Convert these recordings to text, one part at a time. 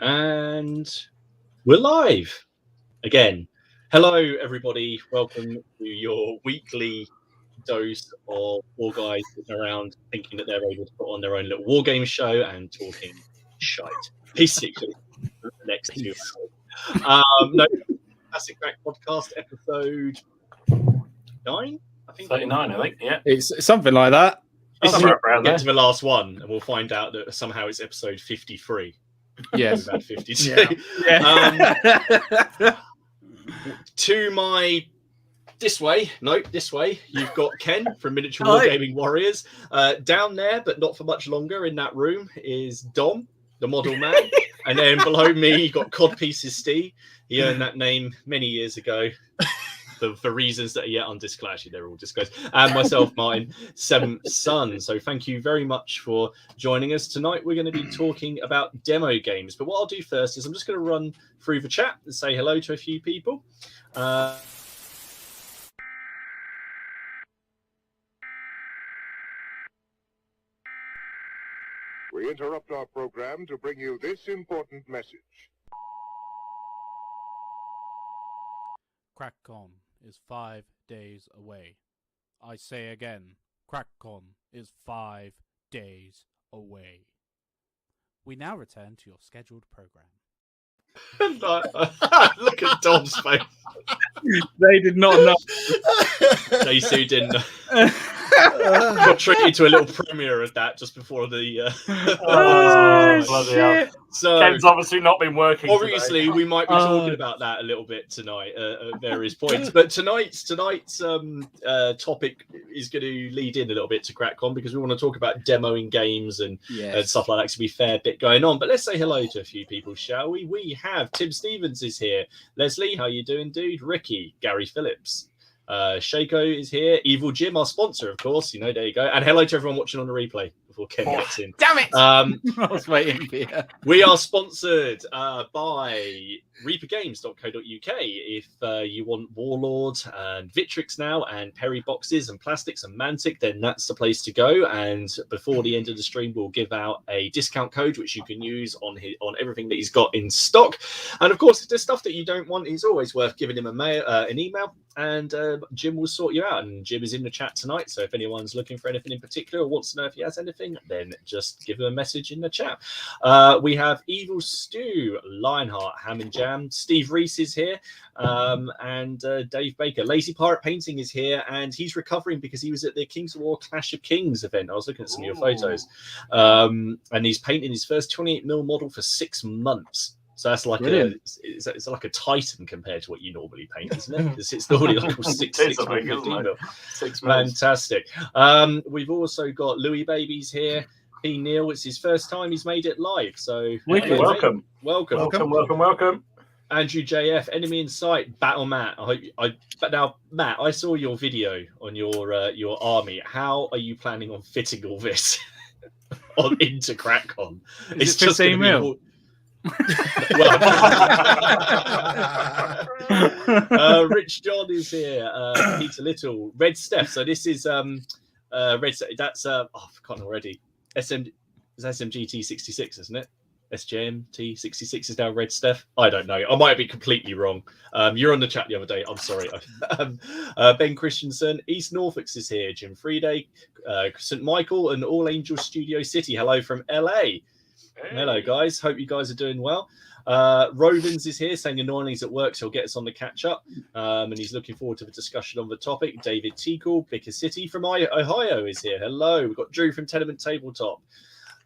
And we're live again. Hello, everybody. Welcome to your weekly dose of four guys sitting around thinking that they're able to put on their own little war game show and talking shite, basically, for the next 2 hours. No, Classic Crack Podcast, episode 9, I think. 39, I think, yeah. It's something like that. This is get to the last one, and we'll find out that somehow it's episode 53. Yes. About 52. Yeah. To my this way, you've got Ken from Miniature Wargaming Warriors. Down there, but not for much longer, in that room is Dom, the model man. And then below me, you've got Codpieces Steve. He earned that name many years ago. For reasons that are yet undisclosed. Actually, they're all disclosed. And myself, Martin, seventh son. So thank you very much for joining us. Tonight, we're going to be talking about demo games. But what I'll do first is I'm just going to run through the chat and say hello to a few people. We interrupt our program to bring you this important message. CrackCon is 5 days away. I say again, CrackCon is 5 days away. We now return to your scheduled program. Look at Dom's face. They did not know. They Sue didn't know. Got treated to a little premiere of that just before the. Bloody hell. So Ken's obviously not been working. Obviously, today. we might be talking about that a little bit tonight at various points. But tonight's topic is going to lead in a little bit to CrackCon because we want to talk about demoing games and stuff like that. To be fair, bit going on. But let's say hello to a few people, shall we? We have Tim Stevens is here. Leslie, how you doing, dude? Ricky, Gary Phillips. Shaco is here. Evil Jim, our sponsor, of course. You know, there you go. And hello to everyone watching on the replay before Ken gets in. Damn it! I was waiting for you. We are sponsored by reapergames.co.uk. If you want Warlord and Victrix now and Perry boxes and plastics and Mantic, then that's the place to go. And before the end of the stream, we'll give out a discount code which you can use on everything that he's got in stock. And of course, if there's stuff that you don't want, it's always worth giving him an email. And Jim will sort you out. And Jim is in the chat tonight. So if anyone's looking for anything in particular or wants to know if he has anything, then just give him a message in the chat. We have Evil Stew, Lionheart, Ham and Jam. Steve Reese is here. And Dave Baker. Lazy Pirate Painting is here. And he's recovering because he was at the Kings of War Clash of Kings event. I was looking at some of your photos. And he's painting his first 28mm model for 6 months. So that's like it's like a Titan compared to what you normally paint, isn't it? Because it's normally like 6 mil. 6 months. Fantastic. We've also got Louis Babies here. P. Neil, it's his first time he's made it live. So welcome. Andrew JF, Enemy in Sight, Battle Matt. But now, Matt, I saw your video on your army. How are you planning on fitting all this into CrackCon? It's just 15 mil. Rich John is here. Peter Little, Red Steph. So this is Red Steph. That's I've forgotten already. SMGT 66, isn't it? SJMT 66 is now Red Steph. I don't know. I might be completely wrong. You're on the chat the other day. I'm sorry. Ben Christensen, East Norfolk is here. Jim Friday, St Michael, and All Angels Studio City. Hello from LA. Hey. Hello, guys. Hope you guys are doing well. Rovens is here saying annoying's at work, so he'll get us on the catch up. And he's looking forward to the discussion on the topic. David Teagle, Bicker City from Ohio is here. Hello. We've got Drew from Tenement Tabletop.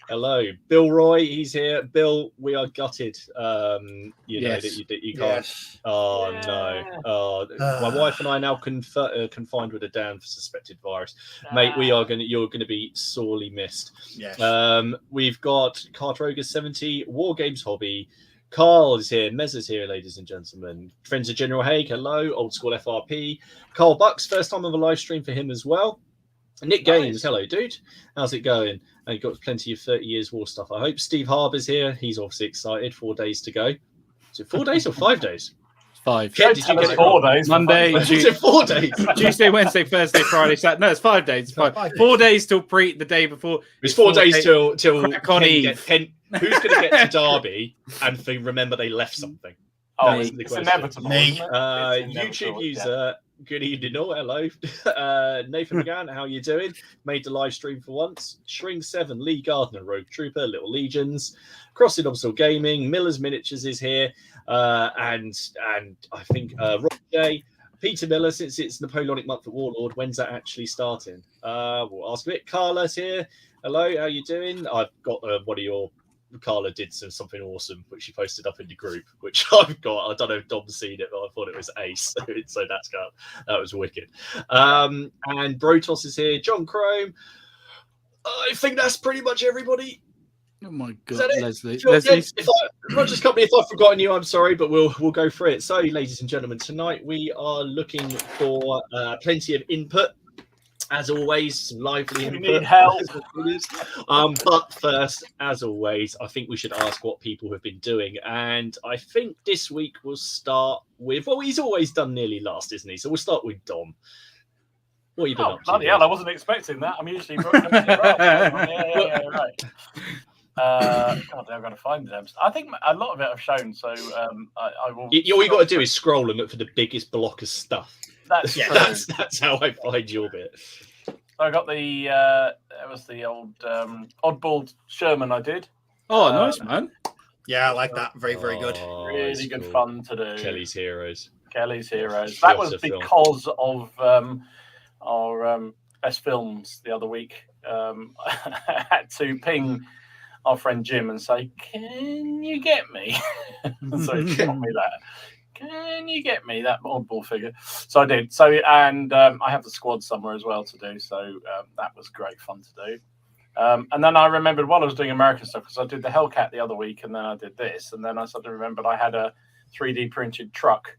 Hello. Bill Roy, he's here. Bill, we are gutted. Know that you can't. Yes. Oh, yeah. No. Oh, my wife and I are now confined with a damn suspected virus. Mate, you're going to be sorely missed. Yes. We've got Cartroger 70, War Games Hobby. Carl is here. Mez is here, ladies and gentlemen. Friends of General Haig, hello. Old School FRP. Carl Bucks, first time of a live stream for him as well. Nick Gaines, hello, dude. How's it going? You've got plenty of 30 years war stuff, I hope. Steve Harbour's here. He's obviously excited. 4 days to go. Is it 4 days or 5 days? 5. Ken, did you get it 4 wrong? days. Monday, Is it 4 days? Tuesday, Wednesday, Thursday, Friday, Saturday. No, it's 5 days. It's 5. 4 days till the day before. It's 4 days till Crack on Ken Eve. who's going to get to Derby and remember they left something? Oh, That is it's the question. inevitable. Me. Isn't it? It's YouTube inevitable, user, good evening, all. Hello. Nathan McGann, how you doing? Made the live stream for once. Shrink7, Lee Gardner, Rogue Trooper, Little Legions, Crossing Obstacle Gaming, Miller's Miniatures is here, and I think Rob J. Peter Miller, since it's Napoleonic Month at Warlord, when's that actually starting? We'll ask a bit. Carla's here. Hello, how you doing? I've got one of your... Carla did something awesome, which she posted up in the group, which I've got. I don't know if Dom's seen it, but I thought it was ace. So that was wicked. And Brotos is here. John Crome. I think that's pretty much everybody. Oh my God, Leslie. Sure, Leslie. yeah, Rogers Company, if I've forgotten you, I'm sorry, but we'll go through it. So, ladies and gentlemen, tonight we are looking for plenty of input. As always, some lively input. need help. But first, as always, I think we should ask what people have been doing. And I think this week we'll start with, well, he's always done nearly last, isn't he? So we'll start with Dom. What have you been up to? Bloody hell, I wasn't expecting that. I'm usually yeah, right. God, I've got to find them. I think a lot of it I've shown, so I will. All you got to do is scroll and look for the biggest block of stuff. That's true. That's how I find your bit. So I got the it was the old oddball Sherman I did. Oh, nice, man. Yeah, I like that. Very, very good. Really good fun to do. Kelly's Heroes. That was because of our best films the other week. I had to ping our friend Jim and say, "Can you get me?" So he got me that. Can you get me that oddball figure? So I did. So and I have the squad somewhere as well to do. So that was great fun to do. And then I remembered while I was doing American stuff, because I did the Hellcat the other week, and then I did this, and then I suddenly remembered I had a 3D printed truck.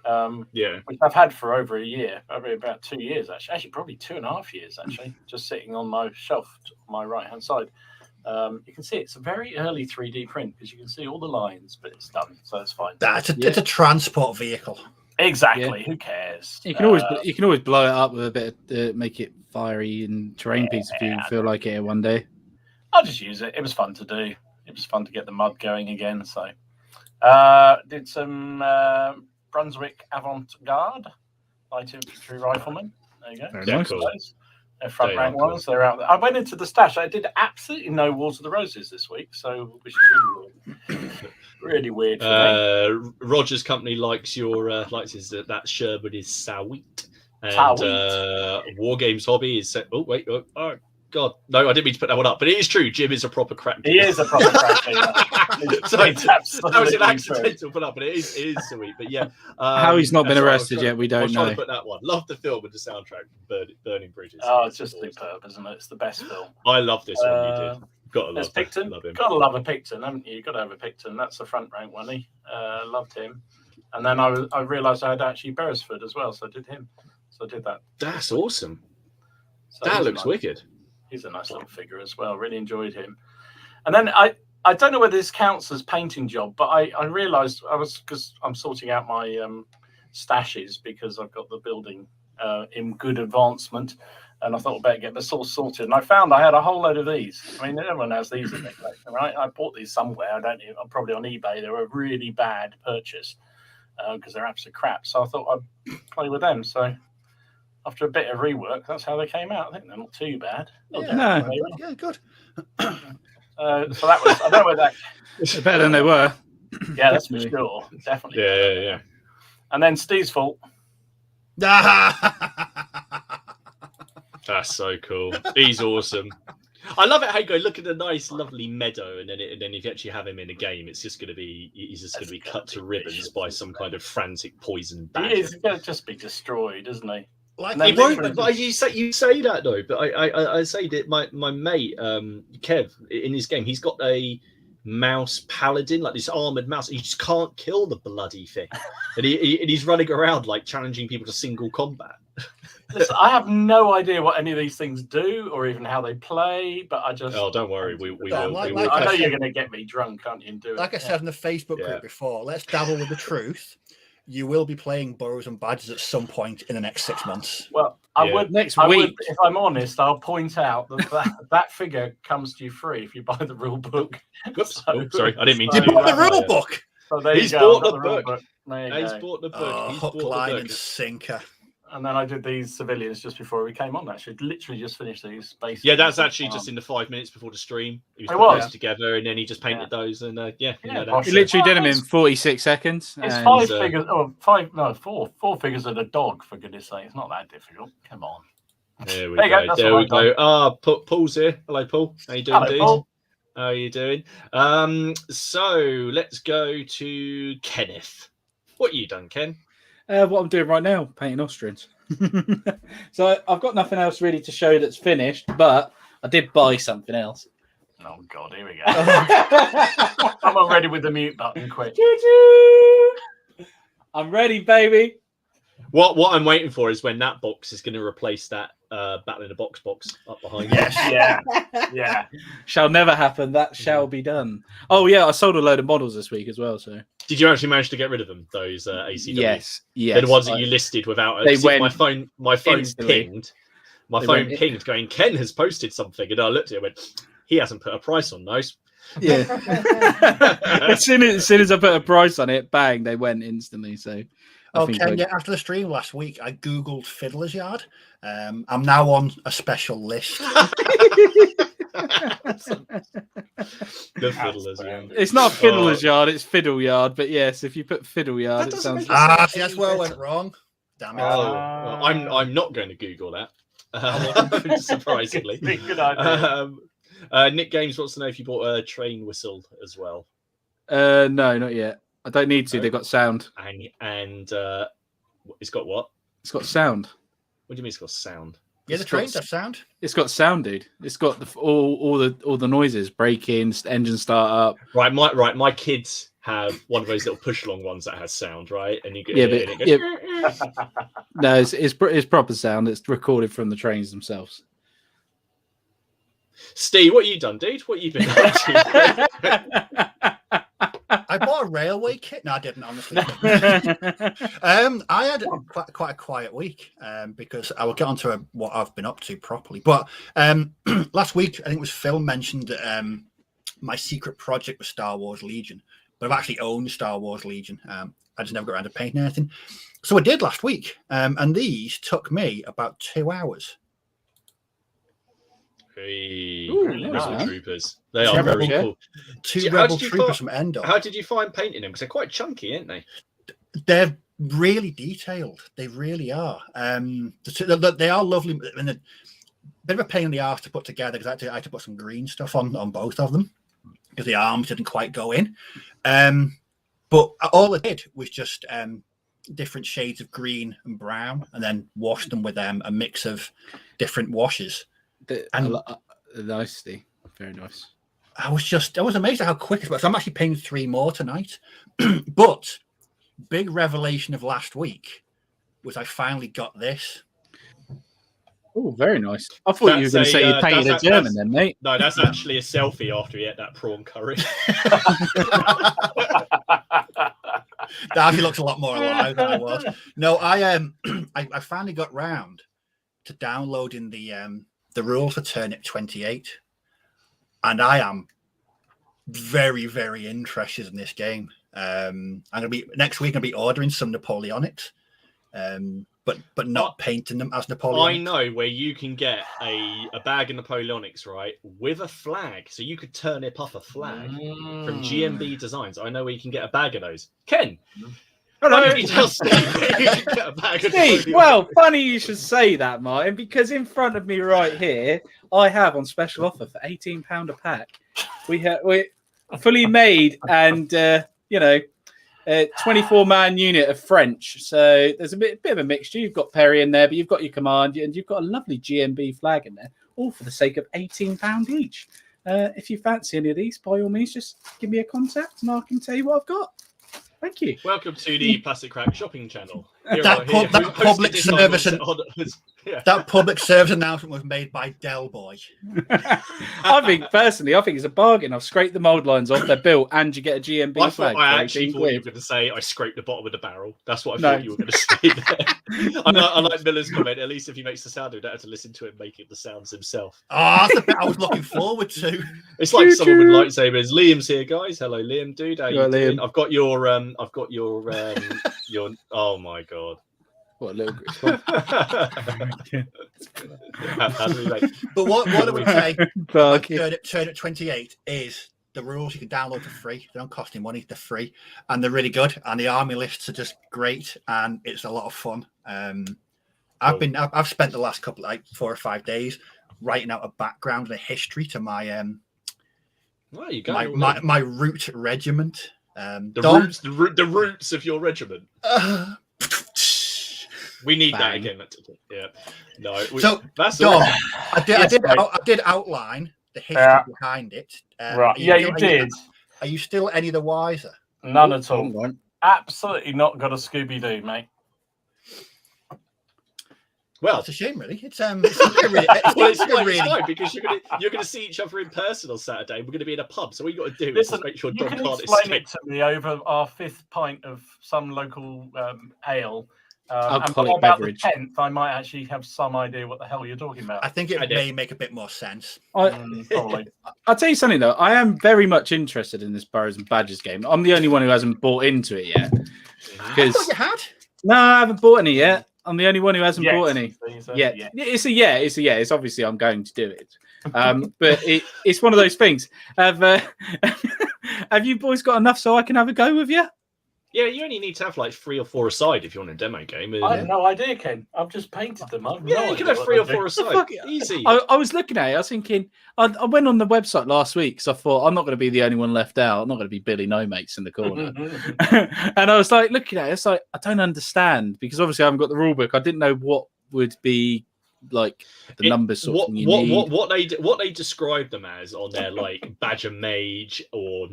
Which I've had for over a year, probably about 2 years actually probably 2.5 years actually, just sitting on my shelf on my right hand side. You can see it's a very early 3D print because you can see all the lines, but it's done, so it's fine. It's a transport vehicle. Exactly. Yeah. Who cares? You can always blow it up with a bit of make it fiery and terrain piece if you feel like it one day. I'll just use it. It was fun to do. It was fun to get the mud going again. So did some Brunswick Avant-Garde light infantry riflemen. There you go. Very nice. Cool. They're front rank ones. They're out there. I went into the stash. I did absolutely no Wars of the Roses this week, so which is really weird. Really weird for me. Rogers Company likes your that Sherwood is sweet, and War Games Hobby is. Oh God, no, I didn't mean to put that one up, but it is true. Jim is a proper crack. He is a proper crack. Sorry, that was an accidental put up, but it is sweet. But yeah, how he's not been arrested yet, we don't know. I was trying to put that one. Love the film and the soundtrack, Burning Bridges. Oh, it's just superb, isn't it? It's the best film. I love this one. You did. Gotta love Picton. Love him. Gotta love a Picton, haven't you? Gotta have a Picton. That's the front rank one. Loved him. And then I realised I had actually Beresford as well, so I did him. So I did that. That's awesome. So that looks wicked. He's a nice little figure as well. Really enjoyed him. And then I don't know whether this counts as painting job, but I realised because I'm sorting out my stashes because I've got the building in good advancement, and I thought I'd better get this all sorted. And I found I had a whole load of these. I mean, everyone has these in their collection, right? I bought these somewhere. I'm probably on eBay. They were a really bad purchase because they're absolute crap. So I thought I'd play with them. So after a bit of rework, that's how they came out. I think they're not too bad. Yeah, good. So that was, I don't know whether that... It's better than they were. Yeah, that's for sure. Definitely. Yeah. And then Steve's fault. That's so cool. He's awesome. I love it how you go, look at the nice, lovely meadow, and then if you actually have him in a game, he's just going to be cut to ribbons by some kind of frantic poison badger. He is going to just be destroyed, isn't he? Like He won't, but you say that though. But I say that my mate Kev in his game, he's got a mouse paladin, like this armored mouse. He just can't kill the bloody thing, and he's running around like challenging people to single combat. Listen, I have no idea what any of these things do or even how they play, but I just... Oh, don't worry, we will. I know you're going to get me drunk, aren't you? And do it. Like I said in the Facebook group before, let's dabble with the truth. you will be playing Burrows and Badgers at some point in the next 6 months. Well, I would next I week. would, if I'm honest, I'll point out that figure comes to you free if you buy the rule book. Whoops. So- Oh, sorry, I didn't mean so- to. You bought the do that. rule book. So there He's you go. bought I've the got rule book. There you He's go. bought the book. Oh, He's hook, bought line, the and book. sinker. And then I did these civilians just before we came on. Actually, literally just finished these. Basically, Yeah, that's actually just in the 5 minutes before the stream. He was It putting was. those together, and then he just painted those, and Yeah, that. boss. He literally did them in 46 seconds. It's and- 5 figures. Oh, 5. No, 4. 4 figures and a dog. For goodness' sake, it's not that difficult. Come on. There we There you go, go. that's There what we I've done. go. Ah, Paul's here. Hello, Paul. How you doing, Hello, dude? Paul. How are you doing? So let's go to Kenneth. What you done, Ken? What I'm doing right now, painting Austrians. So I've got nothing else really to show that's finished, but I did buy something else. Oh God, here we go. I'm already with the mute button. Quick. I'm ready, baby. What I'm waiting for is when that box is going to replace that Battle in the Box up behind you. Yes. Yeah. Shall never happen. That shall be done. Oh yeah, I sold a load of models this week as well. So Did you actually manage to get rid of them? Those ACW? yes. They're the ones that you listed without. They See, went my phone instantly. pinged. My They phone went- pinged, going, Ken has posted something, and I looked at it and went, he hasn't put a price on those. Yeah. as soon as I put a price on it, bang, they went instantly. So I think Okay, yeah, after the stream last week, I Googled Fiddler's Yard. I'm now on a special list. The fiddlers, yeah. It's not Fiddler's Yard, it's Fiddle Yard. But yes, if you put Fiddle Yard, That it doesn't sounds. make See, that's where I went wrong. Damn it. Well, I'm not going to Google that. Surprisingly. Good idea. Nick Games wants to know if you bought a train whistle as well. No, not yet. I don't need to. No? They got sound. And it's got what? It's got sound. What do you mean it's got sound? Yeah, the it's got trains have sound. It's got sound, dude. It's got all the noises, braking, engine start up. Right, my kids have one of those little push along ones that has sound, right? And you get Yeah, it, but and it goes, no, it's proper sound. It's recorded from the trains themselves. Steve, what you done, dude? What you been up to? I bought a railway kit. No, I didn't, honestly. I had quite a quiet week because I will get on to what I've been up to properly. But last week, I think it was Phil mentioned that my secret project was Star Wars Legion. But I've actually owned Star Wars Legion. I just never got around to painting anything. So I did last week. And these took me about 2 hours. Hey, Ooh, Rebel nice. Troopers. They are Rebel- very cool. Two How Rebel did you Troopers find- from Endor. How did you find painting them? Because they're quite chunky, aren't they? They're really detailed. They really are. They are lovely. And a bit of a pain in the arse to put together because I had to put some green stuff on both of them because the arms didn't quite go in. But all I did was just different shades of green and brown, and then washed them with a mix of different washes. Nice, Steve. Very nice. I was amazed at how quick it was. I'm actually painting 3 more tonight. But big revelation of last week was I finally got this. Oh, very nice. I thought you were That's going to say you painted a that's- German then, mate. No, that's actually a selfie after he ate that prawn curry. Darby looks a lot more alive than I was. No, I finally got round to downloading the rules for Turnip 28, and I am very, very interested in this game. I'm gonna be next week. I'll be ordering some Napoleonics, but not painting them as Napoleonics. I know where you can get a bag of Napoleonics, right, with a flag. So you could turn it up a flag from GMB Designs. I know where you can get a bag of those. Ken, Hello. why don't you tell Steve where you can get a bag of Steve, Napoleonics? well, funny you should say that, Martin, because in front of me right here, I have on special offer for £18 a pack. We fully made and 24-man unit of French. So there's a bit of a mixture. You've got Perry in there, but you've got your command, and you've got a lovely GMB flag in there, all for the sake of £18 each. If you fancy any of these, by all means, just give me a contact and I can tell you what I've got. Thank you. Welcome to the Plastic Crack shopping channel. That public service that public service announcement was made by Del Boy. I think it's a bargain. I've scraped the mould lines off. They're built, and you get a GMB flag. I actually thought you were going to say I scraped the bottom of the barrel. That's what I thought you were going to say there. I like Miller's comment. At least if he makes the sound, we don't have to listen to him making the sounds himself. That's the bit I was looking forward to. It's like someone with lightsabers. Liam's here, guys. Hello, Liam, dude. How you doing? Liam. I've got your Oh my god. What a little But what I would say, turn at 28 is the rules you can download for free. They don't cost you money. They're free and they're really good. And the army lists are just great and it's a lot of fun. I've spent the last couple 4 or 5 days writing out a background and a history to my my root regiment. The roots of your regiment. We need that again. Yeah. No. That's Dom, I did outline the history behind it. Right. Yeah, you did. Are you still any the wiser? None at all. Absolutely not got a Scooby-Doo, mate. Well, it's a shame, really. It's fine because you're gonna see each other in person on Saturday. We're gonna be in a pub, so what you got to do is make sure Dom can't explain it to me over our 5th pint of some local ale. Alcoholic beverage. The 10th, I might actually have some idea what the hell you're talking about. I think it may make a bit more sense. Probably. I'll tell you something though. I am very much interested in this Boroughs and Badgers game. I'm the only one who hasn't bought into it yet. I thought you had. No, I haven't bought any yet. I'm the only one who hasn't bought any yet. Yeah. It's a yeah. It's obviously I'm going to do it. But it's one of those things. Have you boys got enough so I can have a go with you? Yeah, you only need to have like 3 or 4 aside if you want a demo game. I have no idea, Ken. I've just painted them. You can have 3 or 4 aside. Easy. I was looking at it. I was thinking. I went on the website last week because I thought I'm not going to be the only one left out. I'm not going to be Billy No Mates in the corner. And I was like looking at it. It's like I don't understand because obviously I haven't got the rule book. I didn't know what would be like the numbers sort of what they describe them as on their like Badger Mage or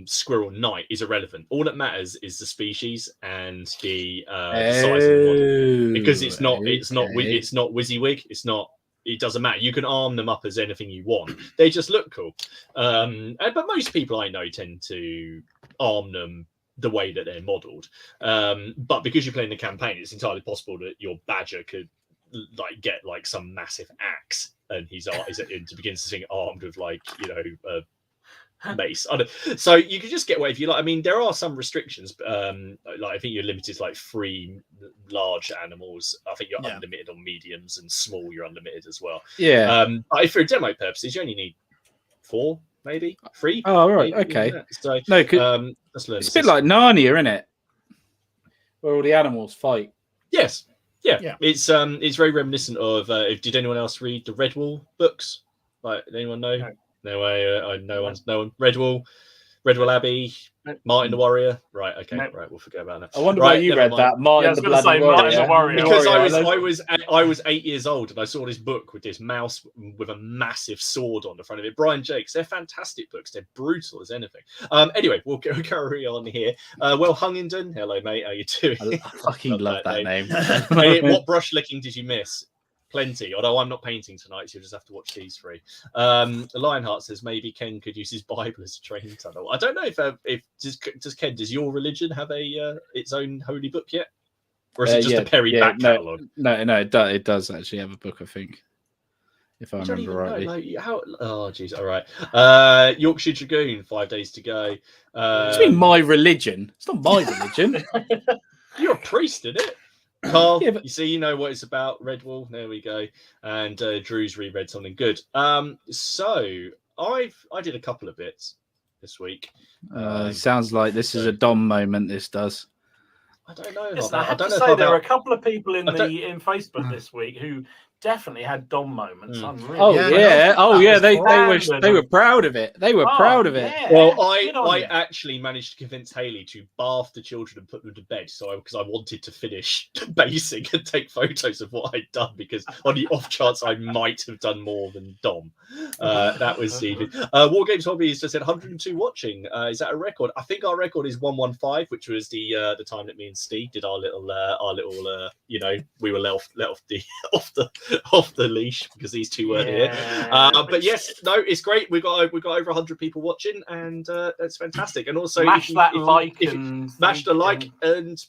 Squirrel Knight is irrelevant. All that matters is the species and the size of the model because it's not WYSIWYG. It doesn't matter. You can arm them up as anything you want. They just look cool. But most people I know tend to arm them the way that they're modeled. But because you're playing the campaign, it's entirely possible that your Badger could like get like some massive axe and begins to sing armed with like mace. So you can just get away if you like. I mean, there are some restrictions. Like I think you're limited to like 3 large animals. I think you're unlimited on mediums and small. You're unlimited as well. Yeah. But for demo purposes, you only need 4, maybe 3. Oh right, okay. So no, let's learn. It's a bit like Narnia, isn't it? Where all the animals fight. Yes. Yeah. It's very reminiscent of. Did anyone else read the Redwall books? Like, anyone know? No way. No one. Redwall Abbey, Martin the Warrior. Right. Okay. Nope. Right. We'll forget about that. I wonder why you read that. Martin the Bloody Warrior. Because I was 8 years old and I saw this book with this mouse with a massive sword on the front of it. Brian Jakes. They're fantastic books. They're brutal as anything. Anyway, we'll carry on here. Well, Hungingdon. Hello, mate. How you doing? I fucking love that name. What brush licking did you miss? Plenty, although I'm not painting tonight, so you'll just have to watch these 3. Lionheart says maybe Ken could use his Bible as a training tunnel. I don't know if does your religion have its own holy book yet, or is it just a Perry back catalogue? No, it does actually have a book, I think, if I remember rightly. Oh, jeez, all right. Yorkshire Dragoon, 5 days to go. What do you mean my religion? It's not my religion. You're a priest, isn't it? Carl, you see, you know what it's about. Redwall, there we go. And Drew's reread something good. So I did a couple of bits this week. Sounds like this is a Dom moment. This does. I don't know. Listen, I have to say there are a couple of people in Facebook this week who definitely had Dom moments. I'm really Oh Yeah, yeah, no, they fun. were proud of it. They were proud of it. Yeah, Well, good on I you. actually managed to convince Haley to bath the children and put them to bed. So because I wanted to finish basing and take photos of what I'd done, because on the off chance I might have done more than Dom. That was Stevie. War Games Hobbies just said 102 watching. Is that a record? I think our record is 115, which was the time that me and Steve did our little you know, we were let off the off the leash because these two weren't here. But yes, no, it's great. We got over 100 people watching, and that's fantastic. And also, smash that like and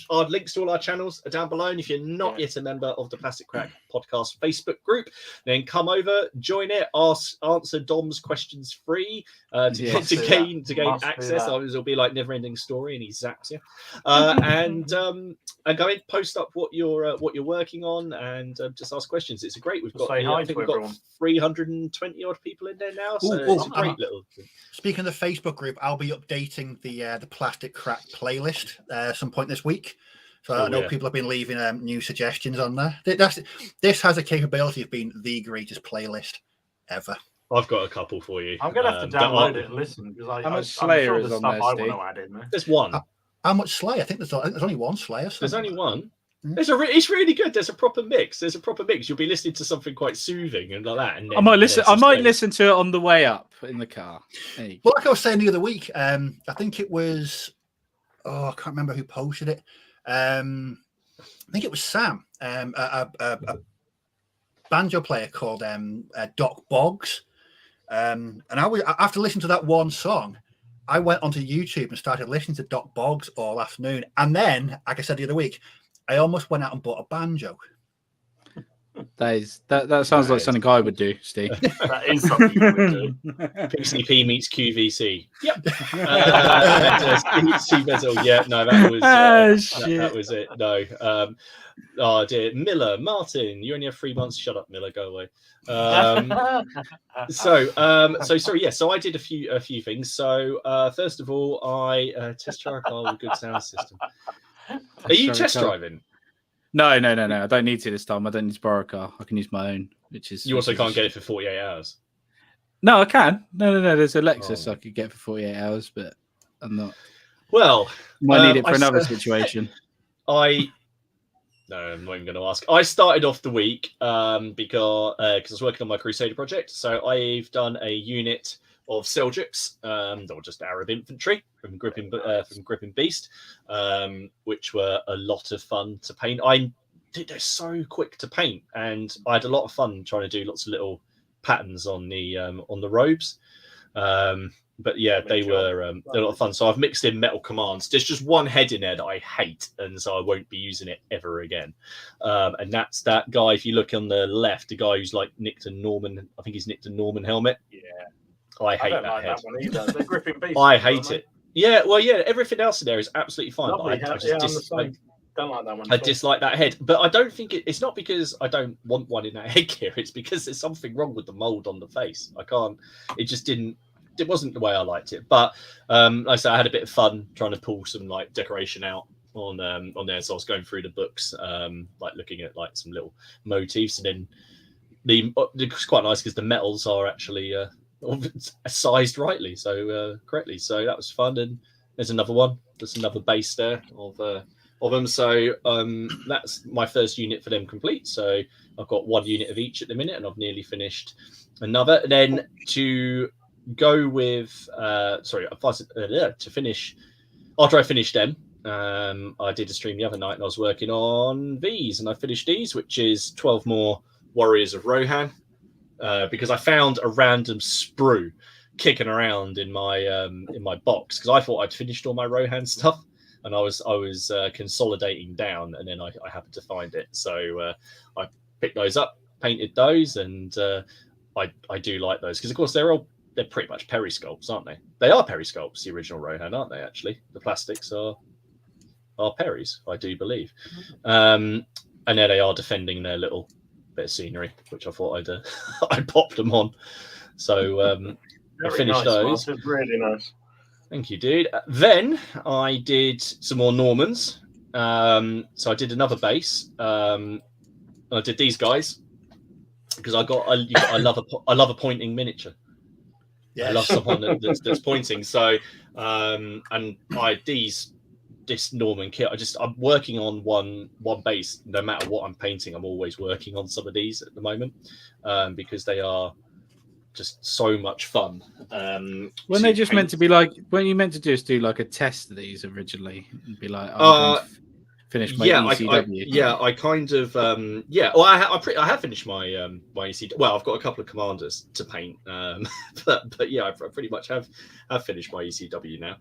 our links to all our channels are down below. And if you're not yet a member of the Plastic Crack Podcast Facebook group, then come over, join it, answer Dom's questions free to gain access. It'll be like never ending story, and he zaps you. And go in, post up what you're working on, and just ask questions. It's great. We've got I think we've got 320 odd people in there now, so it's a great little thing. Speaking of the Facebook group, I'll be updating the Plastic Crack playlist some point this week. So I know people have been leaving new suggestions on there. This has a capability of being the greatest playlist ever. I've got a couple for you. I'm gonna have to download it and listen, because how much Slayer is on there, Steve? There's one. How much Slayer? I think there's only one Slayer. There's only one. It's really good. There's a proper mix. You'll be listening to something quite soothing and like that. And then, I might listen to it on the way up in the car. Well, like I was saying the other week, I think it was. I can't remember who posted it. I think it was Sam, a banjo player called Doc Boggs. And after listening to that one song, I went onto YouTube and started listening to Doc Boggs all afternoon. And then, like I said the other week, I almost went out and bought a banjo. That sounds like something I would do, Steve. That is something you would do. PCP meets QVC. Yep. Steve Bezel. Yeah, no, that was that was it. No. Oh dear, Miller, Martin, you only have 3 months. Shut up, Miller. Go away. So sorry. Yeah. So I did a few things. So first of all, I test drive a good sound system. Are you test driving? No. I don't need to this time. I don't need to borrow a car. I can use my own. You also can't get it for 48 hours. No, I can. No. There's a Lexus I could get for 48 hours, but I'm not. Well, might need it for another situation. I'm not even going to ask. I started off the week because I was working on my Crusader project. So I've done a unit of Seljuks, or just Arab infantry from Gripping Beast, which were a lot of fun to paint. They're so quick to paint, and I had a lot of fun trying to do lots of little patterns on the robes. But yeah, they're a lot of fun. So I've mixed in metal commands. There's just one head in there that I hate, and so I won't be using it ever again. And that's that guy. If you look on the left, the guy who's like nicked a Norman. I think he's nicked a Norman helmet. Yeah. I hate that head. That one either. They're Gripping Beast. I hate it. Yeah, well, yeah, everything else in there is absolutely fine. Lovely, but I just don't like that one. I dislike that head. But I don't think it's not because I don't want one in that headgear. It's because there's something wrong with the mold on the face. I can't. It just didn't. It wasn't the way I liked it. But like I said, I had a bit of fun trying to pull some like decoration out on there. So I was going through the books, like looking at like some little motifs, and then it's quite nice because the metals are actually sized rightly, so correctly. So that was fun. And there's another one. There's another base there of them. So that's my first unit for them complete. So I've got one unit of each at the minute, and I've nearly finished another. And then to go with to finish after I finished them, I did a stream the other night, and I was working on these, and I finished these, which is 12 more Warriors of Rohan. Because I found a random sprue kicking around in my box, because I thought I'd finished all my Rohan stuff, and I was consolidating down, and then I happened to find it. So I picked those up, painted those, and I do like those because of course they're pretty much perisculpts, aren't they? They are perisculpts, the original Rohan, aren't they? Actually, the plastics are peris, I do believe, and there they are defending their little bit of scenery, which I thought I'd pop them on. So I finished those. It's really nice. Thank you, dude. Then I did some more Normans. So I did another base. I did these guys. because I love a pointing miniature. Yeah. I love someone that's pointing. So this Norman kit, I'm working on one base. No matter what I'm painting, I'm always working on some of these at the moment, because they are just so much fun. When they just meant to be like, when you meant to just do like a test of these originally, and be like, I'm going to finish my ECW. I kind of Well, I have finished my my ECW. Well, I've got a couple of commanders to paint, but yeah, I pretty much have finished my ECW now.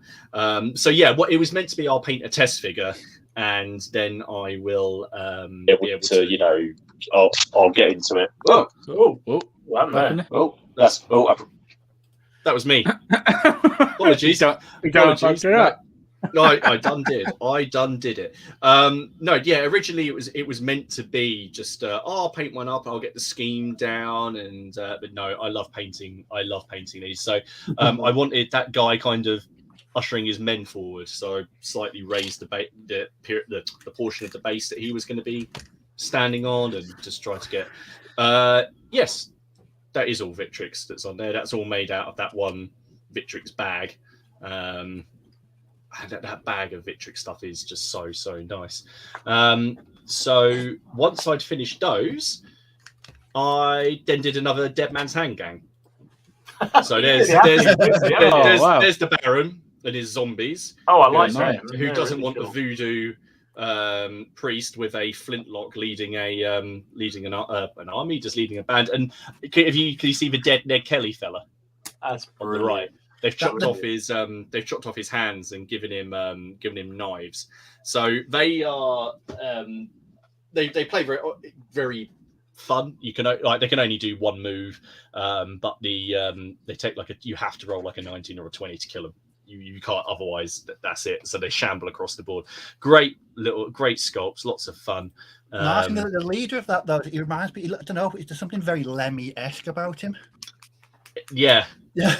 So yeah, what it was meant to be, I'll paint a test figure, and then I will be able to, you know, I'll get into it. That was me. Apologies. No, I done did it. No, yeah. Originally, it was meant to be just I'll paint one up, I'll get the scheme down, and but no, I love painting these. So I wanted that guy kind of ushering his men forward, so I slightly raised the portion of the base that he was going to be standing on, and just try to get. Yes, that is all Victrix that's on there. That's all made out of that one Victrix bag. That bag of Victrix stuff is just so nice. So once I'd finished those, I then did another Dead Man's Hand gang. So there's the Baron and his zombies. Oh, I like that. Who doesn't want a voodoo priest with a flintlock leading an army, just leading a band? And can you see the dead Ned Kelly fella? That's on the right. They've chopped off his hands and given him knives. So they are they play very very fun. You can they can only do one move, but they take you have to roll like a 19 or a 20 to kill them. You can't, otherwise that's it. So they shamble across the board. Great sculpts, lots of fun. The leader of that though, he reminds me. I don't know. There's something very Lemmy-esque about him. Yeah. Yeah.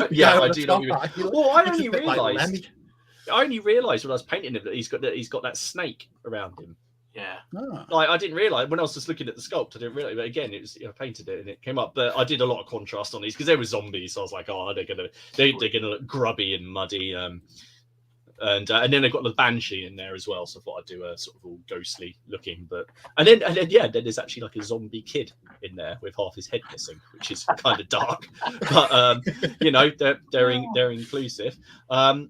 Yeah, I do know. Well, I only realised when I was painting him that he's got that snake around him. Yeah. Oh. I didn't realise when I was just looking at the sculpt. I didn't realise, but again, it was I painted it and it came up. But I did a lot of contrast on these because they were zombies. So I was like, oh, they're gonna look grubby and muddy. And then they've got the banshee in there as well. So I thought I'd do a sort of all ghostly looking. And then there's actually like a zombie kid in there with half his head missing, which is kind of dark. But they're inclusive. And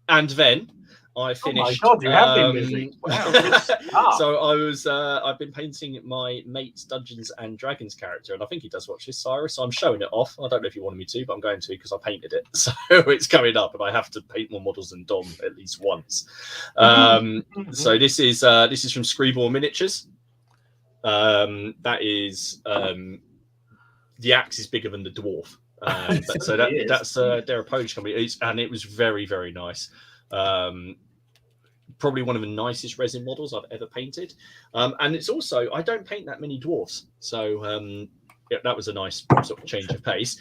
then I finished. Oh my God, you have been busy. Wow. So I've been painting my mate's Dungeons and Dragons character, and I think he does watch this, Cyrus. So I'm showing it off. I don't know if you wanted me to, but I'm going to because I painted it. So it's coming up, and I have to paint more models than Dom at least once. So this is from Screeball Miniatures. That is the axe is bigger than the dwarf. That's they're a Polish company, and it was very, very nice. Probably one of the nicest resin models I've ever painted, and it's also I don't paint that many dwarfs, so that was a nice sort of change of pace.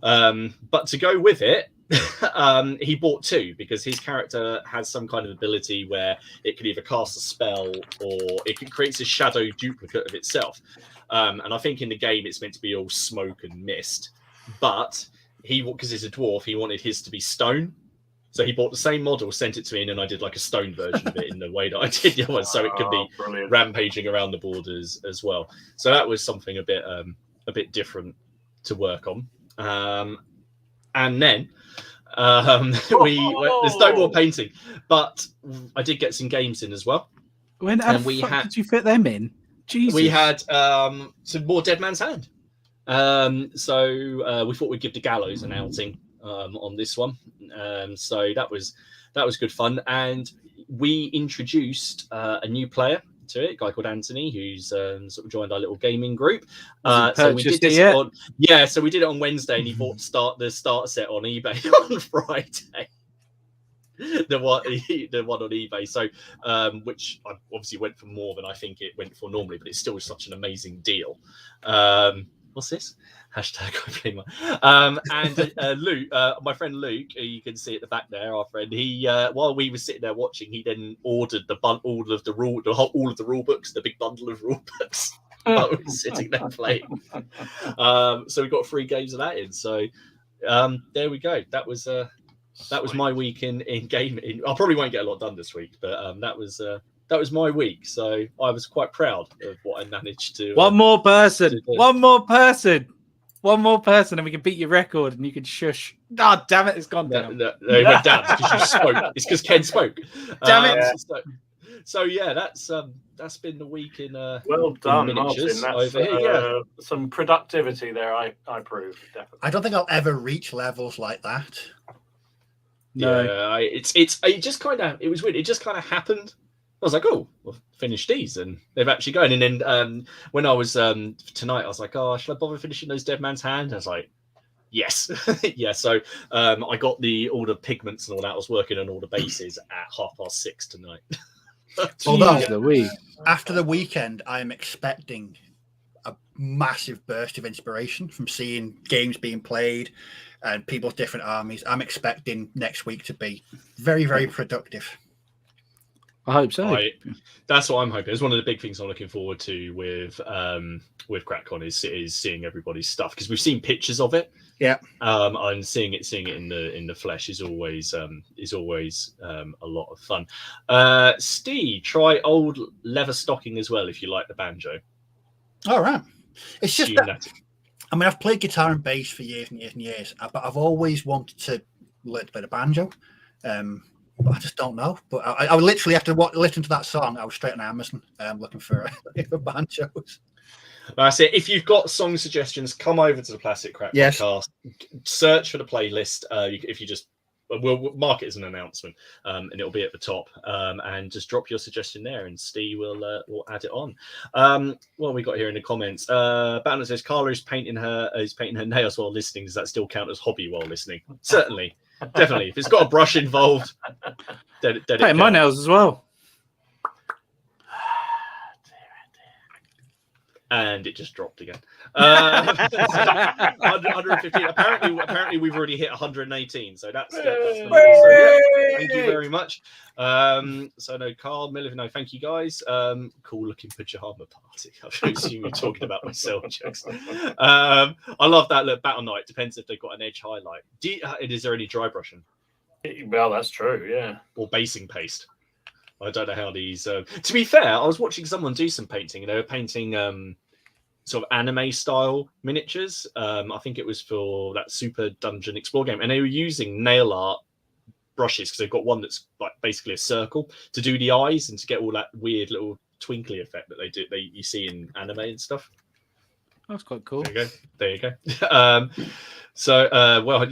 But to go with it, he bought two because his character has some kind of ability where it can either cast a spell or it creates a shadow duplicate of itself. And I think in the game it's meant to be all smoke and mist, but because he's a dwarf, he wanted his to be stone. So he bought the same model, sent it to me, and then I did like a stone version of it in the way that I did the other one, so it could be rampaging around the borders as well. So that was something a bit different to work on. And then there's no more painting, but I did get some games in as well. When did you fit them in? Jesus. We had some more Dead Man's Hand. So we thought we'd give the Gallows an outing on this one. So that was good fun, and we introduced a new player to it, a guy called Anthony, who's sort of joined our little gaming group. So we did this so we did it on Wednesday, and he bought the starter set on eBay on Friday. the one on eBay, so which I obviously went for more than I think it went for normally, but it's still such an amazing deal. What's this? Hashtag and Luke, my friend Luke, you can see at the back there, our friend. He while we were sitting there watching, he then ordered all of the rule books, the big bundle of rule books. I was sitting there playing. So we got 3 games of that in. So there we go. That was my week in gaming. I probably won't get a lot done this week, but that was my week. So I was quite proud of what I managed to. One more person, and we can beat your record, and you can shush. Oh, damn it, it's gone down. No, it went down because you spoke. It's because Ken spoke. Damn it. So yeah, that's been the week in. Well done, Martin. That's over here. Yeah. Some productivity there. I approve. Definitely. I don't think I'll ever reach levels like that. No, yeah, it just kind of, it was weird. It just kind of happened. I was like, oh, we'll finish these, and they've actually gone. And then when I was tonight, I was like, oh, should I bother finishing those Dead Man's Hand? I was like, yes, yeah. So I got all the pigments and all that. I was working on all the bases at 6:30 tonight. Although the after the weekend, I am expecting a massive burst of inspiration from seeing games being played and people's different armies. I'm expecting next week to be very, very productive. I hope so. That's what I'm hoping. It's one of the big things I'm looking forward to with CrackCon is seeing everybody's stuff, because we've seen pictures of it. Yeah. And seeing it in the flesh is always a lot of fun. Steve, try old leather stocking as well if you like the banjo. All right. It's just that, I mean, I've played guitar and bass for years and years and years, but I've always wanted to learn to play the banjo. But I just don't know. But I would literally, after listen to that song, I was straight on Amazon looking for banjos. I say, if you've got song suggestions, come over to the Plastic Crack podcast. Search for the playlist. If you just, we'll mark it as an announcement, and it'll be at the top. And just drop your suggestion there, and Steve will add it on. What have we got here in the comments? Batman says Carla is painting her nails while listening. Does that still count as hobby while listening? Certainly. Definitely. If it's got a brush involved, then painting my nails as well. And it just dropped again. 115. Apparently, we've already hit 118. So that's thank you very much. So no, Carl Miller, no, thank you guys. Cool looking pajama party. I assume you're talking about myself jokes. I love that. Look, Battle Knight depends if they've got an edge highlight. Is there any dry brushing? Well, that's true. Yeah. Or basing paste. I don't know how these. To be fair, I was watching someone do some painting, and they were painting sort of anime style miniatures. I think it was for that Super Dungeon Explore game, and they were using nail art brushes because they've got one that's like basically a circle to do the eyes and to get all that weird little twinkly effect that you see in anime and stuff. That's quite cool. There you go. Well,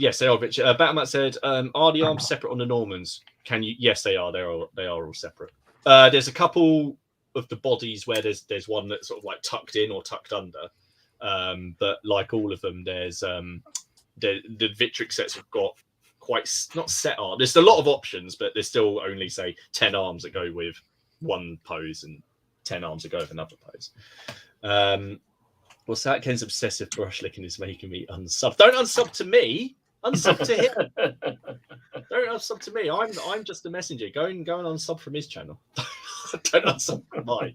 yes, they are. Batman said, "Are the arms separate on the Normans?" Yes, they are. They are all separate. There's a couple of the bodies where there's one that's sort of like tucked in or tucked under. But like all of them, there's the Victrix sets have got quite not set art. There's a lot of options, but there's still only say 10 arms that go with one pose and 10 arms that go with another pose. What's that? Ken's obsessive brush licking is making me unsub. Don't unsub to me. Unsub to him. Don't unsub to me. I'm just a messenger. Go and unsub from his channel. Don't unsub from mine.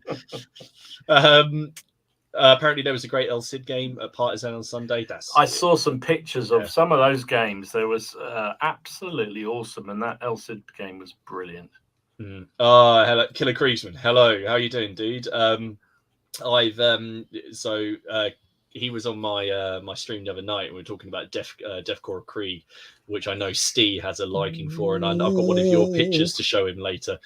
Apparently there was a great El Cid game at Partisan on Sunday. I saw some pictures of some of those games. There was absolutely awesome, and that El Cid game was brilliant. Hello, Killer Kriesman. Hello, how you doing, dude? He was on my stream the other night, and we were talking about Deathcore Krieg, which I know Steve has a liking for, and I've got one of your pictures to show him later.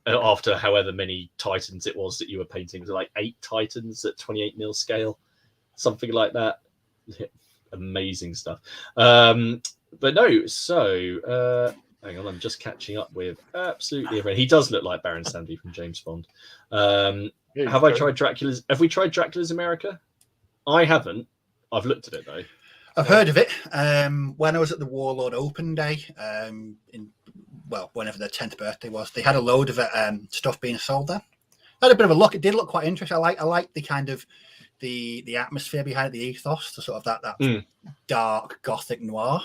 After however many Titans it was that you were painting, was it like 8 Titans at 28mm scale, something like that? Amazing stuff. But no, so hang on, I'm just catching up with absolutely everyone. He does look like Baron Sandy from James Bond. Have we tried Dracula's America? I haven't. I've looked at it though. I've heard of it. When I was at the Warlord Open Day, whenever their 10th birthday was, they had a load of stuff being sold there. I had a bit of a look. It did look quite interesting. I like the kind of the atmosphere behind it, the ethos, the sort of that dark gothic noir.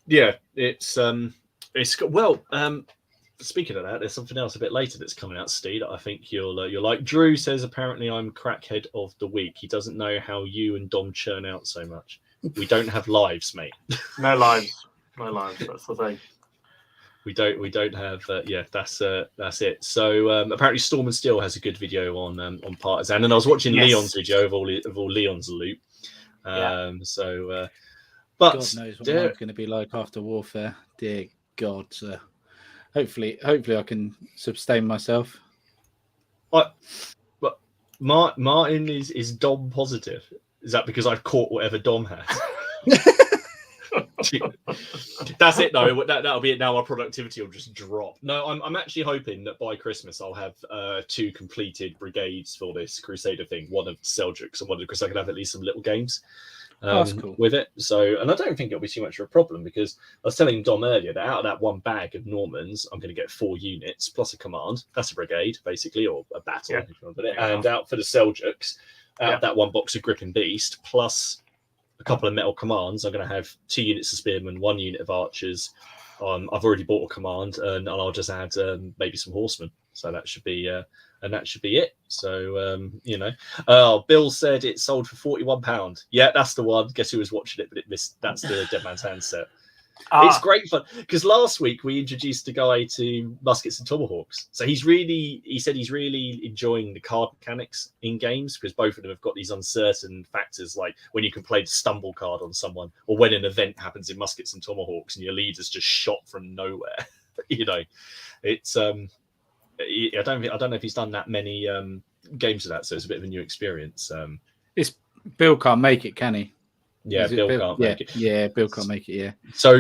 Yeah, it's speaking of that, there's something else a bit later that's coming out, Steve, that I think you'll like. Drew says apparently I'm crackhead of the week. He doesn't know how you and Dom churn out so much. We don't have lives, mate. No lives. That's the thing. We don't have. That's it. So apparently Storm and Steel has a good video on Partisan, and I was watching Leon's video of all Leon's loot. But God knows what mine's going to be like after Warfare. Dear God, sir. Hopefully I can sustain myself. But Martin is Dom positive. Is that because I've caught whatever Dom has? That's it. No, that'll be it. Now our productivity will just drop. No, I'm actually hoping that by Christmas I'll have 2 completed brigades for this Crusader thing. One of Seljuks and one of, because I can have at least some little games. That's cool. With it. So, and I don't think it'll be too much of a problem, because I was telling Dom earlier that out of that one bag of Normans, I'm going to get 4 units plus a command. That's a brigade, basically, or a battle, if you want to put it. And out for the Seljuks, out of that one box of Gripping Beast, plus a couple of metal commands, I'm going to have 2 units of Spearmen, 1 unit of Archers. I've already bought a command, and I'll just add maybe some Horsemen. So that should be it. So Bill said it sold for £41. Yeah, that's the one. Guess who was watching it, but it missed. That's the Dead Man's Hand set. It's great fun, because last week we introduced a guy to Muskets and Tomahawks. So he said he's really enjoying the card mechanics in games, because both of them have got these uncertain factors, like when you can play the stumble card on someone, or when an event happens in Muskets and Tomahawks and your leader's just shot from nowhere. It's I don't know if he's done that many games of that, so it's a bit of a new experience. It's Bill can't make it, can he? Yeah, Bill can't make it. Yeah, Bill can't make it. Yeah. So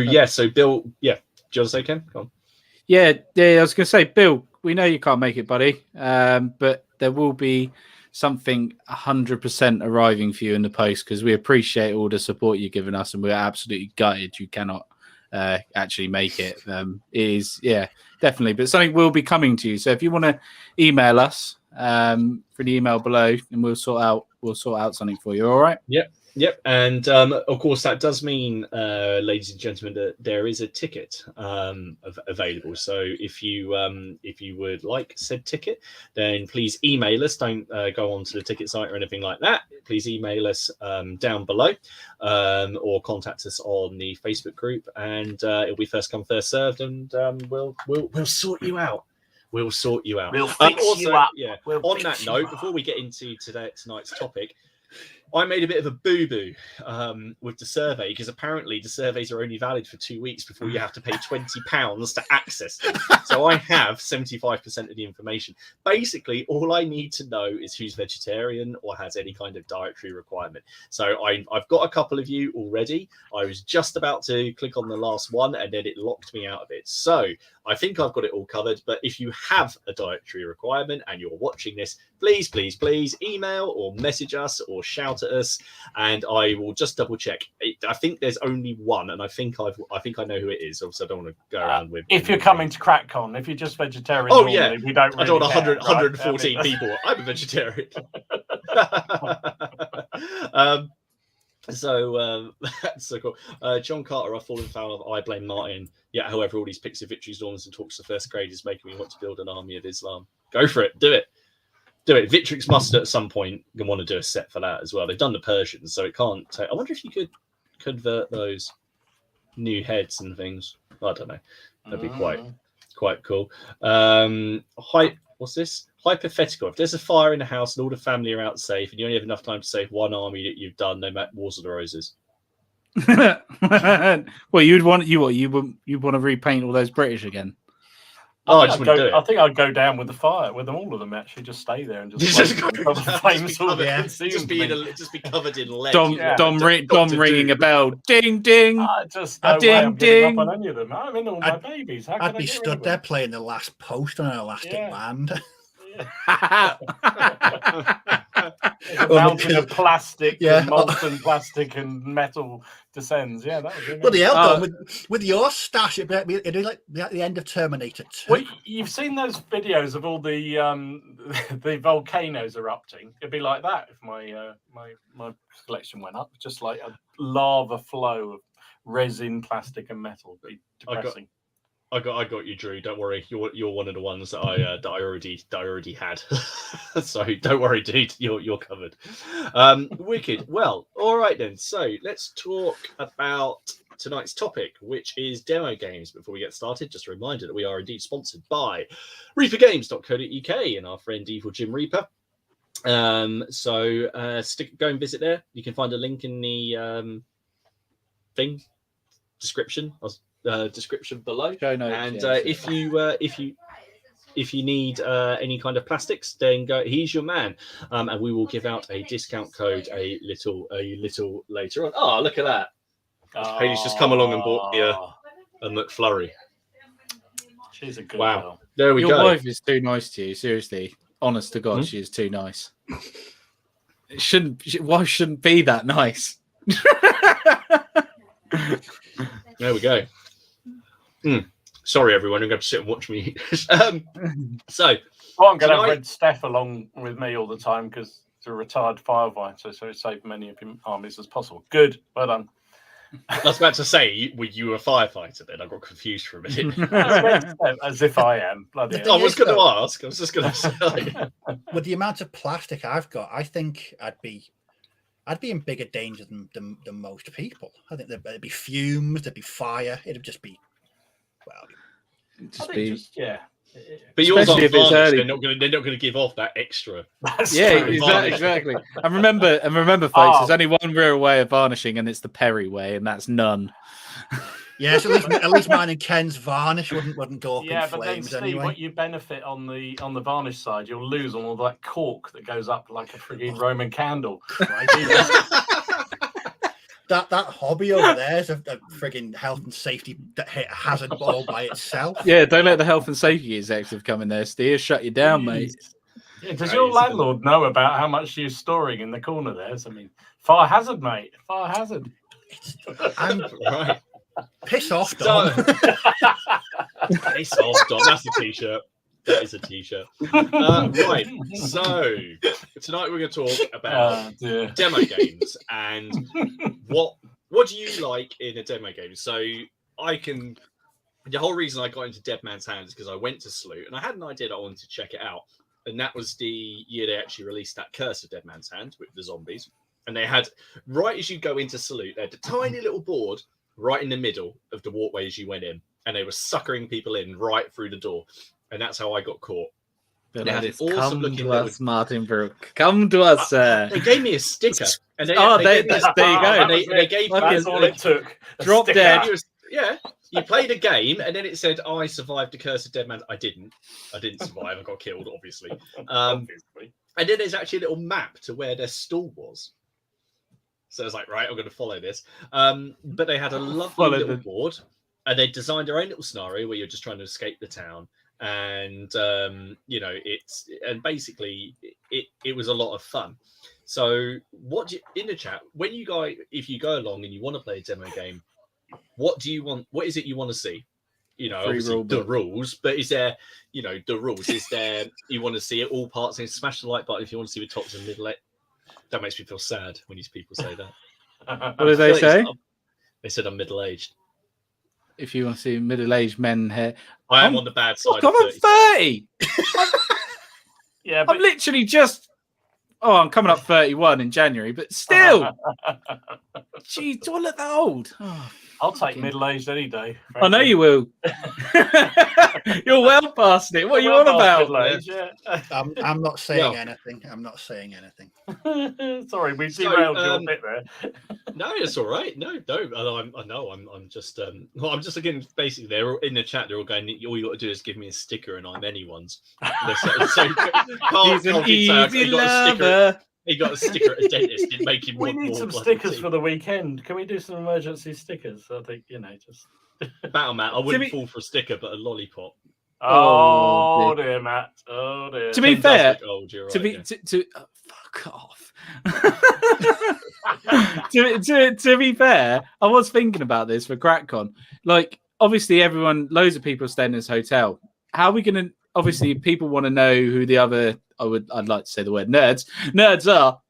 Bill. Yeah, do you want to say, Ken? Go on. Yeah. I was going to say, Bill, we know you can't make it, buddy, but there will be something 100% arriving for you in the post, because we appreciate all the support you've given us, and we're absolutely gutted you cannot actually make it. Definitely, but something will be coming to you. So if you want to email us for the email below, and we'll sort out something for you. All right. Yep, and of course that does mean, ladies and gentlemen, that there is a ticket available. So if you would like said ticket, then please email us. Don't go onto the ticket site or anything like that. Please email us down below, or contact us on the Facebook group, and it'll be first come first served, and we'll sort you out. We'll sort you out. We'll fix you up. Yeah. On that note, before we get into tonight's topic, I made a bit of a boo-boo with the survey, because apparently the surveys are only valid for 2 weeks before you have to pay £20 to access them. So I have 75% of the information. Basically, all I need to know is who's vegetarian or has any kind of dietary requirement. So I've got a couple of you already. I was just about to click on the last one, and then it locked me out of it. So I think I've got it all covered. But if you have a dietary requirement and you're watching this, please email or message us or shout at us, and I will just double check. I think there's only one, and I think I know who it is. Obviously, I don't want to go around with. If you're coming to CrackCon, if you're just vegetarian, we don't. Really I don't want 114 people. I'm a vegetarian. That's so cool. John Carter, I've fallen foul of I blame Martin. Yeah, however, all these pics of victories, Lawrence, and talks to first grade is making me want to build an army of Islam. Go for it. Do it. Victrix must at some point want to do a set for that as well. They've done the Persians, so it can't take. I wonder if you could convert those new heads and things. I don't know. That'd be quite cool. What's this? Hypothetical. If there's a fire in the house and all the family are out safe, and you only have enough time to save one army that you've done, no matter Wars of the Roses. Well, you'd want to repaint all those British again. I think I'd go down with the fire with them, all of them. Actually, just stay there and just be covered in lead. Dom ringing a bell. Ding ding. Ding ding. On any of them. I'm in all my babies. I'd be stood there playing the last post on an elastic band. A mountain of plastic, and molten plastic and metal descends. Yeah, that would be well, the hell, with your stash, it'd be like the end of Terminator 2. Well, you've seen those videos of all the volcanoes erupting. It'd be like that if my collection went up, just like a lava flow of resin, plastic, and metal. It'd be depressing. I got you, Drew. Don't worry. You're one of the ones that I already had. So don't worry, dude. You're covered. Wicked. Well, all right then. So let's talk about tonight's topic, which is demo games. Before we get started, just a reminder that we are indeed sponsored by ReaperGames.co.uk and our friend Evil Jim Reaper. So go and visit there. You can find a link in the description below. Show notes, And yeah, if you need any kind of plastics, then he's your man. And we will give out a discount code a little later on. Oh, look at that. Haley's just come along and bought me a McFlurry. She's a good wow. girl. There we go. Your wife is too nice to you. Seriously, honest to God, she is too nice. Wife shouldn't be that nice. There we go. Sorry, everyone. I'm going to sit and watch me. So, I'm going to have Red Steph along with me all the time because it's a retired firefighter, so it saved many of your armies as possible. Good. Well done. I was about to say, you were a firefighter then. I got confused for a minute. As if I am. Bloody I was going to ask. I was just going to say. With the amount of plastic I've got, I think I'd be in bigger danger than most people. I think there'd be fumes, there'd be fire. It'd just be, yeah. But yours Especially aren't if it's varnished. early. They're not going to give off that extra. Yeah, exactly. And remember, folks, there's only one real way of varnishing, and it's the Perry way, and that's none. Yeah, so at least mine and Ken's varnish wouldn't go up in but then flames Steve, anyway. what you benefit on the varnish side, you'll lose on all that cork that goes up like a frigging Roman candle. That hobby over there is a frigging health and safety hazard all by itself. Yeah, don't let the health and safety executive come in there, Steve. Shut you down, mate. Yeah, does your landlord know about how much you're storing in the corner there? I mean, fire hazard, mate. Fire hazard. I'm right. Piss off, Dom. Piss off, Dom. That's a t-shirt. That is a t-shirt. Right. So tonight we're going to talk about demo games and what do you like in a demo game? So the whole reason I got into Dead Man's Hand is because I went to Sloot and I had an idea that I wanted to check it out. And that was the year they actually released that Curse of Dead Man's Hand with the zombies. And they had, right as you go into Salute, they had a tiny little board right in the middle of the walkway as you went in. And they were suckering people in right through the door. And that's how I got caught. They had an awesome looking little... Martin Brooke. Come to us, sir. They gave me a sticker. And there you go. They gave me that's all it took. Drop dead. Yeah. You played a game and then it said, I survived the Curse of Dead Man. I didn't survive. I got killed, obviously. And then there's actually a little map to where their stall was. So I was like, right, I'm going to follow this. But they had a lovely little board and they designed their own little scenario where you're just trying to escape the town. And, basically it was a lot of fun. So in the chat, if you go along and you want to play a demo game, what do you want? What is it you want to see? Obviously the rules, but is there, the rules? Is there, you want to see it all parts and smash the like button if you want to see the tops and middle? That makes me feel sad when these people say that. What did they say? They said I'm middle-aged. If you want to see middle-aged men here, I am on the bad side. I'm 30. Yeah, but... I'm literally just. Oh, I'm coming up 31 in January, but still. Jeez, do I look that old? Oh, I'll take middle-aged any day. Frankly. I know you will. You're well past it. What are you on about? Yeah. I'm not saying anything. I'm not saying anything. Sorry, we derailed you a bit there. No, it's all right. No, don't. I'm just. I'm just looking. Basically, they're all in the chat. They're all going. All you got to do is give me a sticker, and I'm anyone's. He's an easy lover. He got a sticker at a dentist. Didn't make him. We need some stickers for the weekend. Can we do some emergency stickers? I think just. Battle Matt, I wouldn't fall for a sticker, but a lollipop. Oh dear, Matt. Oh dear. To be fair, fuck off. to be fair, I was thinking about this for CrackCon. Like, obviously, loads of people are staying in this hotel. How are we going to? Obviously, people want to know who the other. I'd like to say the word nerds are,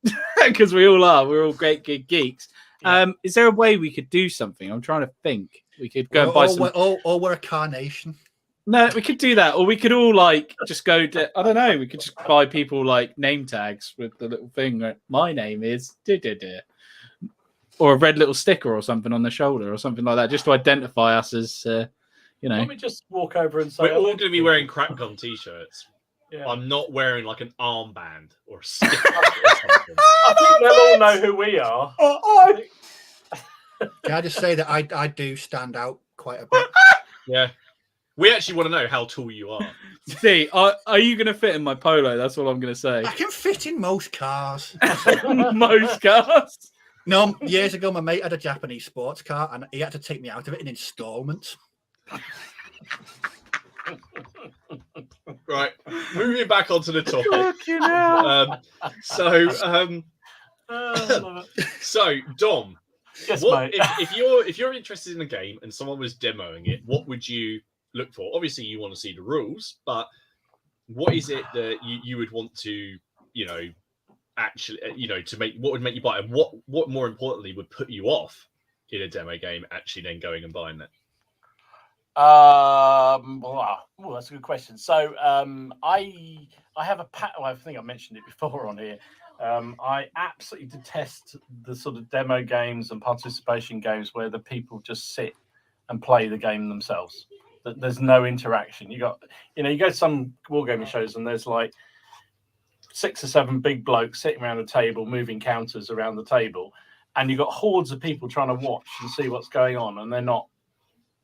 because we all are. We're all great geeks. Yeah. Is there a way we could do something? I'm trying to think. We could go and buy some. Or we're a carnation. No, we could do that, or we could all like just go. I don't know. We could just buy people like name tags with the little thing. Like, my name is or a red little sticker or something on the shoulder or something like that, just to identify us as, Let me just walk over and say we're all going to be wearing CrackCon t-shirts. Yeah. I'm not wearing like an armband or a sticker or something. I think they'll all know who we are. Can I just say that I do stand out quite a bit? Yeah. We actually want to know how tall you are. See, are you going to fit in my polo? That's all I'm going to say. I can fit in most cars. Most cars. No, years ago, my mate had a Japanese sports car, and he had to take me out of it in installments. Right, moving back onto the topic. So Dom, Yes, mate. if you're interested in a game and someone was demoing it, what would you look for? Obviously, you want to see the rules, but what is it that you would want to, actually, to make, what would make you buy it? And what more importantly would put you off in a demo game actually then going and buying it? That's a good question. So I have a I think I mentioned it before on here. I absolutely detest the sort of demo games and participation games where the people just sit and play the game themselves. There's no interaction. You go to some wargaming shows and there's like 6 or 7 big blokes sitting around a table, moving counters around the table, and you've got hordes of people trying to watch and see what's going on, and they're not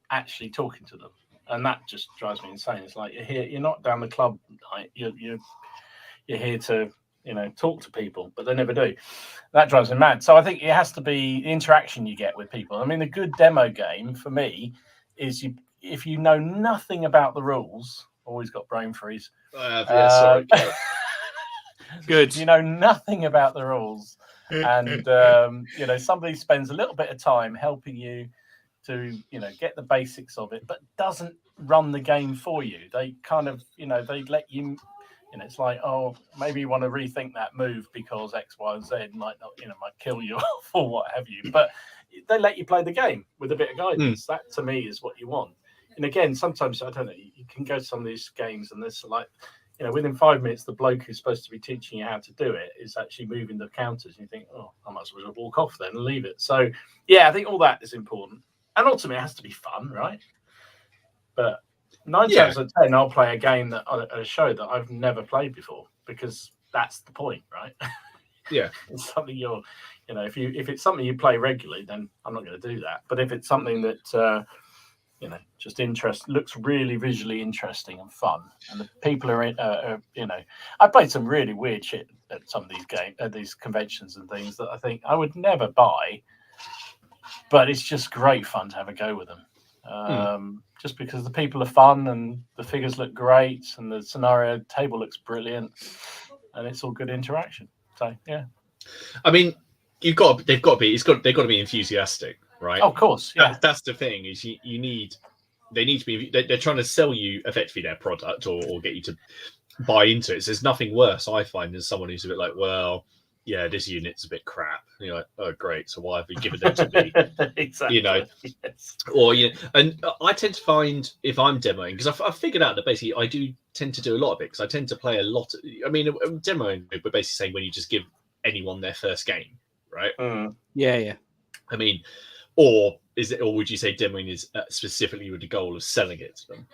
actually talking to them, and that just drives me insane. It's like you're not down the club night. You're here to talk to people, but they never do. That drives me mad. So I think it has to be the interaction you get with people. I mean, a good demo game for me is if you know nothing about the rules. Always got brain freeze. Sorry. Good. You know nothing about the rules, and somebody spends a little bit of time helping you to get the basics of it, but doesn't run the game for you. They kind of they let you. It's like, oh, maybe you want to rethink that move because X, Y, and Z might not, might kill you or what have you. But they let you play the game with a bit of guidance. That to me is what you want. And again, sometimes I don't know. You can go to some of these games and there's like, within 5 minutes, the bloke who's supposed to be teaching you how to do it is actually moving the counters. And you think, oh, I might as well walk off then and leave it. So yeah, I think all that is important. And ultimately, it has to be fun, right? But 9 times out of 10, I'll play a game at a show that I've never played before because that's the point, right? Yeah, it's something if it's something you play regularly, then I'm not going to do that. But if it's something that just looks really visually interesting and fun, and the people are I played some really weird shit at some of these these conventions and things that I think I would never buy, but it's just great fun to have a go with them. Just because the people are fun and the figures look great and the scenario table looks brilliant and it's all good interaction. So yeah, I mean, they've got to be enthusiastic, right? Oh, of course, yeah. That's the thing is they need to be. They're trying to sell you effectively their product or get you to buy into it. So there's nothing worse I find than someone who's a bit like, well, yeah, this unit's a bit crap. And you're like, oh, great. So why have we given them to me? Exactly. Yes. Or and I tend to find if I'm demoing because I've figured out that basically I do tend to do a lot of it because I tend to play a lot. Demoing, we're basically saying when you just give anyone their first game, right? Yeah. I mean, or would you say demoing is specifically with the goal of selling it to them?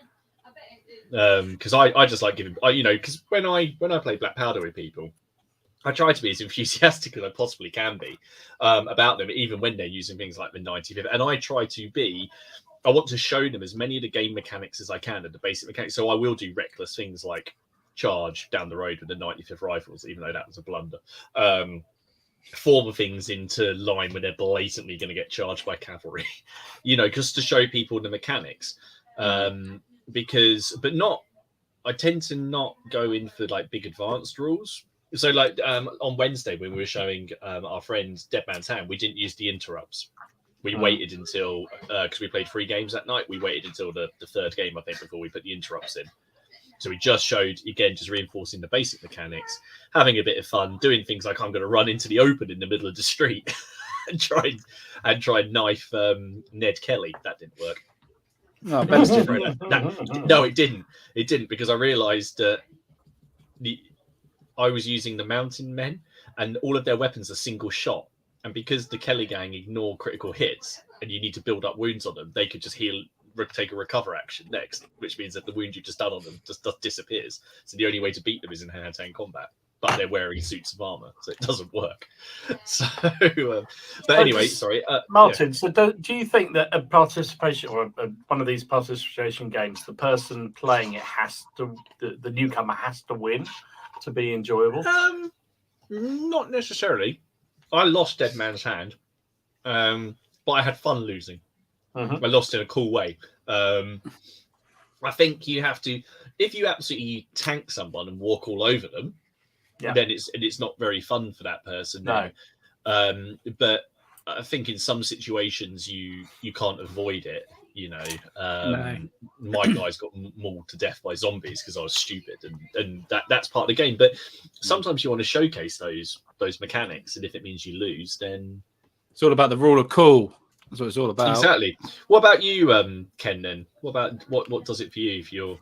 Because I just like giving, because when I play Black Powder with people, I try to be as enthusiastic as I possibly can be about them, even when they're using things like the 95th. And I want to show them as many of the game mechanics as I can, and the basic mechanics. So I will do reckless things like charge down the road with the 95th rifles, even though that was a blunder. Form things into line when they're blatantly going to get charged by cavalry, just to show people the mechanics. I tend to not go in for like big advanced rules. So like on Wednesday when we were showing our friend Dead Man's Hand, we didn't use the interrupts. We waited until because we played 3 games that night. We waited until the 3rd game, I think, before we put the interrupts in. So we just showed, again, just reinforcing the basic mechanics, having a bit of fun, doing things like I'm going to run into the open in the middle of the street and tried knife Ned Kelly. That didn't work. No, best different. No, it didn't. It didn't, because I realised that I was using the Mountain Men, and all of their weapons are single shot. And because the Kelly gang ignore critical hits, and you need to build up wounds on them, they could just take a recover action next, which means that the wound you've just done on them just disappears. So the only way to beat them is in hand-to-hand combat. But they're wearing suits of armor, so it doesn't work. So, but anyway, sorry, Martin. Yeah. So, do you think that a participation or one of these participation games, the person playing it the newcomer has to win to be enjoyable? Not necessarily. I lost Dead Man's Hand, but I had fun losing. I lost in a cool way. I think you have to, if you absolutely tank someone and walk all over them, then it's not very fun for that person. No. But I think in some situations you can't avoid it. You know, my guys got mauled to death by zombies because I was stupid, and that's part of the game. But sometimes you want to showcase those mechanics, and if it means you lose, then it's all about the rule of cool. That's what it's all about. Exactly. What about you, Ken? Then what does it for you?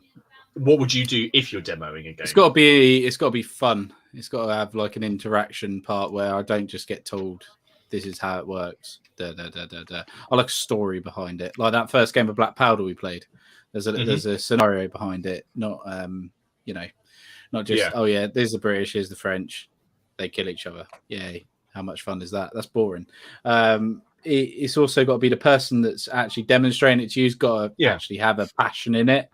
What would you do if you're demoing a game? It's got to be fun. It's got to have like an interaction part where I don't just get told this is how it works. I like a story behind it. Like that first game of Black Powder we played. There's a scenario behind it, not not just there's the British, here's the French, they kill each other. Yay! How much fun is that? That's boring. It's also got to be the person that's actually demonstrating it to you's got to actually have a passion in it.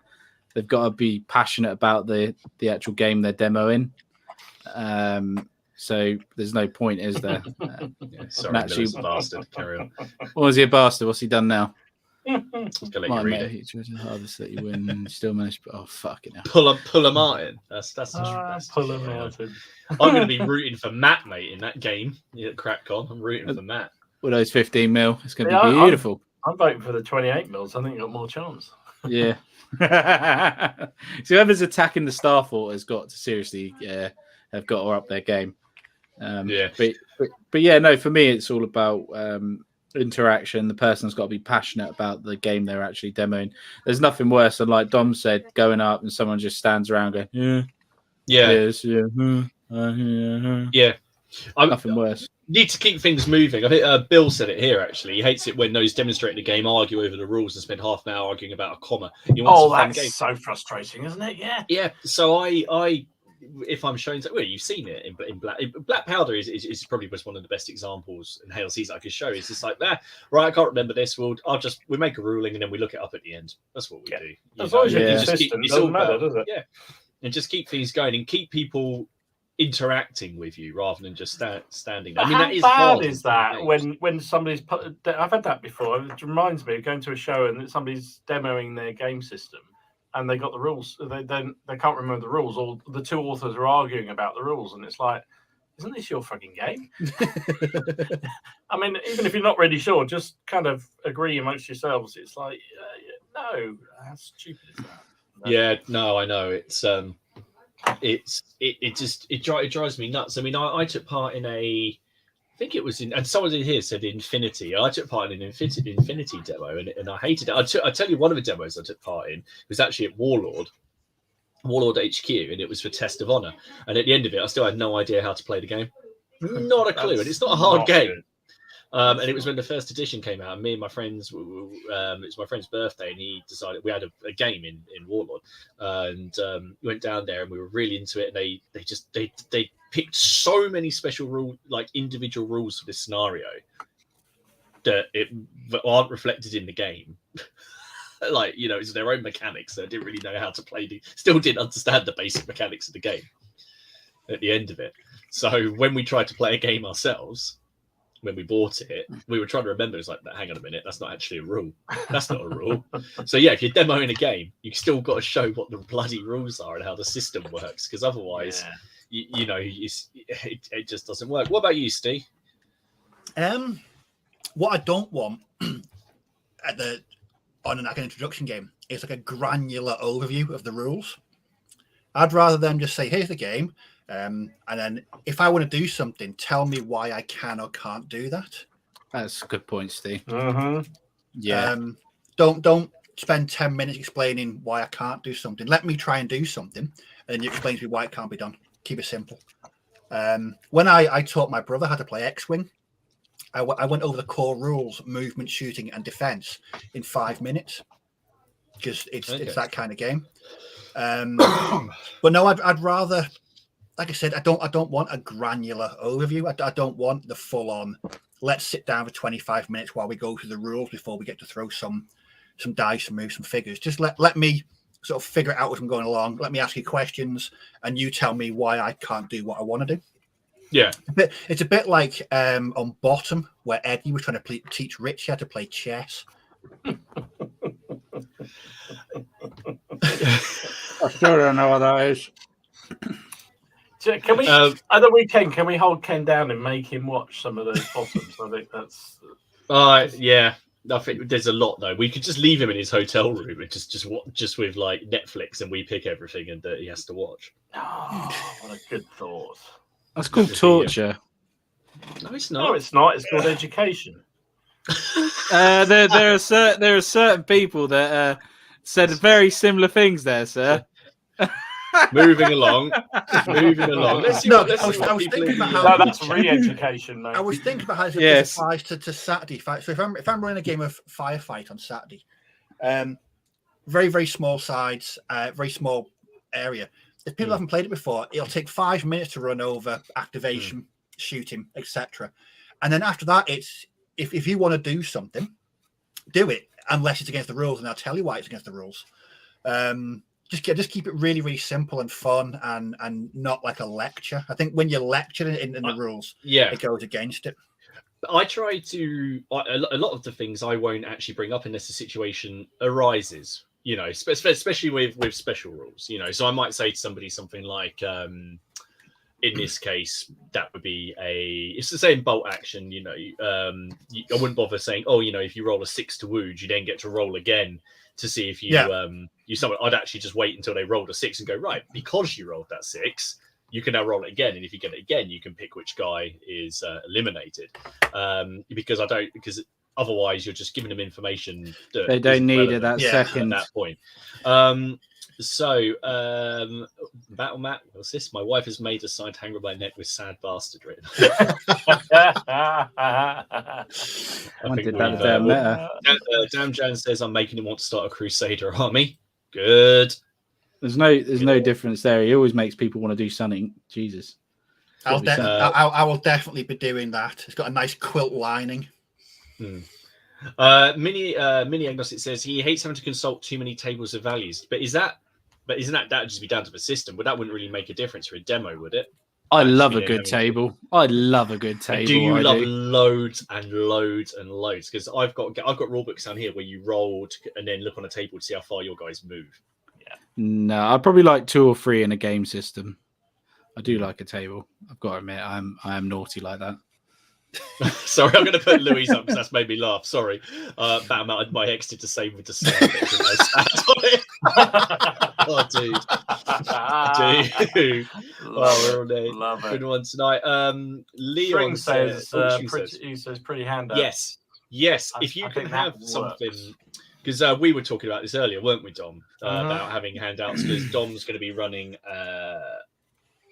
They've got to be passionate about the actual game they're demoing. So there's no point, is there? Sorry, Miller's a bastard. Carry on. What was he a bastard? What's he done now? He's gonna let you read it. He hardest that you win. Still managed. Oh fucking hell! Pull a Martin. That's pull a Martin. I'm going to be rooting for Matt, mate, in that game. Crackcon. I'm rooting for Matt. With those 15 mil, it's going to be beautiful. I'm voting for the 28 mils. I think you've got more chance. Yeah. So whoever's attacking the Star Fort has got to seriously have got to up their game. But yeah, no, for me, it's all about interaction. The person's got to be passionate about the game they're actually demoing. There's nothing worse than, like Dom said, going up and someone just stands around going, nothing worse. Need to keep things moving. I think Bill said it here, actually. He hates it when those demonstrating the game argue over the rules and spend half an hour arguing about a comma. That's so frustrating, isn't it? Yeah. So I if I'm showing, well, you've seen it in Black Powder is probably just one of the best examples in Hail Seas I could show. It's just like that, right? I can't remember this. We make a ruling and then we look it up at the end. That's what we do. As long as you're consistent, it doesn't matter, does it? Yeah, and just keep things going and keep people interacting with you rather than just standing there. I mean, that is hard. Is that when somebody's I've had that before. It reminds me of going to a show and somebody's demoing their game system. And they got the rules. They can't remember the rules. Or the two authors are arguing about the rules, and it's like, isn't this your fucking game? I mean, even if you're not really sure, just kind of agree amongst yourselves. It's like, no, how stupid is that? Yeah, no, I know. It drives me nuts. I mean, I took part in I think it was and someone in here said Infinity. I took part in an Infinity demo, and I hated it. I tell you, one of the demos I took part in was actually at Warlord HQ, and it was for Test of Honor. And at the end of it, I still had no idea how to play the game. Not a clue, and it's not a hard game. And it was when the first edition came out, and me and my friends, it was my friend's birthday, and he decided we had a game in Warlord, and we went down there, and we were really into it. And they picked so many special individual rules for this scenario that aren't reflected in the game. It's their own mechanics. So I didn't really know how to play. Still didn't understand the basic mechanics of the game at the end of it. So when we tried to play a game ourselves, when we bought it, we were trying to remember. It's like, hang on a minute, that's not actually a rule. That's not a rule. So yeah, if you're demoing a game, you still got to show what the bloody rules are and how the system works, because otherwise, it just doesn't work. What about you, Steve? What I don't want on an introduction game is like a granular overview of the rules. I'd rather them just say, here's the game. And then if I want to do something, tell me why I can or can't do that. That's a good point, Steve. Mm-hmm. Yeah. Don't spend 10 minutes explaining why I can't do something. Let me try and do something, and then you explain to me why it can't be done. Keep it simple. When I taught my brother how to play X-Wing, I went over the core rules, movement, shooting, and defense in 5 minutes, because it's that kind of game. But no, I'd rather, like I said, I don't want a granular overview. I don't want the full on. Let's sit down for 25 minutes while we go through the rules before we get to throw some dice and move some figures. Just let me sort of figure it out as I'm going along. Let me ask you questions, and you tell me why I can't do what I want to do. Yeah, it's a bit like on Bottom, where Eddie was trying to teach Rich how to play chess. I still don't know what that is. Can we at the weekend? Can we hold Ken down and make him watch some of those Bottoms? I think that's. Yeah. I think there's a lot though. We could just leave him in his hotel room and just with like Netflix, and we pick everything and he has to watch. Oh, what a good thought. That's called torture. No, it's not. No, it's not. It's called education. There are certain people that said very similar things there, sir. Moving along. Let's see I was thinking about how that's re-education, mate. I was thinking about how this applies to Saturday fight. So if I'm running a game of Firefight on Saturday, very, very small sides, very small area. If people haven't played it before, it'll take 5 minutes to run over activation, shooting, etc. And then after that, it's if you want to do something, do it, unless it's against the rules, and I'll tell you why it's against the rules. Just keep it really, really simple and fun, and not like a lecture. I think when you're lecturing in the rules, it goes against it. I try to a lot of the things I won't actually bring up unless the situation arises. You know, especially with special rules. You know, so I might say to somebody something like, in this case, that would be it's the same bolt action. You know, I wouldn't bother saying, oh, you know, if you roll a 6 to wound, you then get to roll again to see if you you summon. I'd actually just wait until they rolled a 6 and go, right, because you rolled that 6, you can now roll it again, and if you get it again, you can pick which guy is eliminated. Because otherwise you're just giving them information that they don't need it that second at that point. Battle Mat, what's this? My wife has made a sign to hang around my neck with "sad bastard" written. I did that Damn Jan says I'm making him want to start a Crusader army. Good. There's no difference there. He always makes people want to do something. Jesus. I will definitely be doing that. It's got a nice quilt lining. Mini Agnostic says he hates having to consult too many tables of values. But isn't that just be down to the system? But that wouldn't really make a difference for a demo, would it? I love a good table. I love a good table. Do you love loads and loads and loads? Because I've got rule books down here where you roll and then look on a table to see how far your guys move. Yeah. No, I'd probably like 2 or 3 in a game system. I do like a table. I've got to admit, I am naughty like that. Sorry, I'm going to put Louise up because that's made me laugh. Sorry. My ex did the same with the sand. Oh, dude. We're all day. Love Good one tonight. Leon says he says pretty handout. Yes. If you can have something, because we were talking about this earlier, weren't we, Dom? About having handouts, because Dom's going to be running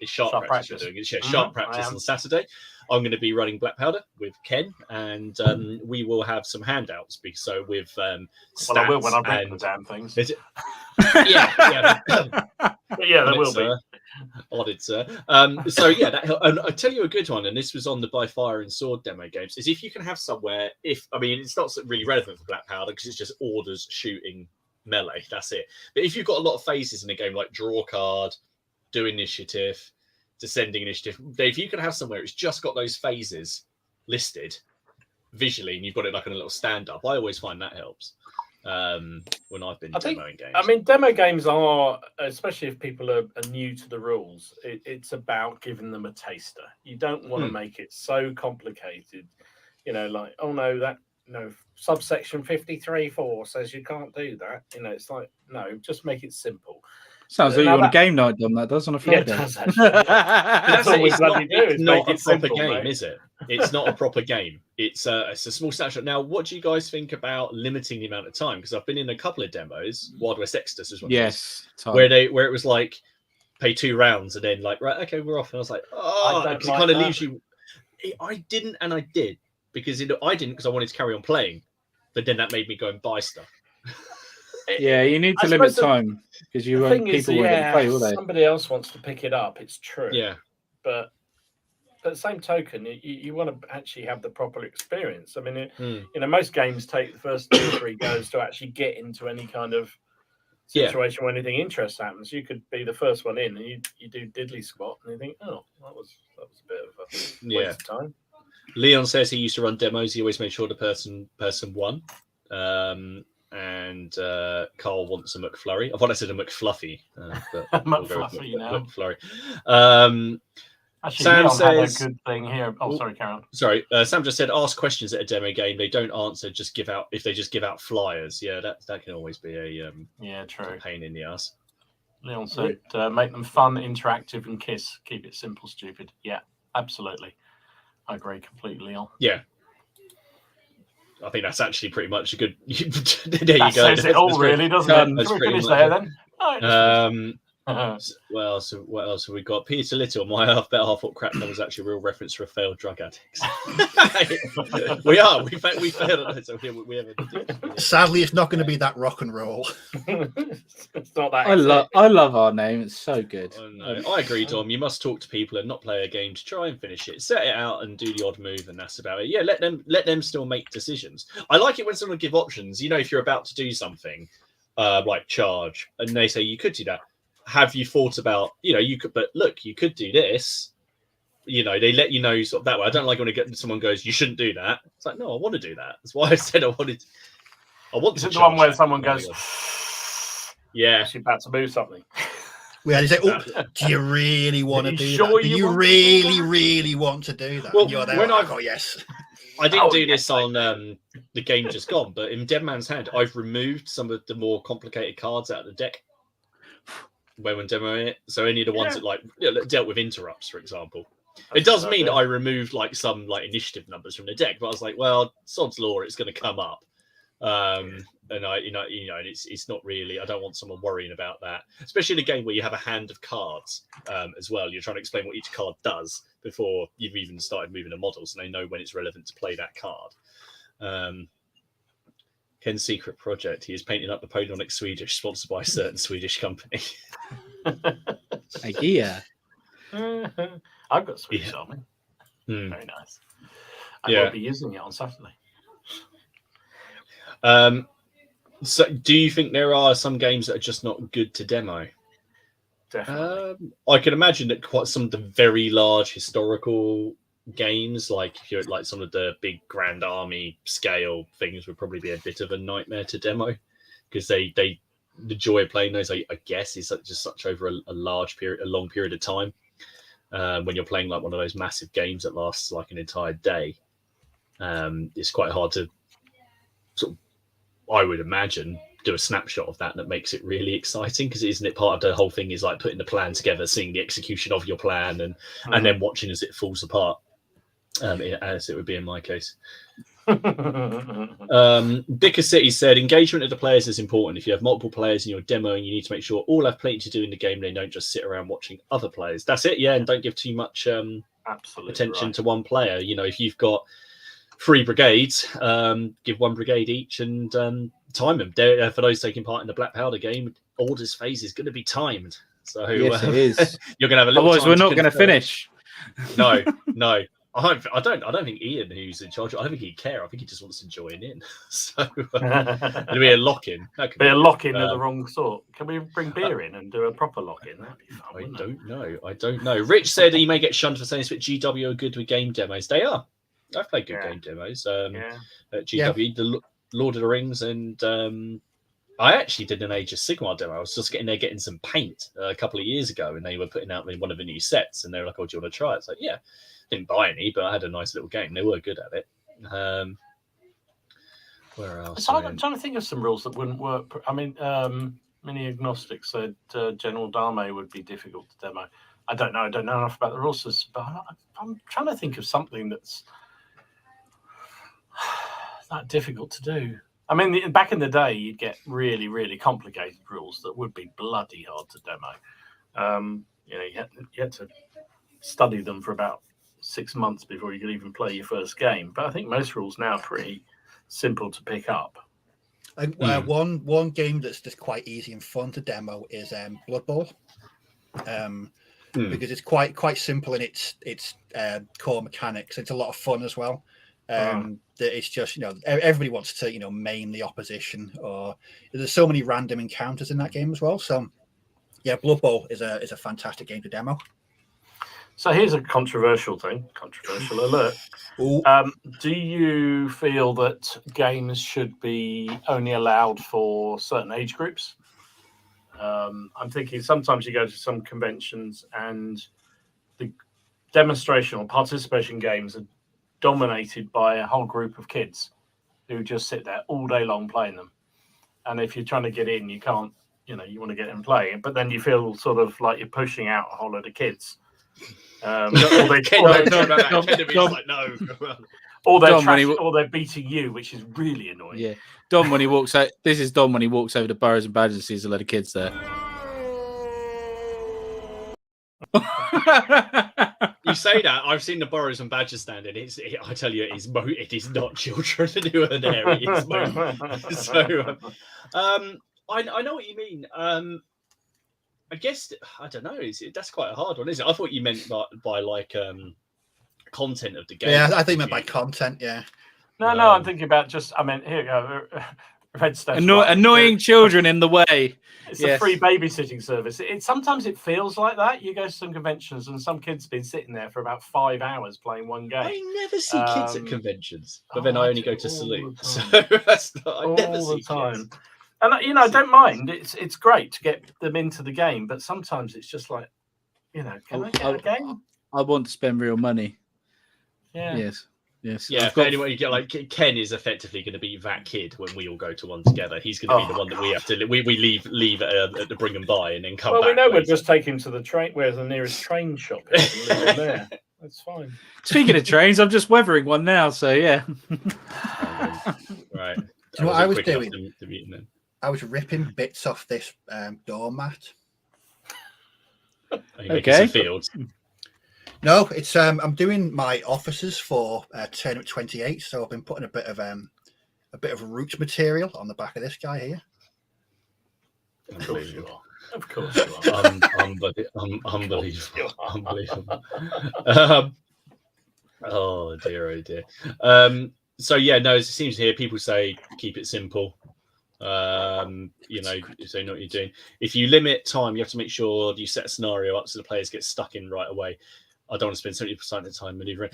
sharp practice. Sharp practice on Saturday. I'm going to be running Black Powder with Ken, and we will have some handouts. So with stats, I will when I bring the damn things. Yeah, there will be. Honored, sir. So yeah, and I'll tell you a good one, and this was on the By Fire and Sword demo games, is if you can have somewhere, it's not really relevant for Black Powder because it's just orders, shooting, melee, that's it. But if you've got a lot of phases in a game like draw card, do initiative, descending initiative, if you can have somewhere it's just got those phases listed visually and you've got it like in a little stand-up, I always find that helps. When I've been demoing games. Demo games are, especially if people are new to the rules, it's about giving them a taster. You don't want to make it so complicated, like, oh no, subsection 53.4 says you can't do that. It's like, no, just make it simple. Sounds like you Now want a game night done. That does on a Yeah, it Friday. does actually. That's all it. we It's not, bloody do it's is not make a it proper simple, game, mate. is it? It's not a proper game. It's a small snapshot. Now, what do you guys think about limiting the amount of time? Because I've been in a couple of demos. Wild West Exodus is one. Yes, of those, where it was like pay 2 rounds and then like, right, okay, we're off. And I was like, oh, because it kind of leaves you. I didn't, and I did because I didn't because I wanted to carry on playing, but then that made me go and buy stuff. Yeah, you need to limit time because you won't. People won't get to play, will they? Somebody else wants to pick it up. It's true. Yeah, but at the same token, you want to actually have the proper experience. I mean, most games take the first 2 or 3 goes to actually get into any kind of situation where anything interesting happens. You could be the first one in, and you do diddly squat, and you think, oh, that was a bit of a waste of time. Leon says he used to run demos. He always made sure the person won. And Carl wants a McFlurry. I thought I said a McFluffy. But McFluffy, McFlurry. Actually, Sam Leon says, had a good thing here. Oh, sorry, Karen. Sorry, Sam just said, ask questions at a demo game. They don't answer. Just give out if they just give out flyers. Yeah, that can always be a true pain in the ass. Leon said, make them fun, interactive, and kiss. Keep it simple, stupid. Yeah, absolutely. I agree completely, Leon. Yeah. I think that's actually pretty much a good. There you go. Says it all, really, doesn't it? Can we finish there then? Well, so what else have we got? Peter Little, my better half thought crap. That was actually a real reference for failed drug addicts. We failed. So we have Sadly, it's not going to be that rock and roll. It's not that. I love our name. It's so good. I agree, Dom. You must talk to people and not play a game to try and finish it. Set it out and do the odd move, and that's about it. Yeah, let them still make decisions. I like it when someone give options. If you're about to do something, like charge, and they say you could do that. Have you thought about, you could, but look, you could do this. They let you know sort of that way. I don't like when someone goes, you shouldn't do that. It's like, no, I want to do that. That's why I said I want Is to. it the one where someone goes, yeah, she's about to move something? Where they say, oh, do you really want to do that? Do you really want to do that? Well, and you're there yes. I didn't do this on the game just gone, but in Dead Man's Hand, I've removed some of the more complicated cards out of the deck when demoing it. So any of the ones that dealt with interrupts, for example. It does mean that I removed some initiative numbers from the deck, but I was like, well, sod's law, it's going to come up. And it's not really. I don't want someone worrying about that, especially in a game where you have a hand of cards as well. You're trying to explain what each card does before you've even started moving the models, and they know when it's relevant to play that card. Ken's secret project: he is painting up Napoleonic Swedish, sponsored by a certain Swedish company. IKEA. I've got Swedish Army. Very nice. I will be using it on Saturday. So do you think there are some games that are just not good to demo? Definitely. I can imagine that quite some of the very large historical games, like if you're like some of the big Grand Army scale things, would probably be a bit of a nightmare to demo because the joy of playing those, I guess, is just such over a long period of time. When you're playing like one of those massive games that lasts like an entire day, it's quite hard to sort of, I would imagine, do a snapshot of that makes it really exciting, because isn't it part of the whole thing is like putting the plan together, seeing the execution of your plan, and then watching as it falls apart, as it would be in my case. Bicker City said engagement of the players is important. If you have multiple players in your demo, and you need to make sure all have plenty to do in the game, they don't just sit around watching other players. That's it. And don't give too much attention to one player. If you've got 3 brigades, give 1 brigade each and time them. For those taking part in the Black Powder game, orders phase is going to be timed. So yes, it is. You're going to have a little. Otherwise, we're not going to finish. No. I don't think Ian, who's in charge, I don't think he'd care. I think he just wants to join in. So it'll be a lock-in. That could be a lock-in of the wrong sort. Can we bring beer in and do a proper lock-in? That'd be fun. I don't know. Rich said he may get shunned for saying Switch GW are good with game demos. They are. I've played good game demos at GW, the Lord of the Rings, and I actually did an Age of Sigmar demo. I was just getting some paint a couple of years ago, and they were putting out one of the new sets, and they were like, "Oh, do you want to try it?" It's like, yeah, didn't buy any, but I had a nice little game. They were good at it. Where else? I'm trying to think of some rules that wouldn't work. I mean, Mini Agnostic said General Dame would be difficult to demo. I don't know enough about the rules, but I'm trying to think of something that's that difficult to do. I mean, back in the day, you'd get really, really complicated rules that would be bloody hard to demo. You had to study them for about 6 months before you could even play your first game. But I think most rules now are pretty simple to pick up. One game that's just quite easy and fun to demo is Blood Bowl, because it's quite simple in its core mechanics. It's a lot of fun as well. It's just everybody wants to maim the opposition, or there's so many random encounters in that game as well. So yeah, Blood Bowl is a fantastic game to demo. So here's a controversial thing. Controversial alert. Do you feel that games should be only allowed for certain age groups? I'm thinking sometimes you go to some conventions and the demonstration or participation games are dominated by a whole group of kids who just sit there all day long playing them. And if you're trying to get in, you can't, you want to get in play, but then you feel sort of like you're pushing out a whole load of kids. Or they're beating you, which is really annoying. Yeah, Dom when he walks out. This is Dom when he walks over to Burrows and Badgers and sees a load of kids there. You say that, I've seen the Burrows and Badgers stand in. I tell you, it is not children who are there. I know what you mean. I guess I don't know. That's quite a hard one, isn't it? I thought you meant by like content of the game. Yeah, I think meant by content. Yeah. No, I'm thinking about just. I mean, here you go. Red Stuff. Annoying children in the way. It's a free babysitting service. Sometimes it feels like that. You go to some conventions and some kids have been sitting there for about 5 hours playing one game. I never see kids at conventions, but then I only go to Salute, so that's not. I never see kids. And I don't mind. It's great to get them into the game, but sometimes it's just like, can I get a game? I want to spend real money. Yeah. Yes. Yeah. If anyone you get like Ken is effectively going to be that kid when we all go to one together. He's going to be the one that we have to we leave at the bring and buy and then come back. Well, we know we'll just take him to the train. Where's the nearest train shop? And leave him there. That's fine. Speaking of trains, I'm just weathering one now. So yeah. Right. Do you know what I was doing? I was ripping bits off this doormat. Okay. Fields. No, it's I'm doing my offices for Tournament 28, so I've been putting a bit of root material on the back of this guy here. Of course you are. Of course you are. Unbelievable. Oh dear. So yeah, no, it seems here people say keep it simple. You know what you're doing. If you limit time, you have to make sure you set a scenario up so the players get stuck in right away. I don't want to spend 70% of the time maneuvering.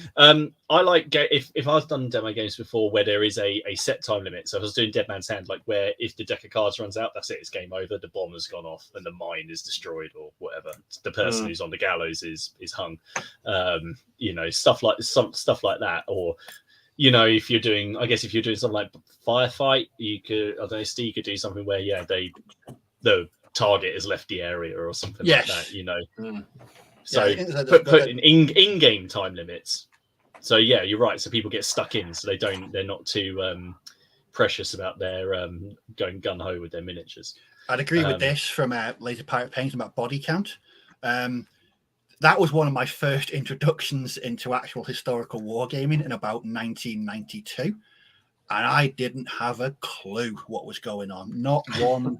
I like if I've done demo games before where there is a set time limit. So if I was doing Dead Man's Hand, like where if the deck of cards runs out, that's it. It's game over. The bomb has gone off and the mine is destroyed or whatever. The person who's on the gallows is hung. Stuff like that. Or if you're doing something like Firefight, you could Steve could do something where the target has left the area or something like that. So put in-game time limits. So yeah, you're right. So people get stuck in, so they're not too precious about their going gun ho with their miniatures. I'd agree with this from Laser Pirate Paint about body count. That was one of my first introductions into actual historical wargaming in about 1992. And I didn't have a clue what was going on. Not one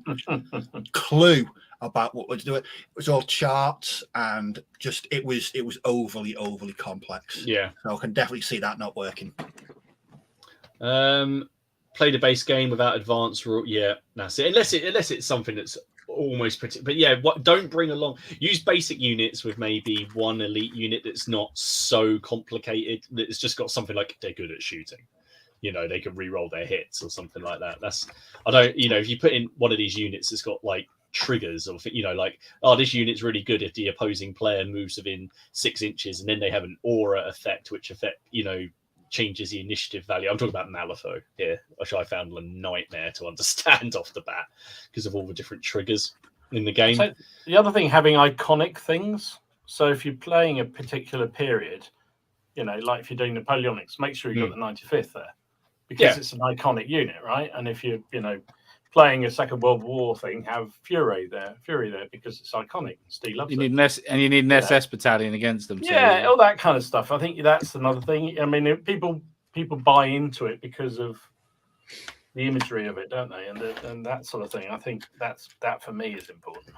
clue about what was doing. It was all charts and just it was overly complex. Yeah. So I can definitely see that not working. Play the base game without advanced rule. Yeah, that's it. Unless it's something that's almost pretty. But yeah, don't bring along. Use basic units with maybe one elite unit that's not so complicated. That's just got something like they're good at shooting. They can re-roll their hits or something like that. If you put in one of these units that's got like triggers or this unit's really good if the opposing player moves within 6 inches and then they have an aura effect which changes the initiative value. I'm talking about Malifaux here, which I found a nightmare to understand off the bat because of all the different triggers in the game. So the other thing, having iconic things. So if you're playing a particular period, like if you're doing Napoleonics, make sure you've got the 95th there, because it's an iconic unit, right? And if you're, playing a Second World War thing, have Fury there because it's iconic. Steve loves it. You need an SS battalion against them. Yeah, all that kind of stuff. I think that's another thing. I mean, people buy into it because of the imagery of it, don't they? And that sort of thing. I think that for me is important.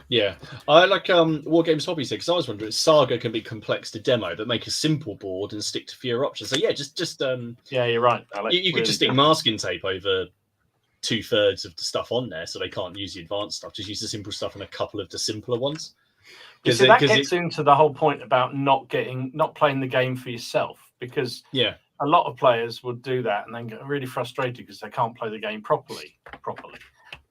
Yeah, I like War Games Hobby said, because I was wondering, Saga can be complex to demo, but make a simple board and stick to fewer options. So yeah, just yeah, you're right, Alex. You could just stick masking tape over 2/3 of the stuff on there, so they can't use the advanced stuff. Just use the simple stuff and a couple of the simpler ones. Because that gets into the whole point about not playing the game for yourself, because a lot of players would do that and then get really frustrated because they can't play the game properly.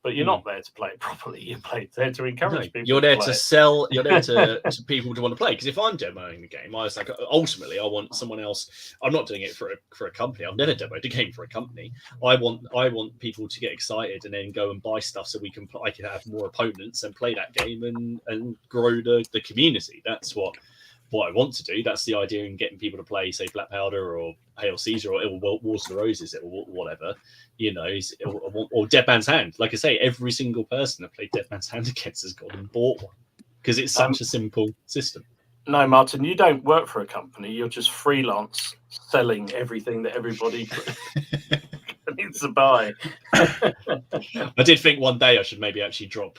But you're not there to play it properly. You're there to encourage people. You're there to sell. You're there to people to want to play. Because if I'm demoing the game, I was like, ultimately, I want someone else. I'm not doing it for a company. I've never demoed a game for a company. I want people to get excited and then go and buy stuff so I can have more opponents and play that game and grow the community. That's what I want to do. That's the idea in getting people to play, say, Black Powder or Hail Caesar or Wars of the Roses or whatever, or Dead Man's Hand. Like I say, every single person that played Dead Man's Hand against has gone and bought one because it's such a simple system. No, Martin, you don't work for a company. You're just freelance selling everything that everybody needs to buy. I did think one day I should maybe actually drop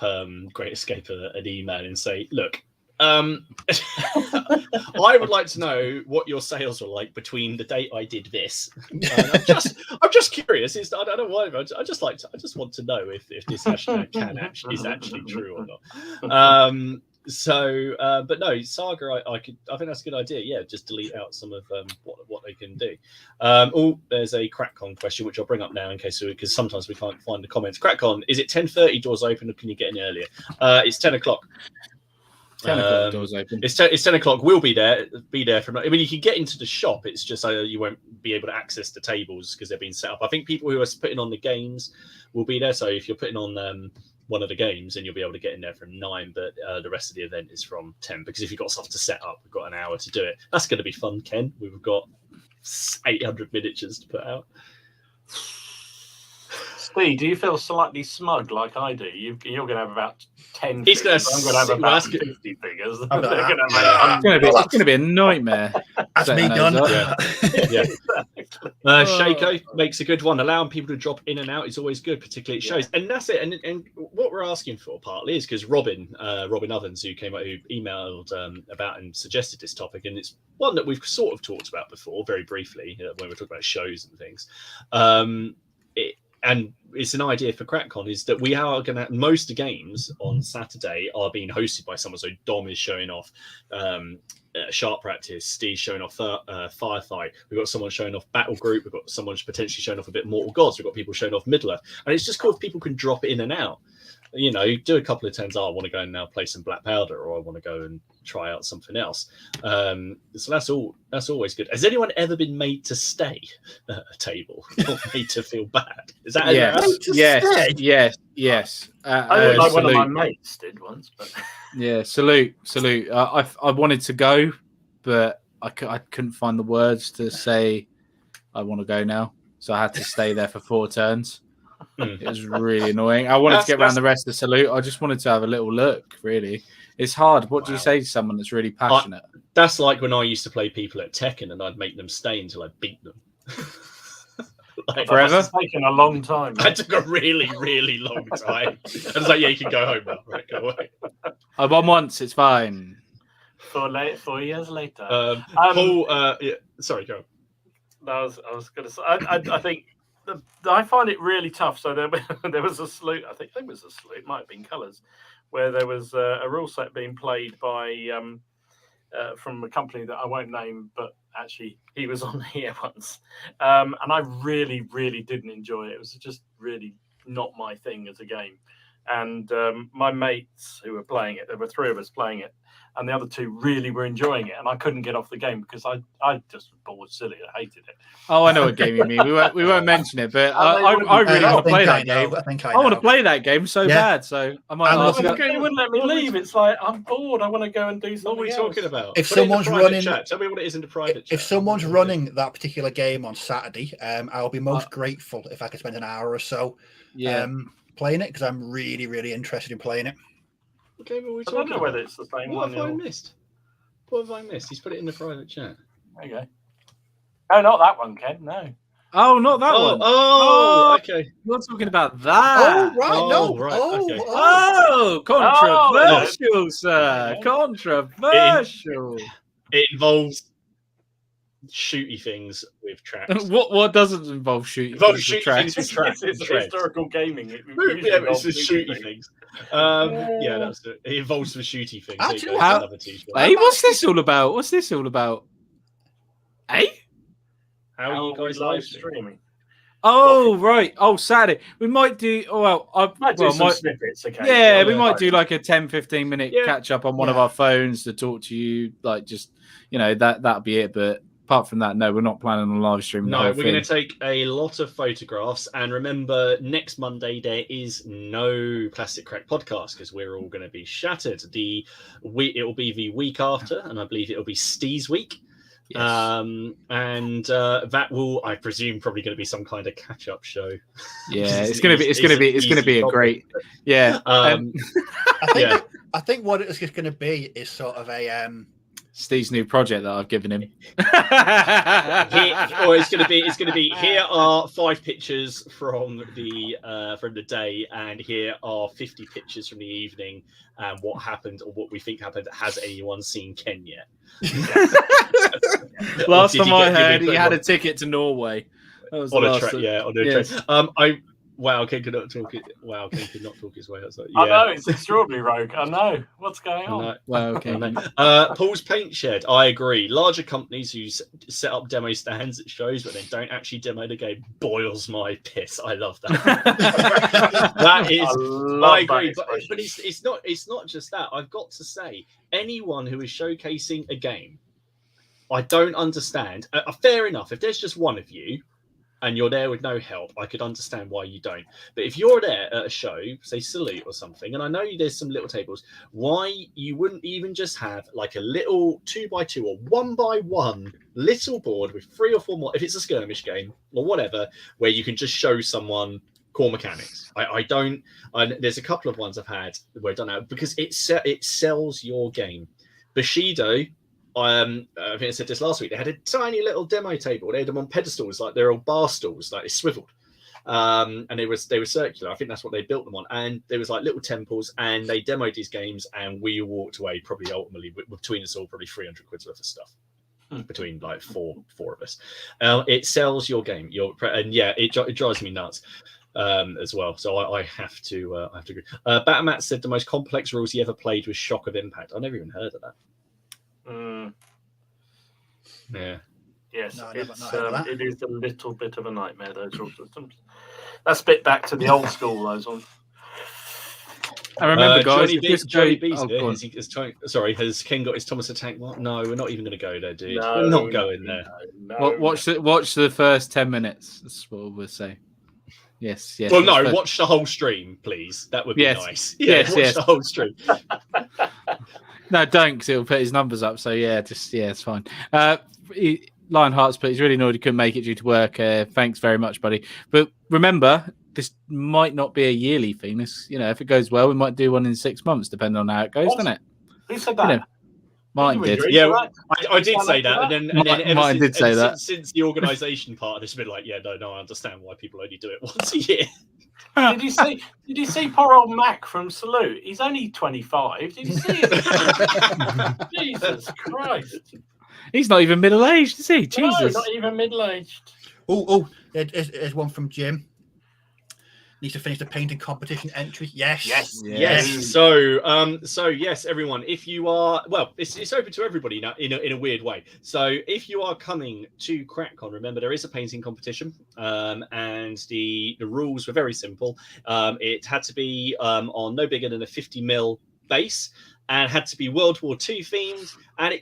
Great Escape an email and say, look, I would like to know what your sales were like between the date I did this. I'm just curious. I don't know why. I just want to know if this hashtag is actually true or not. But no, Saga. I think that's a good idea. Yeah, just delete out some of what they can do. There's a CrackCon question which I'll bring up now in case because sometimes we can't find the comments. CrackCon, is it 10:30 doors open or can you get in earlier? It's 10 o'clock. 10 o'clock doors open. It's 10 o'clock. We'll be there from. I mean, you can get into the shop. It's just you won't be able to access the tables because they're being set up. I think people who are putting on the games will be there. So if you're putting on one of the games, then you'll be able to get in there from 9. But the rest of the event is from 10 because if you've got stuff to set up, we've got an hour to do it. That's going to be fun, Ken. We've got 800 miniatures to put out. Steve, do you feel slightly smug like I do? You're going to have about 10 He's figures. I'm going to have about 50 figures. It's going to be a nightmare. That's me done. Yeah. Shaco makes a good one. Allowing people to drop in and out is always good, particularly it shows. And that's it. And what we're asking for partly is because Robin Ovens, who emailed about and suggested this topic, and it's one that we've sort of talked about before, very briefly, when we're talking about shows and things. And it's an idea for CrackCon is that we are going to most games on Saturday are being hosted by someone. So Dom is showing off Sharp Practice, Steve's showing off Firefight. We've got someone showing off Battle Group. We've got someone potentially showing off a bit Mortal Gods. We've got people showing off Middle-earth. And it's just cool if people can drop in and out. Do a couple of turns. I want to go and now play some Black Powder, or I want to go and try out something else. So that's always good. Has anyone ever been made to stay at a table or made to feel bad? Is that yes. I like one of my mates did once, but yeah, salute. I wanted to go, but I couldn't find the words to say I want to go now, so I had to stay there for 4 turns. It was really annoying. I wanted to get around the rest of the salute. I just wanted to have a little look, really. It's hard. What do you say to someone that's really passionate? That's like when I used to play people at Tekken and I'd make them stay until I beat them. Forever? It's taken a long time. That took a really, really long time. I was like, yeah, you can go home now. Right, go away. I won once. It's fine. 4 years later. Paul, sorry, go on. I was going to say, I think I find it really tough. So there was a salute. I think it was a salute. It might have been colours, where there was a rule set being played by from a company that I won't name, but actually he was on here once, and I really, really didn't enjoy it. It was just really not my thing as a game. And my mates who were playing it, there were 3 of us playing it, and the other 2 really were enjoying it, and I couldn't get off the game because I just was bored silly. I hated it. Oh, I know what game you mean. We won't mention it, but I really want to play that game. I want to play that game so bad, so I might. You wouldn't let me leave. It's like I'm bored. I want to go and do something. What are we talking about? If someone's running, tell me what it is in the private chat. If someone's running that particular game on Saturday, I'll be most grateful if I could spend an hour or so. Playing it because I'm really, really interested in playing it. Okay, but I don't know whether it's the same what one. Have I missed? What have I missed? He's put it in the private chat. There you go. No, not that one, Ken. No. Oh, not that one. Oh, okay. You're talking about that. Oh, right. Right. Okay. Oh, controversial, sir. Yeah. Controversial. It involves shooty things with tracks. What doesn't involve shooting? Things with tracks. It's historical gaming. It's just shooty things. Yeah, that's it. It involves some shooty things. Actually, another t-shirt. Hey, what's this all about? Hey? How are you guys live streaming? Oh, right. Oh, Saturday. We might do. Oh, well, I might do some snippets. Okay. Yeah, we might do like a 10-15 minute catch up on one of Yeah. our phones to talk to you. Like, just that'd be it. But apart from that, no, we're not planning on live streaming. No, we're going to take a lot of photographs. And remember, next Monday there is no Plastic Crack podcast because we're all going to be shattered. It will be the week after, and I believe it will be Steve's week. Yes. And that will, I presume, probably going to be some kind of catch-up show. Yeah, it's going to be a great. Yeah. I think what it's going to be is sort of a Steve's new project that I've given him. It's going to be here are 5 pictures from the day, and here are 50 pictures from the evening, and what happened or what we think happened. Has anyone seen Ken yet? Last time I heard, he had a ticket to Norway. That was on the a last train. Yeah, on a train. Ken could not talk it. Wow, Ken could not talk his way outside. Yeah. I know, it's extraordinary, Rogue. I know. What's going on? Wow, okay. Paul's Paint Shed. I agree. Larger companies who set up demo stands at shows but then don't actually demo the game boils my piss. I love that. That is. I agree. But it's not just that. I've got to say, anyone who is showcasing a game, I don't understand. Fair enough. If there's just one of you, and you're there with no help, I could understand why you don't. But if you're there at a show, say Salute or something, and I know there's some little tables, why you wouldn't even just have like a little 2x2 or 1x1 little board with 3 or 4 more, if it's a skirmish game or whatever, where you can just show someone core mechanics. I don't, and there's a couple of ones I've had where I've done that because it sells your game. Bushido, I think I said this last week. They had a tiny little demo table. They had them on pedestals, like they're old bar stools, like they swiveled, and they were circular. I think that's what they built them on. And there was like little temples, and they demoed these games, and we walked away probably ultimately between us all probably 300 quid's worth of stuff between like four of us. It sells your game. It drives me nuts. As well, so I have to agree. Batman said the most complex rules he ever played was Shock of Impact. I never even heard of that. Yeah. Yes, No, it is a little bit of a nightmare, those rule systems. That's a bit back to the old school, those ones. I remember, guys. Johnny B's here. Has Ken got his Thomas Attack mark? No, we're not even going to go there, dude. We're not going there. Watch the first 10 minutes. That's what we'll say. Yes. Well, no, watch the whole stream, please. That would be nice. Watch the whole stream. No, don't, because it'll put his numbers up. So it's fine. Lionheart's put he's really annoyed he couldn't make it due to work. Thanks very much, buddy. But remember, this might not be a yearly thing. If it goes well, we might do one in 6 months, depending on how it goes, doesn't it? Who said that? Martin did. Yeah, I did say that, and then Martin did say that. Since the organisation part, it's been like, no, I understand why people only do it once a year. Did you see poor old Mac from Salute? He's only 25. Did you see it? Jesus Christ. He's not even middle-aged, is he? Jesus. No, not even middle-aged. Here's one from Jim. needs to finish the painting competition entry. Yes. So yes, everyone, if you are, well, it's open to everybody now in a weird way. So if you are coming to CrackCon, remember there is a painting competition, and the rules were very simple. It had to be on no bigger than a 50mm base, and had to be World War II themed, and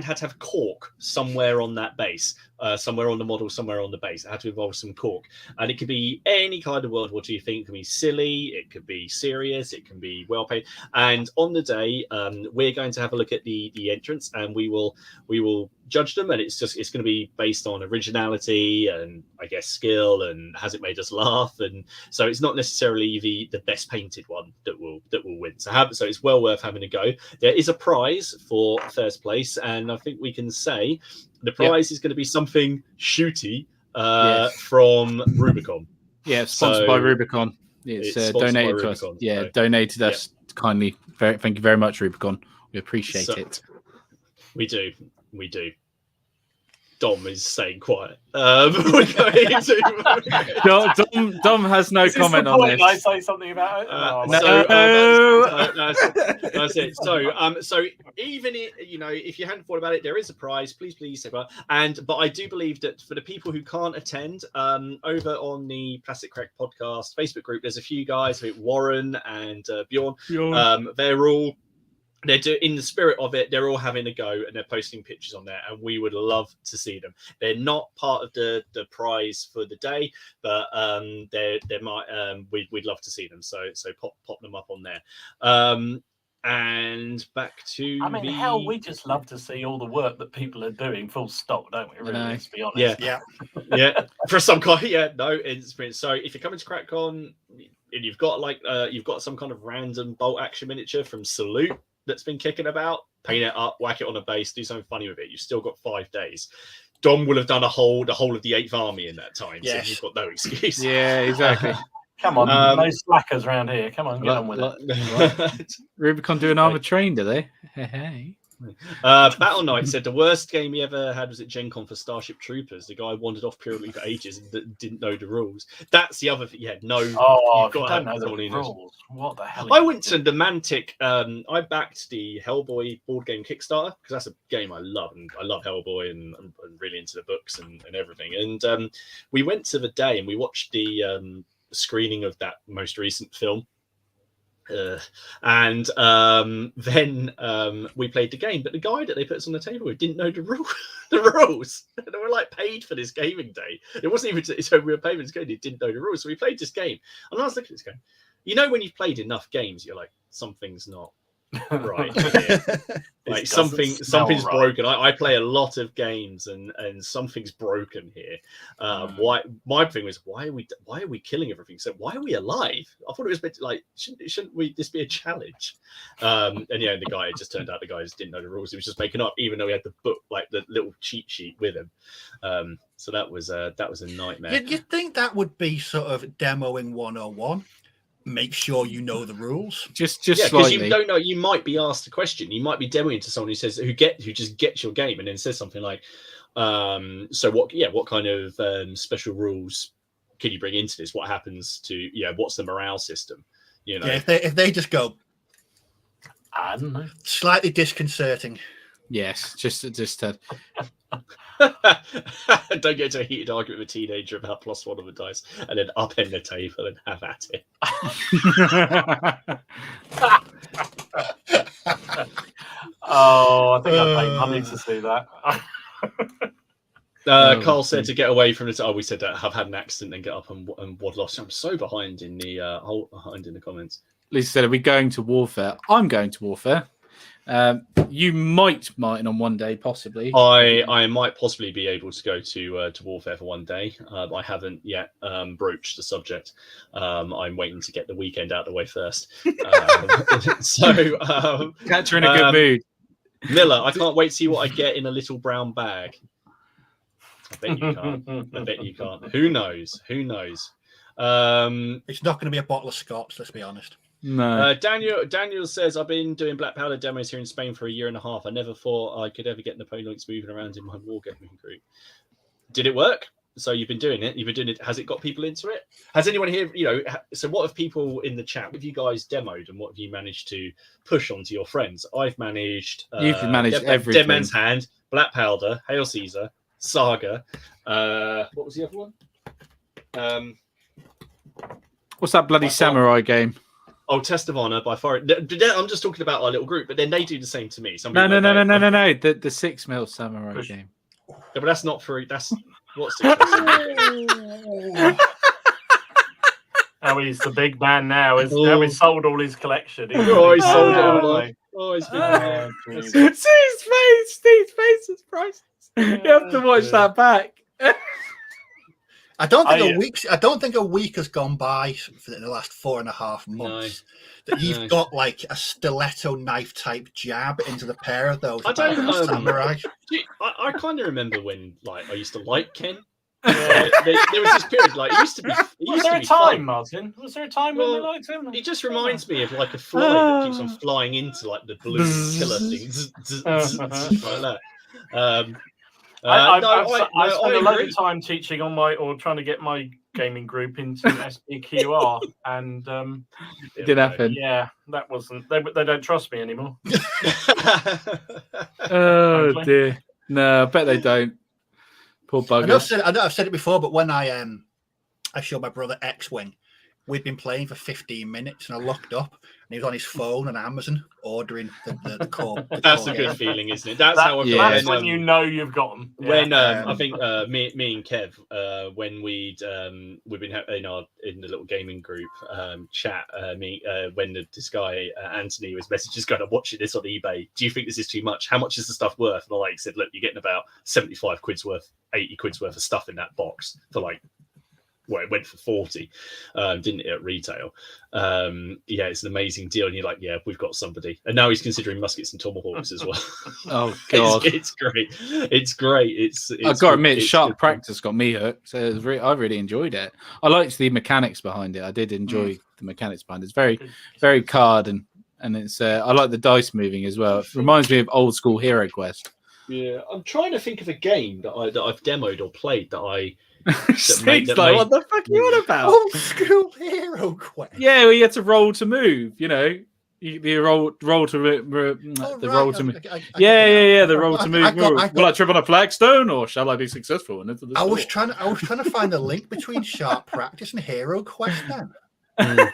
had to have cork somewhere on that base, somewhere on the model, somewhere on the base. It had to involve some cork, and it could be any kind of World War II thing. It can be silly, it could be serious, it can be well paid. And on the day, we're going to have a look at the entrance, and we will judge them, and it's going to be based on originality and I guess skill and has it made us laugh. And so it's not necessarily the best painted one that will win. So it's well worth having a go. There is a prize for first place, and I think we can say the prize is going to be something shooty from Rubicon. Yeah, sponsored by Rubicon. It's donated to us. Yeah, donated us kindly. Thank you very much, Rubicon. We appreciate it. We do. Dom is staying quiet. We're going into... Dom has no comment on this. I say something about it. That's it. So even if you hadn't thought about it, there is a prize. Please say about. But I do believe that for the people who can't attend, over on the Plastic Crack Podcast Facebook group, there's a few guys, Warren and Bjorn. They're in the spirit of it. They're all having a go, and they're posting pictures on there, and we would love to see them. They're not part of the prize for the day, but they might. We'd love to see them. So pop them up on there. And back to hell, we just love to see all the work that people are doing. Full stop, don't we? Really, let's be honest. Yeah. For some kind, So if you're coming to CrackCon and you've got you've got some kind of random bolt action miniature from Salute that's been kicking about, paint it up, whack it on a base, do something funny with it. You've still got 5 days. Dom will have done the whole of the 8th Army in that time, so you've got no excuse. Yeah, exactly. Come on, no slackers around here. Come on, get on with it. Rubicon do an armored train, do they? Hey. Battle Knight said the worst game he ever had was at Gen Con for Starship Troopers. The guy wandered off purely for ages and didn't know the rules. That's the other thing. Yeah, no. Oh, you don't know the rules. What the hell? I went to the Mantic. I backed the Hellboy board game Kickstarter because that's a game I love, and I love Hellboy and I'm really into the books and everything. And we went to the day and we watched the screening of that most recent film. Then we played the game, but the guy that they put us on the table with didn't know the rules. They were like paid for this gaming day. It wasn't even so we were paid for this game. He didn't know the rules, so we played this game. And I was looking at this game. You know, when you've played enough games, you're like, something's not right here. Like something's right. Broken. I play a lot of games and something's broken here. Why? My thing was, why are we killing everything? So why are we alive? I thought it was a bit like, shouldn't this be a challenge? The guy, it just turned out the guy just didn't know the rules. He was just making up, even though he had the book, like the little cheat sheet with him. So that was a nightmare. You'd think that would be sort of demoing 101. Make sure you know the rules. Just because slightly. You don't know. You might be asked a question. You might be demoing to someone who just gets your game and then says something like, "So what kind of special rules can you bring into this? What happens to what's the morale system?" You know, if they just go, I don't know, slightly disconcerting. Yes, just don't get into a heated argument with a teenager about +1 on the dice and then upend the table and have at it. I think I'd pay money to see that. Carl said to get away from it. We said that have had an accident and get up and waddle off. I'm so behind in the comments. Lisa said, "Are we going to Warfare?" I'm going to Warfare. You might, Martin, on one day, possibly. I might possibly be able to go to Warfare for one day. I haven't yet broached the subject. I'm waiting to get the weekend out of the way first. Catch her in a good mood. Miller, I can't wait to see what I get in a little brown bag. I bet you can't. Who knows? It's not going to be a bottle of scotch, let's be honest. No. Daniel says, I've been doing Black Powder demos here in Spain for 1.5 years. I never thought I could ever get Napoleonics moving around in my wargaming group. Did it work? So you've been doing it. Has it got people into it? Has anyone here, so what have people in the chat, what have you guys demoed and what have you managed to push onto your friends? I've managed... You've managed everything. Dead Man's Hand, Black Powder, Hail Caesar, Saga. What was the other one? What's that bloody samurai game? Oh, Test of Honor by far. I'm just talking about our little group, but then they do the same to me. No. The 6 mil samurai game. Yeah, but that's not for... That's... What's 6 mil? Oh, he's the big man now. Now he's sold all his collection. He's sold it all. Oh, he's big. Steve's face is priceless. You have to watch that back. I don't think a week has gone by for the last 4.5 months that you've got like a stiletto knife type jab into the pair of those. Samurai. I kind of remember when I used to like Ken. There was this period, it used to be. Was there a time, Martin? Was there a time when we liked him? He just reminds me of like a fly that keeps on flying into the blue killer things, like that. I spent a lot of time teaching on trying to get my gaming group into SPQR, and it didn't happen. Yeah, that wasn't. They don't trust me anymore. Oh dear, no, I bet they don't. Poor buggers. I know I've said it before, but when I showed my brother X-Wing, we'd been playing for 15 minutes, and I looked up, and he was on his phone on Amazon ordering the core. That's a good feeling, isn't it? That's how I feel. That's when you know you've got them. When I think me and Kev, when we've been in the little gaming group chat, when this guy Anthony was messaging, going, "I'm watching this on eBay. Do you think this is too much? How much is the stuff worth?" And I said, "Look, you're getting about 75 quid's worth, 80 quid's worth of stuff in that box for it went for 40, didn't it, at retail? It's an amazing deal. And you're like, yeah, we've got somebody. And now he's considering muskets and tomahawks as well. Oh, God. It's great. It's great. I've got to admit, Sharp Practice got me hooked. So I really enjoyed it. I liked the mechanics behind it. I did enjoy the mechanics behind it. It's very, very card and it's I like the dice moving as well. It reminds me of old school Hero Quest. Yeah, I'm trying to think of a game that I've demoed or played that I... Steve's what the fuck are you on about? Old school Hero Quest. Yeah, well, you had to roll to move. You roll to the roll to move. Yeah. The roll to move. Will I trip on a flagstone or shall I be successful? And into the I was trying to find the link between Sharp Practice and Hero Quest. Then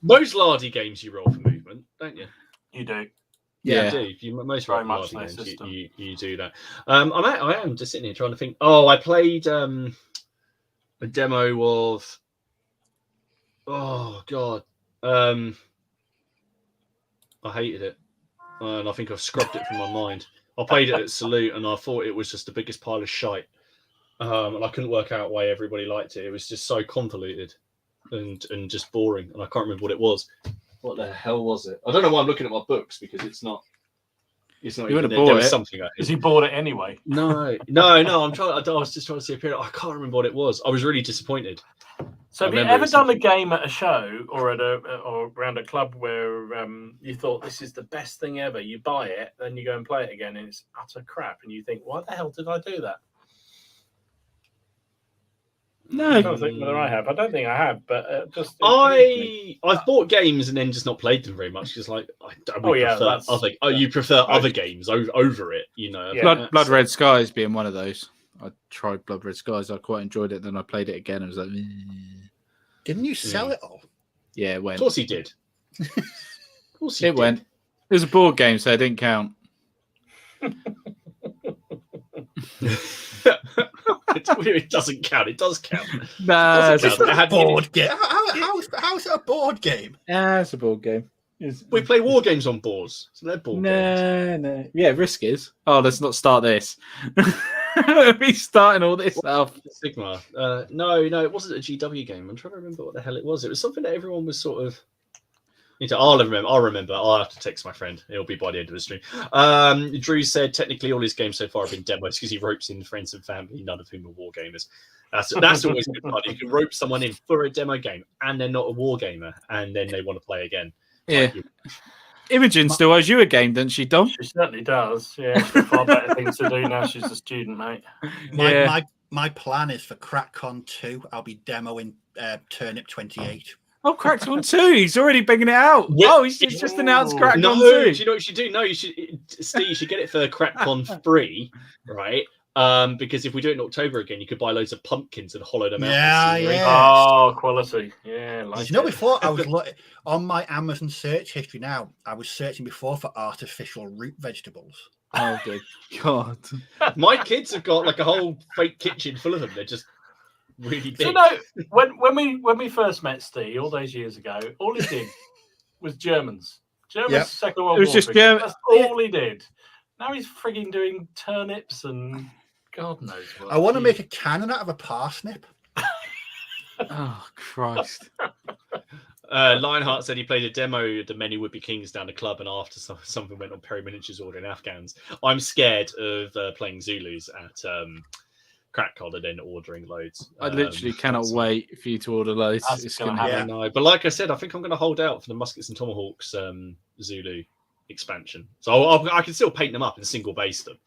most lardy games you roll for movement, don't you? You do. Yeah, you do. Most lardy games you do that. I am just sitting here trying to think. Oh, I played a demo of. Oh God, I hated it, and I think I've scrubbed it from my mind. I played it at Salute, and I thought it was just the biggest pile of shite, and I couldn't work out why everybody liked it. It was just so convoluted and just boring, and I can't remember what it was. What the hell was it? I don't know why I'm looking at my books because it's not. It's not. You even would have bought it. Something. Because he bought it anyway. No. I'm trying. I was just trying to see a period. I can't remember what it was. I was really disappointed. So, have you ever done a game at a show or or around a club where you thought this is the best thing ever? You buy it, then you go and play it again, and it's utter crap, and you think, "Why the hell did I do that?" No, I don't think whether I have. I don't think I have, but I've bought games and then just not played them very much. Just you prefer other games over it, Yeah. Blood Red Skies being one of those. I tried Blood Red Skies. I quite enjoyed it. Then I played it again. And was like, didn't you sell it all? Yeah, it went. Of course he did. It went. It was a board game, so it didn't count. It doesn't count. It does count. Nah, it's a board game. How's it a board game? Yeah, it's a board game. We play war games on boards. So they're board games. No. Yeah, Risk is. Oh, let's not start this. We're starting all this stuff. Sigma. No, it wasn't a GW game. I'm trying to remember what the hell it was. It was something that everyone was sort of. I'll remember. I'll have to text my friend. It'll be by the end of the stream. Drew said technically all his games so far have been demos because he ropes in friends and family, none of whom are war gamers. That's always good fun. You can rope someone in for a demo game and they're not a war gamer and then they want to play again. Yeah. Imogen still owes you a game, doesn't she, Dom? She certainly does. Yeah, she's got far better things to do now. She's a student, mate. my plan is for CrackCon 2, I'll be demoing Turnip 28. Oh, CrackCon 2. He's already bigging it out. He's just announced CrackCon 2. No, do you know what you should do? No, Steve, you should get it for CrackCon 3, right? Because if we do it in October again, you could buy loads of pumpkins and hollow them out. Yeah. Oh, quality. Yeah, Before I was on my Amazon search history now, I was searching before for artificial root vegetables. Oh, good God. My kids have got like a whole fake kitchen full of them. They're just really big. So, when we first met Steve all those years ago, all he did was Germans. Second World War. It was just German. That's all he did. Now he's frigging doing turnips and God knows what. I want to make a cannon out of a parsnip. Oh, Christ. Lionheart said he played a demo of the Many Would Be Kings down the club, and after something went on, Perry Miniatures ordering Afghans. I'm scared of playing Zulus at CrackCon and then ordering loads. I literally cannot wait for you to order loads. It's going to happen. No, but like I said, I think I'm going to hold out for the Muskets and Tomahawks Zulu expansion. So I can still paint them up and single base them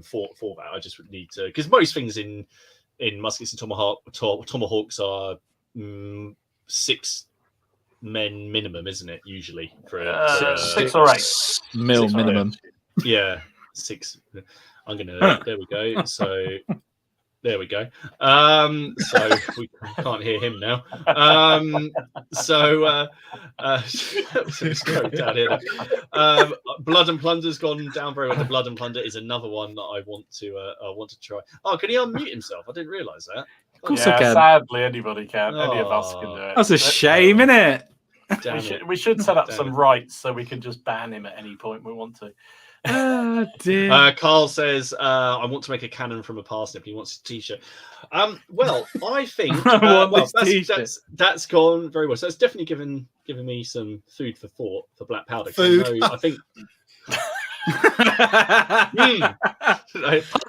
for that. I just would need to, because most things in Muskets and Tomahawks are 6 men minimum, isn't it? Usually for 6 or 8 mil minimum. Yeah, 6. I'm gonna. There we go. So there we go. So we can't hear him now. Let's go down here. Blood and Plunder's gone down very well. The Blood and Plunder is another one that I want to try. Oh, can he unmute himself? I didn't realise that. Of course I can. Sadly, anybody can. Any of us can do it. That's a shame, isn't it? We should set up some rights so we can just ban him at any point we want to. Oh, dear. Carl says, I want to make a cannon from a parsnip. He wants a t-shirt. Well, I think that's gone very well. So it's definitely given me some food for thought for Black Powder. Food. I think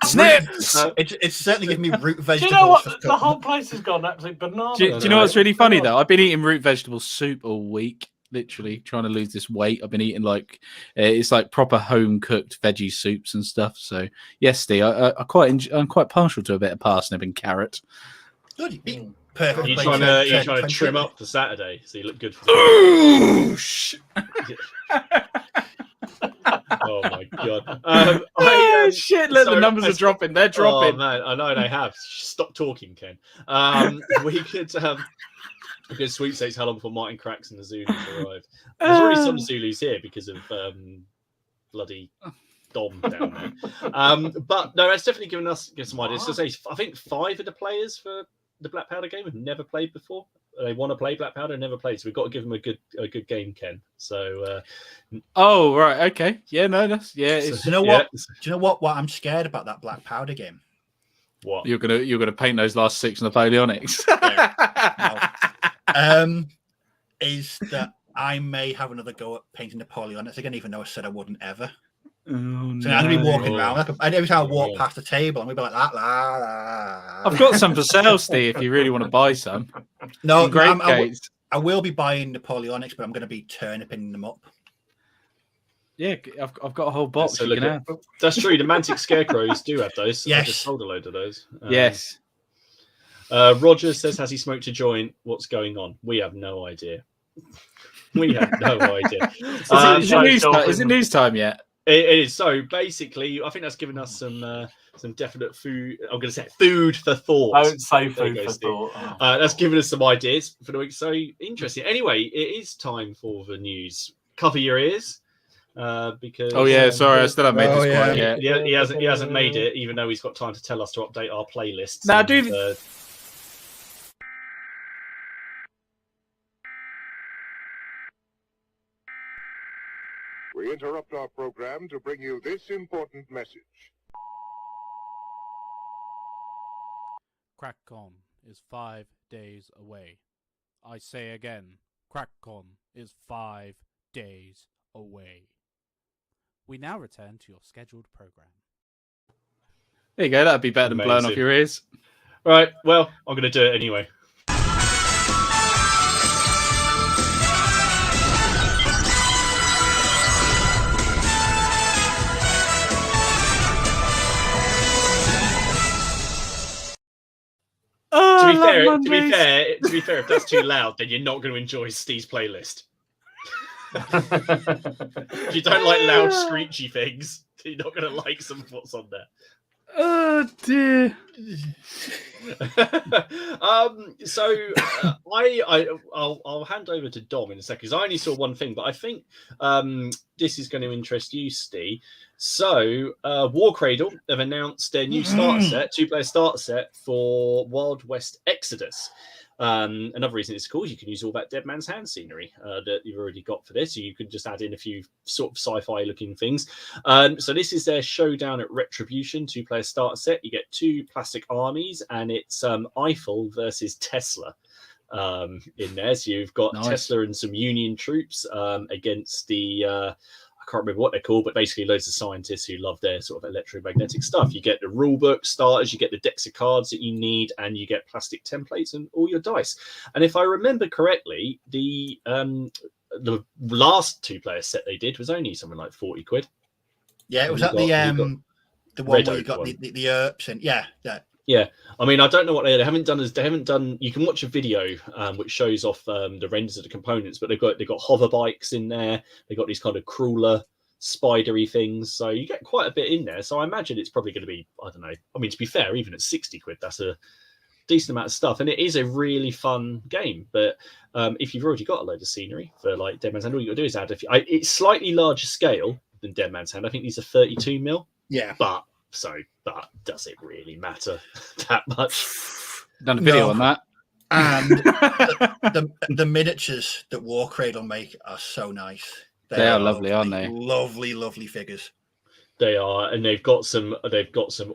Snips. It's certainly giving me root vegetables. Do you know what? The whole place has gone absolutely bananas. Do you know what's really funny though? I've been eating root vegetable soup all week. Literally trying to lose this weight. I've been eating it's like proper home cooked veggie soups and stuff. So yes, Steve, I'm quite partial to a bit of parsnip and carrot. Good. Perfect. Are you trying to trim up for Saturday so you look good for Oh my god! Shit! Look, the numbers are dropping. They're dropping. Oh man, I know they have. Stop talking, Ken. We could because sweepstakes. How long before Martin Cracks and the Zulus arrive? There's already some Zulus here because of bloody Dom down there. But no, it's definitely given us some ideas. So I think 5 of the players for the Black Powder game have never played before. They want to play Black Powder and never played, so we've got to give them a good game, Ken. So oh right, okay, yeah, no, that's do you know what? Do you know what I'm scared about that Black Powder game? What? You're gonna paint those last 6 Napoleonics. Is that I may have another go at painting Napoleonics again, even though I said I wouldn't ever. Oh, so I'm gonna be walking around, and every time I walk past the table, I'm gonna be like that. I've got some for sale, Steve. If you really want to buy some. No, I will be buying Napoleonics, but I'm going to be turniping them up. Yeah, I've got a whole box. So that's true. The Mantic Scarecrows do have those. Yes. I just sold a load of those. Yes. Roger says, has he smoked a joint? What's going on? We have no idea. We have no idea. Is it news time yet? It is. So basically, I think that's given us some definite food. I'm going to say food for thought. Don't say food for thought. That's given us some ideas for the week. So interesting. Anyway, it is time for the news. Cover your ears. Because sorry, I still haven't made this quite yet. He hasn't made it, even though he's got time to tell us to update our playlists. Now, We interrupt our program to bring you this important message. CrackCon is 5 days away. I say again, CrackCon is 5 days away. We now return to your scheduled program. There you go. That'd be better than blowing off your ears. Right. Well, I'm going to do it anyway. To be fair, if that's too loud, then you're not going to enjoy Steve's playlist. If you don't like loud, screechy things, you're not going to like some of what's on there. Oh dear. I'll hand over to Dom in a second because I only saw one thing, but I think this is going to interest you, Steve. So, War Cradle have announced their new starter set, 2-player starter set for Wild West Exodus. Another reason it's cool is you can use all that Dead Man's Hand scenery that you've already got for this. So you can just add in a few sort of sci-fi looking things. So this is their Showdown at Retribution 2-player starter set. You get 2 plastic armies, and it's Eiffel versus Tesla in there. So you've got Tesla and some Union troops against the I can't remember what they're called, but basically loads of scientists who love their sort of electromagnetic stuff. You get the rule book starters, you get the decks of cards that you need, and you get plastic templates and all your dice. And if I remember correctly, the last 2-player set they did was only something like 40 quid. Yeah, it was at the one where you got the herbs and yeah. I mean, I don't know what they haven't done. You can watch a video which shows off the renders of the components, but they've got hover bikes in there. They've got these kind of crawler, spidery things. So you get quite a bit in there. So I imagine it's probably going to be, I don't know. I mean, to be fair, even at 60 quid, that's a decent amount of stuff, and it is a really fun game. But if you've already got a load of scenery for like Dead Man's Hand, all you got to do is add it's slightly larger scale than Dead Man's Hand. I think these are 32 mil. Yeah, but does it really matter that much? Done a video on that. And the miniatures that War Cradle make are so nice. They are lovely, aren't they? Lovely figures. They are, and they've got some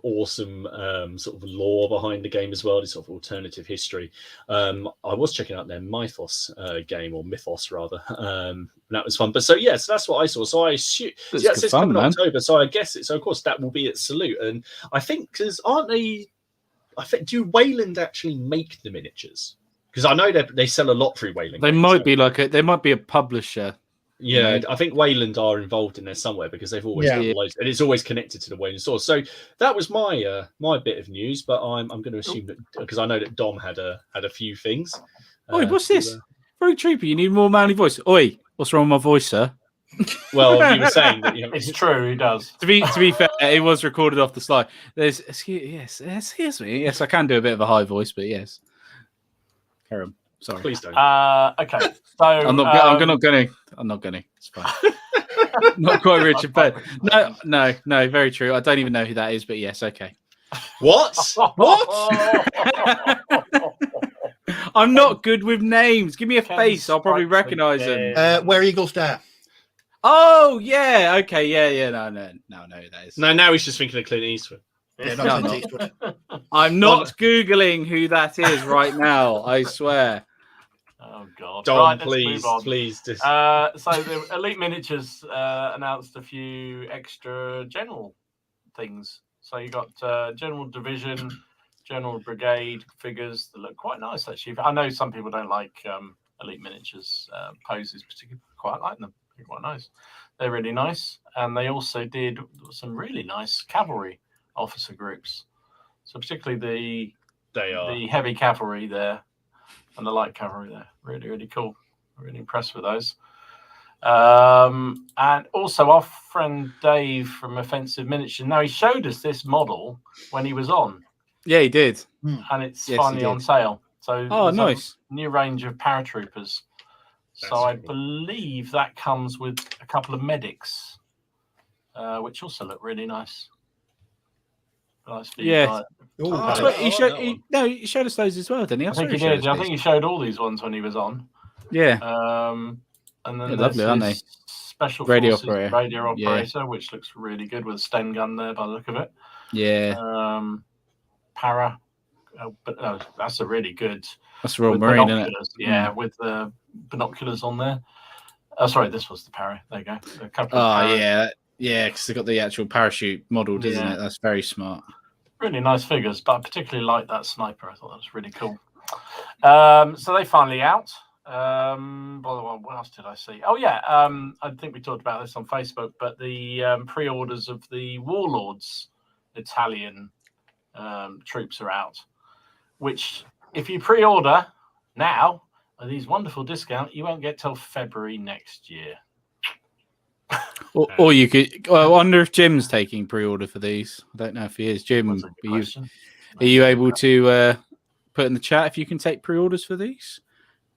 awesome sort of lore behind the game as well. This sort of alternative history. I was checking out their Mythos game, or Mythos rather. And that was fun. But so that's what I saw. So I assume it's coming in October. So I guess so of course that will be at Salute. And I think because do Wayland actually make the miniatures? Because I know they sell a lot through Wayland. They might be a publisher. Yeah, I think Wayland are involved in there somewhere because they've always got loads, and it's always connected to the Wayland store. So that was my my bit of news, but I'm going to assume that because I know that Dom had a few things. Oi, what's this? Very Trooper, you need more manly voice. Oi, what's wrong with my voice, sir? Well, you were saying that it's true. He does. To be fair, it was recorded off the slide. There's excuse me. Yes, I can do a bit of a high voice, but yes. Carry on. Sorry. Please don't. Okay. So I'm not gonna. It's fine. Not quite Richard Penn. No. Very true. I don't even know who that is, but yes, okay. What? I'm not good with names. Give me a face. I'll probably recognise him. Where Eagles Dare. Oh yeah. Okay. Yeah. No. Who that is. No. Now he's just thinking of Clint Eastwood. Yeah, not Clint Eastwood. I'm not Googling who that is right now. I swear. Oh God! Dom, please. So the Elite Miniatures announced a few extra general things. So you got General Division, General Brigade figures that look quite nice. Actually, I know some people don't like Elite Miniatures poses, particularly. Quite like them. They're quite nice. They're really nice, and they also did some really nice cavalry officer groups. So particularly the heavy cavalry there. And the light cavalry there. Really, really cool. Really impressed with those. And also our friend Dave from Offensive Miniatures. Now, he showed us this model when he was on. Yeah, he did. And it's finally on sale. So nice. New range of paratroopers. So I believe that comes with a couple of medics, which also look really nice. Yeah. He showed us those as well, didn't he? I think he did. I think he showed all these ones when he was on. Yeah. And then lovely, aren't they? Special radio operator, which looks really good with a Sten gun there by the look of it. Yeah. Para. But that's a really good. That's a Royal Marine, isn't it? Yeah, with the binoculars on there. Oh, sorry, this was the para. There you go. A couple yeah, because they've got the actual parachute modelled, isn't it? That's very smart. Really nice figures, but I particularly like that sniper. I thought that was really cool. So they finally out. What else did I see? Oh, yeah. I think we talked about this on Facebook, but the pre-orders of the Warlords Italian troops are out, which if you pre-order now at these wonderful discount, you won't get till February next year. Or you could. Well, I wonder if Jim's taking pre-order for these. I don't know if he is. Jim, That's a good question. are you able to put in the chat if you can take pre-orders for these?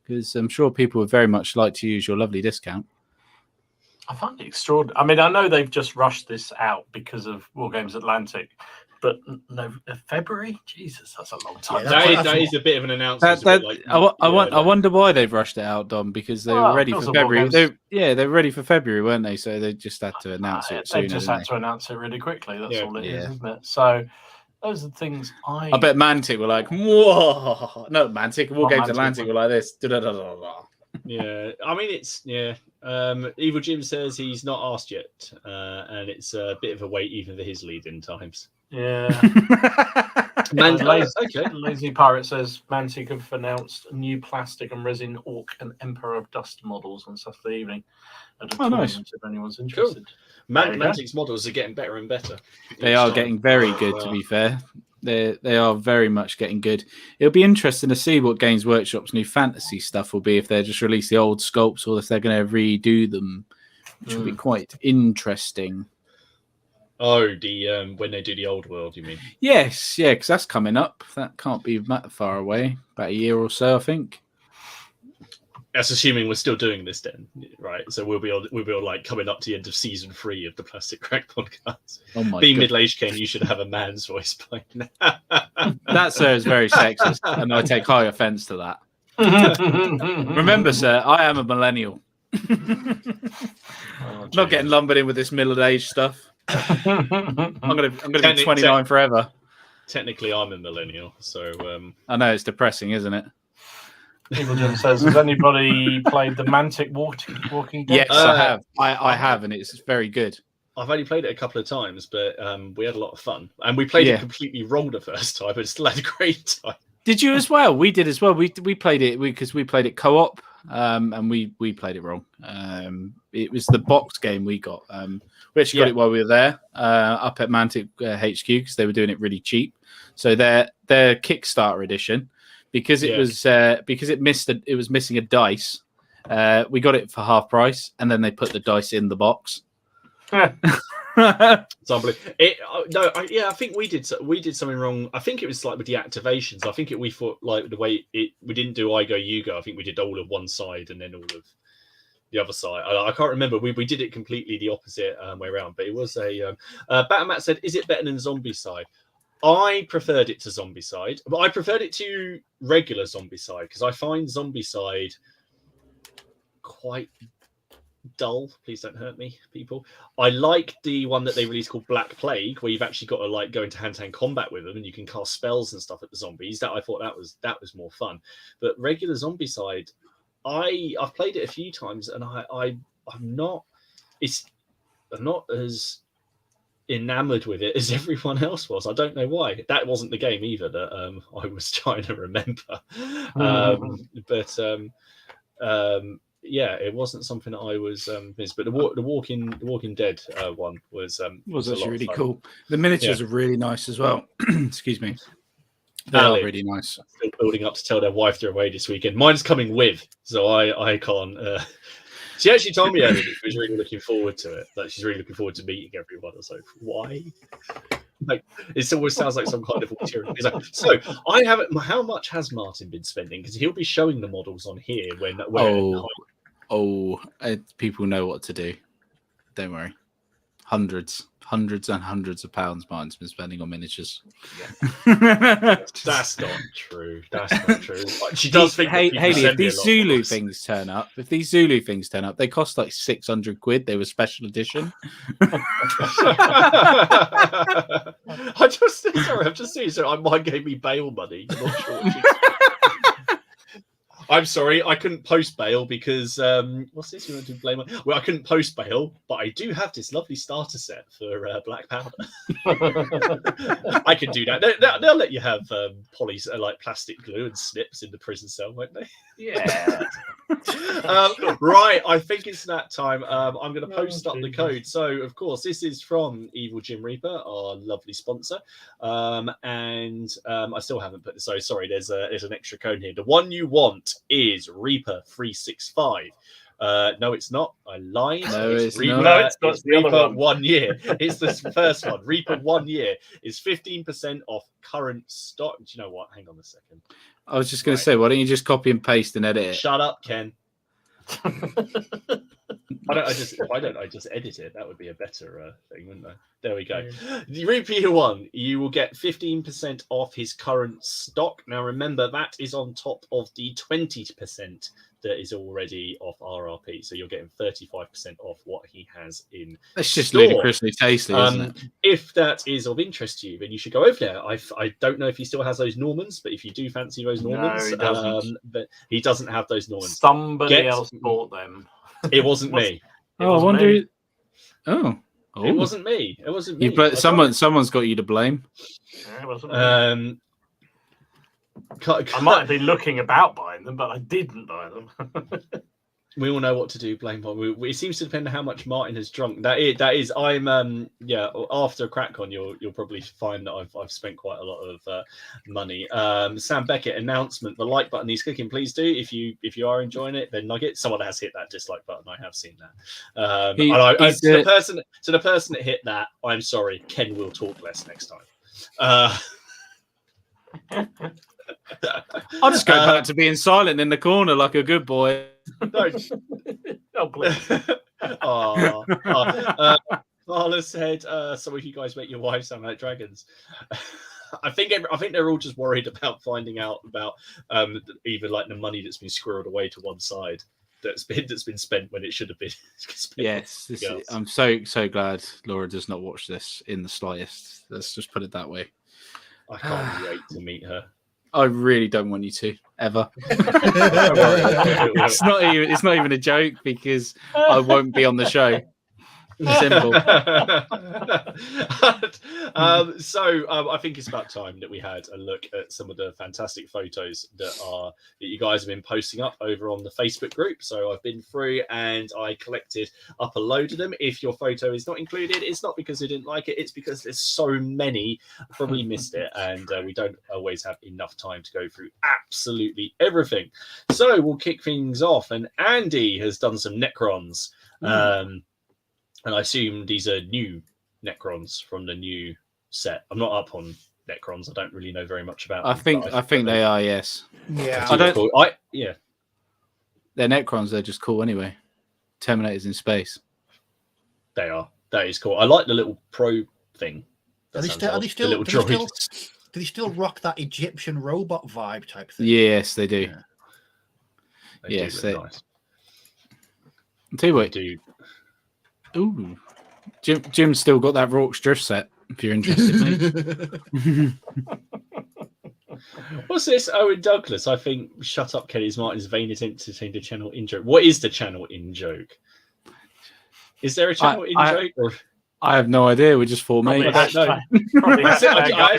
Because I'm sure people would very much like to use your lovely discount. I find it extraordinary. I mean, I know they've just rushed this out because of War Games Atlantic, but no, February? Jesus, that's a long time. Yeah, that is a bit of an announcement. I wonder why they've rushed it out, Dom, because they were ready for February. They're ready for February, weren't they? So they just had to announce it sooner. They just had to announce it really quickly. That's all it is, isn't it? So those are the things I bet Mantic were like, whoa. No, Mantic, War Games Atlantic were like this. Yeah, I mean, it's Evil Jim says he's not asked yet, and it's a bit of a wait even for his lead-in times. Yeah. Okay. Lazy Pirate says Mantic have announced new plastic and resin Orc and Emperor of Dust models on Saturday evening. Nice. If anyone's interested. Cool. Mantic's models are getting better and better. They are getting very good, to be fair. They are very much getting good. It'll be interesting to see what Games Workshop's new fantasy stuff will be, if they just release the old sculpts or if they're going to redo them, which will be quite interesting. Oh, when they do the old world, you mean? Yes, yeah, because that's coming up. That can't be that far away. About a year or so, I think. That's assuming we're still doing this then, right? So we'll be all like coming up to the end of season 3 of the Plastic Crack podcast. Oh my Being God. middle-aged, Ken, you should have a man's voice playing. That, sir, is very sexist, and I take high offence to that. Remember, sir, I am a millennial. Not getting lumbered in with this middle-aged stuff. I'm gonna be 29 forever. Technically, I'm a millennial, so I know it's depressing, isn't it? Evil Jim says, has anybody played the Mantic Walking Dead? Yes, I have. I have, and it's very good. I've only played it a couple of times, but we had a lot of fun. And we played it completely wrong the first time, but still had a great time. Did you as well? We did as well. We played it because we played it co-op, and we played it wrong. It was the box game we got. We actually got it while we were there, up at Mantic HQ, because they were doing it really cheap. So their Kickstarter edition, because it was because it was missing a dice. We got it for half price, and then they put the dice in the box. It's unbelievable. I think we did something wrong. I think it was like with the activations. I think we thought like the way we didn't do I go you go. I think we did all of one side and then all of the other side. I can't remember. We did it completely the opposite way around. But it was a Batman said, "Is it better than Zombie Side?" I preferred it to Zombie Side, but I preferred it to regular Zombie Side because I find Zombie Side quite dull. Please don't hurt me, people. I like the one that they released called Black Plague, where you've actually got to like go into hand-to-hand combat with them and you can cast spells and stuff at the zombies. That I thought that was more fun. But regular Zombie Side, I've played it a few times and I'm not as enamored with it as everyone else was. I don't know why. That wasn't the game either that I was trying to remember. Yeah, it wasn't something that I was missed. But the Walking Dead one was actually really cool. The miniatures are really nice as well. Excuse me. They are really nice. Still building up to tell their wife they're away this weekend. Mine's coming with, so I can't. She actually told me earlier that she was really looking forward to it. That she's really looking forward to meeting everyone. I was like, why? Like, it always sounds like some kind of material. He's like, so I haven't. How much has Martin been spending? Because he'll be showing the models on here when. People know what to do. Don't worry. Hundreds and hundreds of pounds Martin's been spending on miniatures. That's not true. That's not true. She does think Haley, if these Zulu things turn up, they cost like 600 quid. They were special edition. I'm just seeing. So mine gave me bail money. I'm not sure. I'm sorry, I couldn't post bail because what's this? You want to blame? Well, I couldn't post bail, but I do have this lovely starter set for black powder. I can do that. They'll let you have like plastic glue and snips in the prison cell, won't they? Yeah. Right, I think it's that time. I'm going to post up the code. So, of course, this is from Evil Jim Reaper, our lovely sponsor. And I still haven't put this. So, sorry, there's an extra code here. The one you want is Reaper365. No, it's not. I lied. No, it's Reaper, not. No, it's not. it's The other Reaper one. 1 year. It's the first one. Reaper 1 year is 15% off current stock. Do you know what? Hang on a second. I was just going to say, why don't you just copy and paste and edit it? Shut up, Ken. Why don't I just edit it? That would be a better thing, wouldn't I? There we go. The Reaper 1, you will get 15% off his current stock. Now, remember, that is on top of the 20% that is already off RRP. So you're getting 35% off what he has in That's just store. ludicrously tasty, isn't it? If that is of interest to you, then you should go over there. I don't know if he still has those Normans, but if you do fancy those Normans, he doesn't. but he doesn't have those Normans. Somebody else bought them. It wasn't me. It I wasn't wonder. me. Oh, It wasn't me. It wasn't me. But someone's got you to blame. Yeah, it wasn't me. I might have been looking about buying them, but I didn't buy them. We all know what to do. Blame Bob. It seems to depend on how much Martin has drunk. That is. I'm. After CrackCon, you'll probably find that I've spent quite a lot of money. Sam Beckett announcement. The like button he's clicking. Please do if you are enjoying it. Then Nugget. Someone has hit that dislike button. I have seen that. To the person that hit that, I'm sorry. Ken will talk less next time. I'll just go back to being silent in the corner like a good boy. No. Oh, please. Carla said, some of you guys make your wives sound like dragons. I think they're all just worried about finding out about either like the money that's been squirreled away to one side that's been spent when it should have been spent. Yes, I'm so glad Laura does not watch this in the slightest. Let's just put it that way. I can't wait to meet her. I really don't want you to ever. It's not even a joke because I won't be on the show. Simple. I think it's about time that we had a look at some of the fantastic photos that you guys have been posting up over on the Facebook group. So I've been through and I collected up a load of them. If your photo is not included, it's not because we didn't like it, it's because there's so many. I probably missed it, and we don't always have enough time to go through absolutely everything. So we'll kick things off, and Andy has done some Necrons. And I assume these are new Necrons from the new set. I'm not up on Necrons. I don't really know very much about them. I think they are, yes. Yeah. They're Necrons, they're just cool anyway. Terminators in space. They are. That is cool. I like the little probe thing. Do they still rock that Egyptian robot vibe type thing? Yes, they do. Yeah. They nice. I'll tell you what, dude. Ooh, Jim's still got that Rorke's Drift set. If you're interested, mate. What's this? Owen Douglas. I think "Shut Up, Kelly's Martin's vain attempt to change the channel in joke." What is the channel in joke? Is there a channel in joke? Or... I have no idea. We're just four mates. I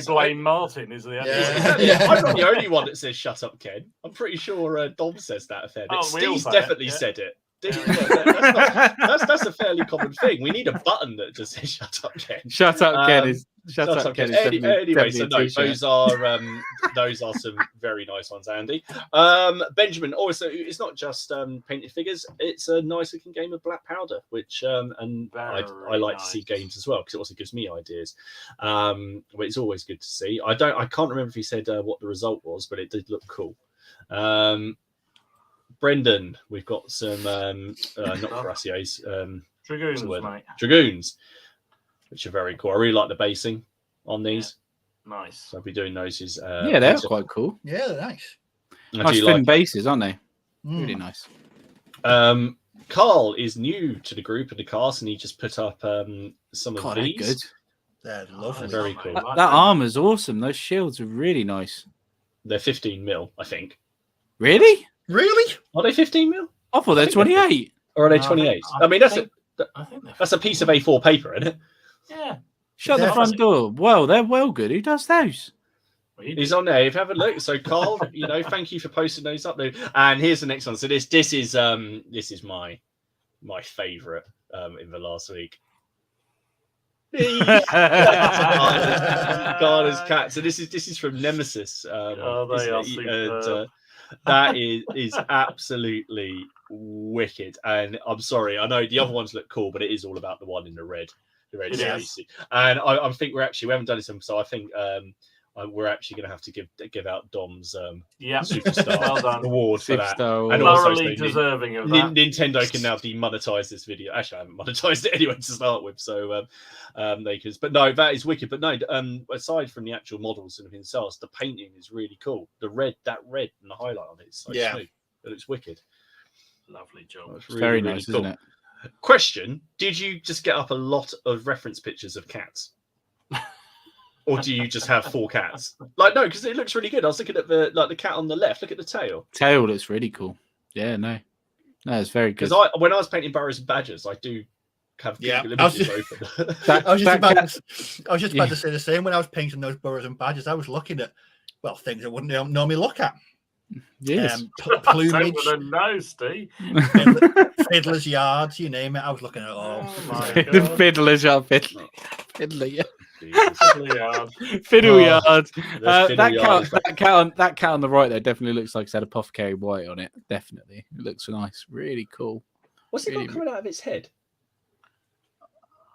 blame Martin. Is the I'm not the only one that says "Shut up, Ken." I'm pretty sure Dom says that a fair bit. Steve's definitely said it. That's a fairly common thing. We need a button that just says "Shut up, Ken." Shut up, Ken is. Shut up, Ken. Anyway, so no, those are some very nice ones, Andy. Benjamin. Also, it's not just painted figures. It's a nice looking game of Black Powder, which I like to see games as well because it also gives me ideas. But it's always good to see. I can't remember if he said what the result was, but it did look cool. Brendan, we've got some not Cuirassiers, Dragoons, mate. Dragoons, which are very cool. I really like the basing on these. Yeah. Nice. So I'll be doing those. They're quite cool. Yeah, they're nice. Nice thin bases, aren't they? Really nice. Carl is new to the group and the cast, and he just put up some of these. Good. They're lovely. Very cool. That armor's awesome. Those shields are really nice. They're 15 mil, I think. Really? Really? Are they 15 mil? I thought they're 28. Or are they 28? I mean, that's a piece of A4 paper, isn't it? Yeah. Shut the front door. Well, they're well good. Who does those? He's on there. If you have a look, so Carl, thank you for posting those up there. And here's the next one. So this is my favourite in the last week. Garner's cat. So this is from Nemesis. They are superb. That is absolutely wicked. And I'm sorry, I know the other ones look cool, but it is all about the one in the red space. And I think we haven't done this, so I think we're actually going to have to give out Dom's superstar award for that. And also deserving of that. Nintendo can now demonetize this video. Actually, I haven't monetized it anyway to start with, so they can. But no, that is wicked. But no, aside from the actual models and themselves, the painting is really cool. That red and the highlight on it is so smooth. It looks wicked. Lovely job. It's really, very nice, really cool. Isn't it? Question: did you just get up a lot of reference pictures of cats? Or do you just have 4 cats? No, because it looks really good. I was looking at the cat on the left. Look at the tail. Tail looks really cool. Yeah, no, it's very good. Because when I was painting burrows and badgers, I do have Google images open. I was just about to say the same. When I was painting those burrows and badgers, I was looking at things I wouldn't normally look at. Yes, plumage. I don't know, Steve. Fiddler's yards, you name it. I was looking at the fiddler's yard, fiddler yard. Fiddle yard. That cat on the right there definitely looks like it's had apothecary white on it. Definitely, it looks nice. Really cool. What's it got coming out of its head?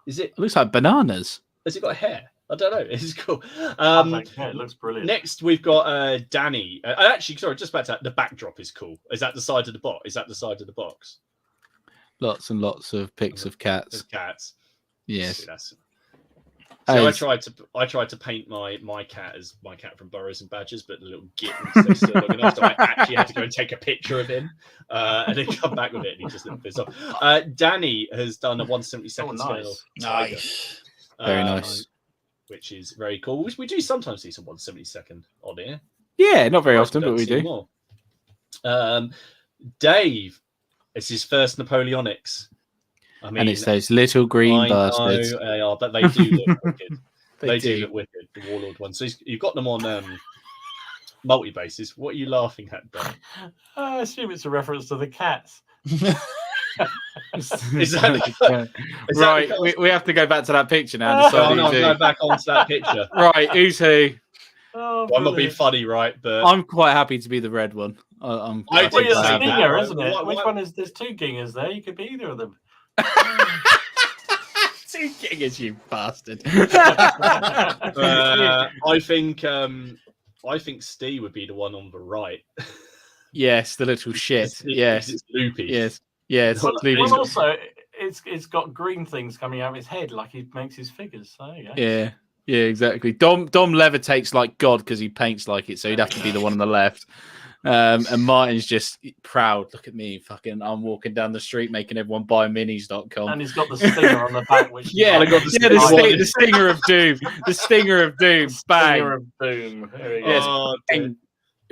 It looks like bananas. Has it got hair? I don't know. It's cool. It looks brilliant. Next, we've got Danny. Actually, sorry, just about that. The backdrop is cool. Is that the side of the box? Box? Lots and lots of pics of cats. Yes. So I tried to paint my cat as my cat from Burrows and Badgers, but the little git was still long enough, so I actually had to go and take a picture of him and then come back with it, and he just looked pissed off. Danny has done a 1/72 scale. Nice. Very nice. Which is very cool. We do sometimes see some 1/72 on here. Yeah, not very often, but we do. More. Dave, it's his first Napoleonics. I mean, and it's those little green bastards. Know they are, but they do look wicked. They do look wicked, the Warlord ones. So you've got them on multi-bases. What are you laughing at, Ben? I assume it's a reference to the cats. Right, we have to go back to that picture now. I'm going back onto that picture. Right, who's who? I'm not being funny, right? But I'm quite happy to be the red one. It's a ginger, isn't it? Which one is? There's 2 gingers there. You could be either of them. 2 gingers, you bastard. I think Steve would be the one on the right. Yes, the little shit. Yes, it's loopy. Yes. Well, also, it's got green things coming out of his head, like he makes his figures. So yeah, exactly. Dom levitates like God because he paints like it, so he'd have to be the one on the left. And Martin's just proud. Look at me, fucking! I'm walking down the street making everyone buy minis.com. And he's got the stinger on the back, which the stinger of doom. The stinger of doom. Bang. Stinger of doom. Yes.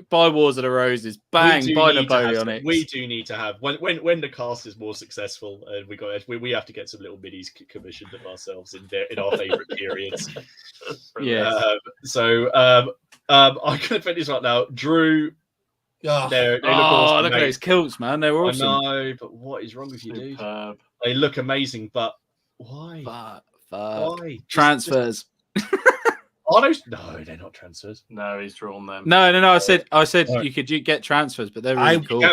Buy Wars of the Roses. Bang. Buy Napoleonics. We do need to have when the cast is more successful, and we have to get some little minis commissioned of ourselves in our favourite periods. Yeah. I'm going to put this right now, Drew. They look awesome, look at those kilts, man. They were awesome. I know, but what is wrong with you, dude? They look amazing, but why? Why? Transfers. Are those? No, they're not transfers. No, he's drawn them. No. I said you could get transfers, but they're really cool.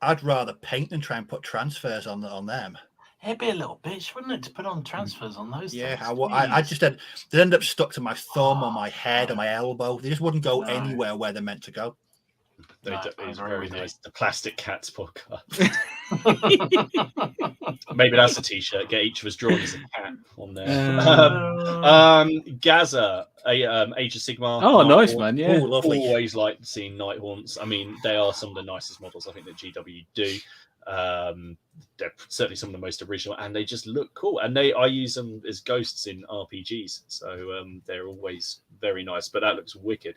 I'd rather paint than try and put transfers on them. It'd be a little bitch, wouldn't it, to put on transfers on those? Yeah, I just said they end up stuck to my thumb or my head or my elbow. They just wouldn't go anywhere where they're meant to go. It's very nice. The Plastic Cats podcast. Maybe that's a t-shirt. Get each of us drawn as a cat on there. Gaza, Age of Sigmar. Oh, nice, man. Yeah. Ooh, lovely. Always like seeing Night Haunts. I mean, they are some of the nicest models I think that GW do. They're certainly some of the most original, and they just look cool. And I use them as ghosts in RPGs, so they're always very nice. But that looks wicked.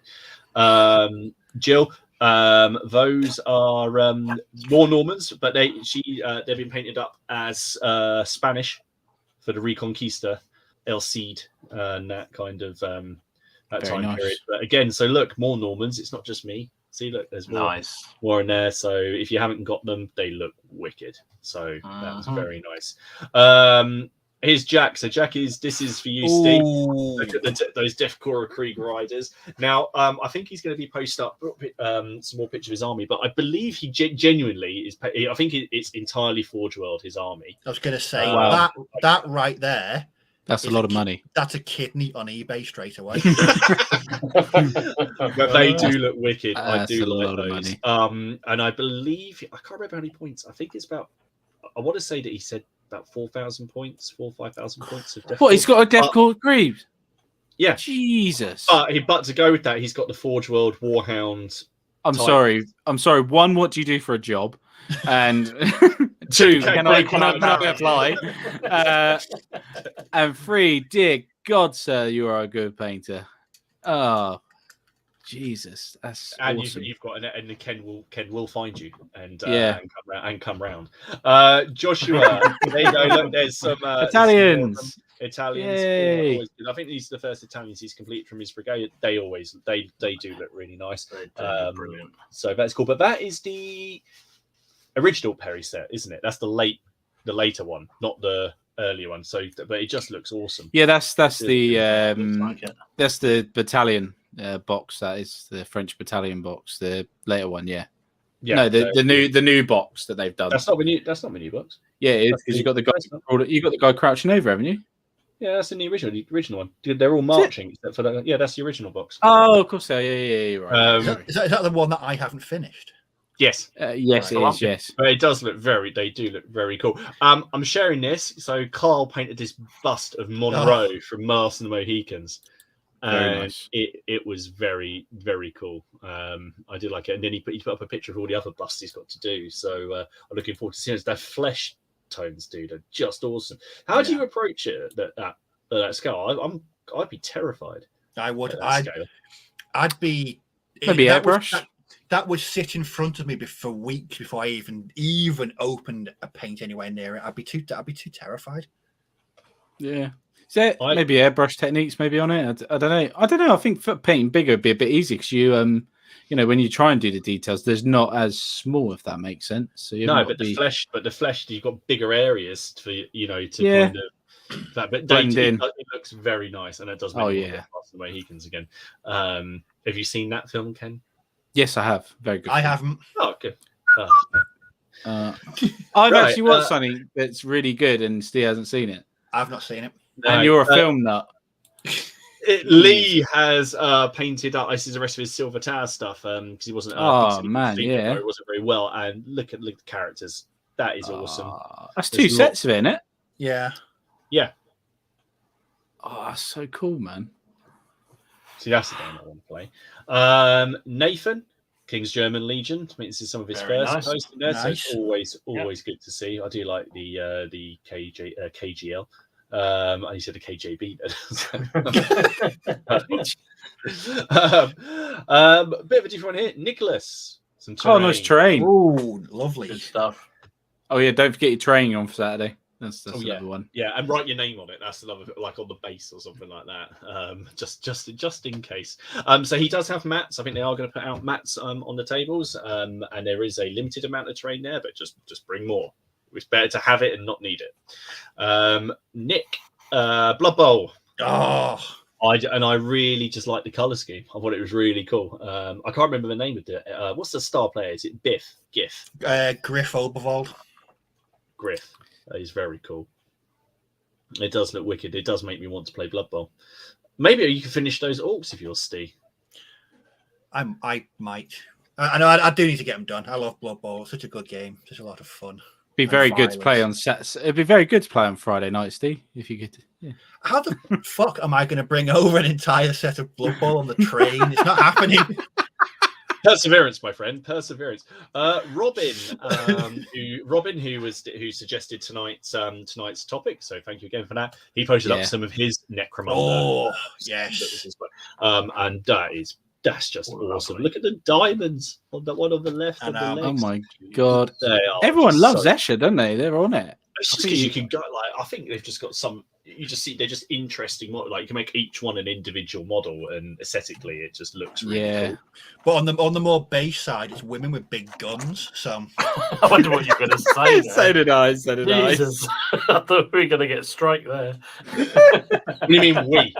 Jill, those are more Normans, but they've been painted up as Spanish for the Reconquista, El Cid, and that kind of that Very time nice. period. But again, so look, more Normans. It's not just me. See, look, there's more in there. So if you haven't got them, they look wicked. So that's very nice. Here's Jack. So Jack this is for you, Steve. Look at those Deathcore Krieg riders. Now, I think he's going to be posting up some more pictures of his army, but I believe he genuinely is. I think it's entirely Forge World, his army. I was going to say that right there. That's a lot of money. That's a kidney on eBay straight away. But they do look wicked. I do a like lot of those. money. And I believe I can't remember how many points. I think it's about. I want to say that he said about 4,000 points, 5,000 points of Deathcore. What? He's got a Deathcore Greaves. Yeah, Jesus. But to go with that, he's got the Forge World Warhound. I'm sorry. One, what do you do for a job? And two, can I apply? And three, dear God, sir, you are a good painter. Oh, Jesus, that's awesome. You've got and Ken will find you and come round. Joshua, there you go. Look, there's some Italians. Yay. I think these are the first Italians he's completed from his brigade. They do look really nice. Brilliant. So that's cool. But that is the original Perry set, isn't it? That's the later one, not the earlier one. So, but it just looks awesome. Yeah, that's the battalion box. That is the French battalion box. The later one, yeah. No, the new box that they've done. That's not the new box. Yeah, it is, because you got the guy crouching over, haven't you? Yeah, that's in the original one. They're all marching except for that. Yeah, that's the original box. Oh, of course. Yeah, you're right. Is that the one that I haven't finished? Yes. Yes, it is. Yes, but it does look they do look very cool. I'm sharing this. So Carl painted this bust of Monroe from Mars and the Mohicans. Very nice. It was very, very cool. I did like it. And then he put up a picture of all the other busts he's got to do. So I'm looking forward to seeing it. Their flesh tones, dude, are just awesome. How do you approach it that scale? I'd be terrified. I would. I'd be maybe airbrush. That would sit in front of me for weeks before I even opened a paint anywhere near it. I'd be too terrified. Yeah. Is there maybe airbrush techniques maybe on it? I don't know. I think for painting bigger would be a bit easier because you when you try and do the details, there's not as small, if that makes sense. So the flesh, you've got bigger areas for kind of that. But blend in. It looks very nice, and it does. Make the Mohicans again. Have you seen that film, Ken? Yes, I have. Very good. I haven't. Oh, good. I've actually watched something that's really good, and Steve hasn't seen it. I've not seen it. And you're a film nut. Lee has painted up. This is the rest of his Silver Tower stuff because he wasn't. It wasn't very well. And look at the characters. That is awesome. That's two sets of it, isn't it? Yeah. Yeah. Oh, that's so cool, man. See, that's the game I want to play. Nathan, King's German Legion. I mean, this is some of his first posts in there, so it's always good to see. I do like the KGL. I said a KJB. Bit of a different one here. Nicholas. Some terrain. Nice terrain. Oh, lovely. Good stuff. Oh yeah, don't forget your training on for Saturday. That's another one. Yeah, and write your name on it. That's another, like on the base or something like that. Just in case. So he does have mats. I think they are going to put out mats on the tables. And there is a limited amount of terrain there, but just bring more. It's better to have it and not need it. Nick, Blood Bowl. Oh, I really just like the color scheme. I thought it was really cool. I can't remember the name of it. What's the star player? Is it Giff? Griff Oberwald. Griff. That is very cool. It does look wicked. It does make me want to play Blood Bowl. Maybe you can finish those orcs if you're Steve. I might. I know I do need to get them done. I love Blood Bowl. Such a good game. Such a lot of fun. Be very good to play on Saturday. It'd be very good to play on Friday night, Steve. If you could. Yeah. How the fuck am I going to bring over an entire set of Blood Bowl on the train? It's not happening. Perseverance, my friend. Perseverance. Robin, who suggested tonight's topic. So thank you again for that. He posted up some of his Necromunda. Oh yes. And that's just awesome. Look at the diamonds on the one on the left. Oh my god! Everyone loves Escher, don't they? They're on it. It's just because you can go I think they've just got some you just see they're just interesting. Like you can make each one an individual model, and aesthetically, it just looks really cool. But on the more base side, it's women with big guns. So I wonder what you're going to say. So did I. So did Jesus. I thought we were going to get a strike there. What do you mean we?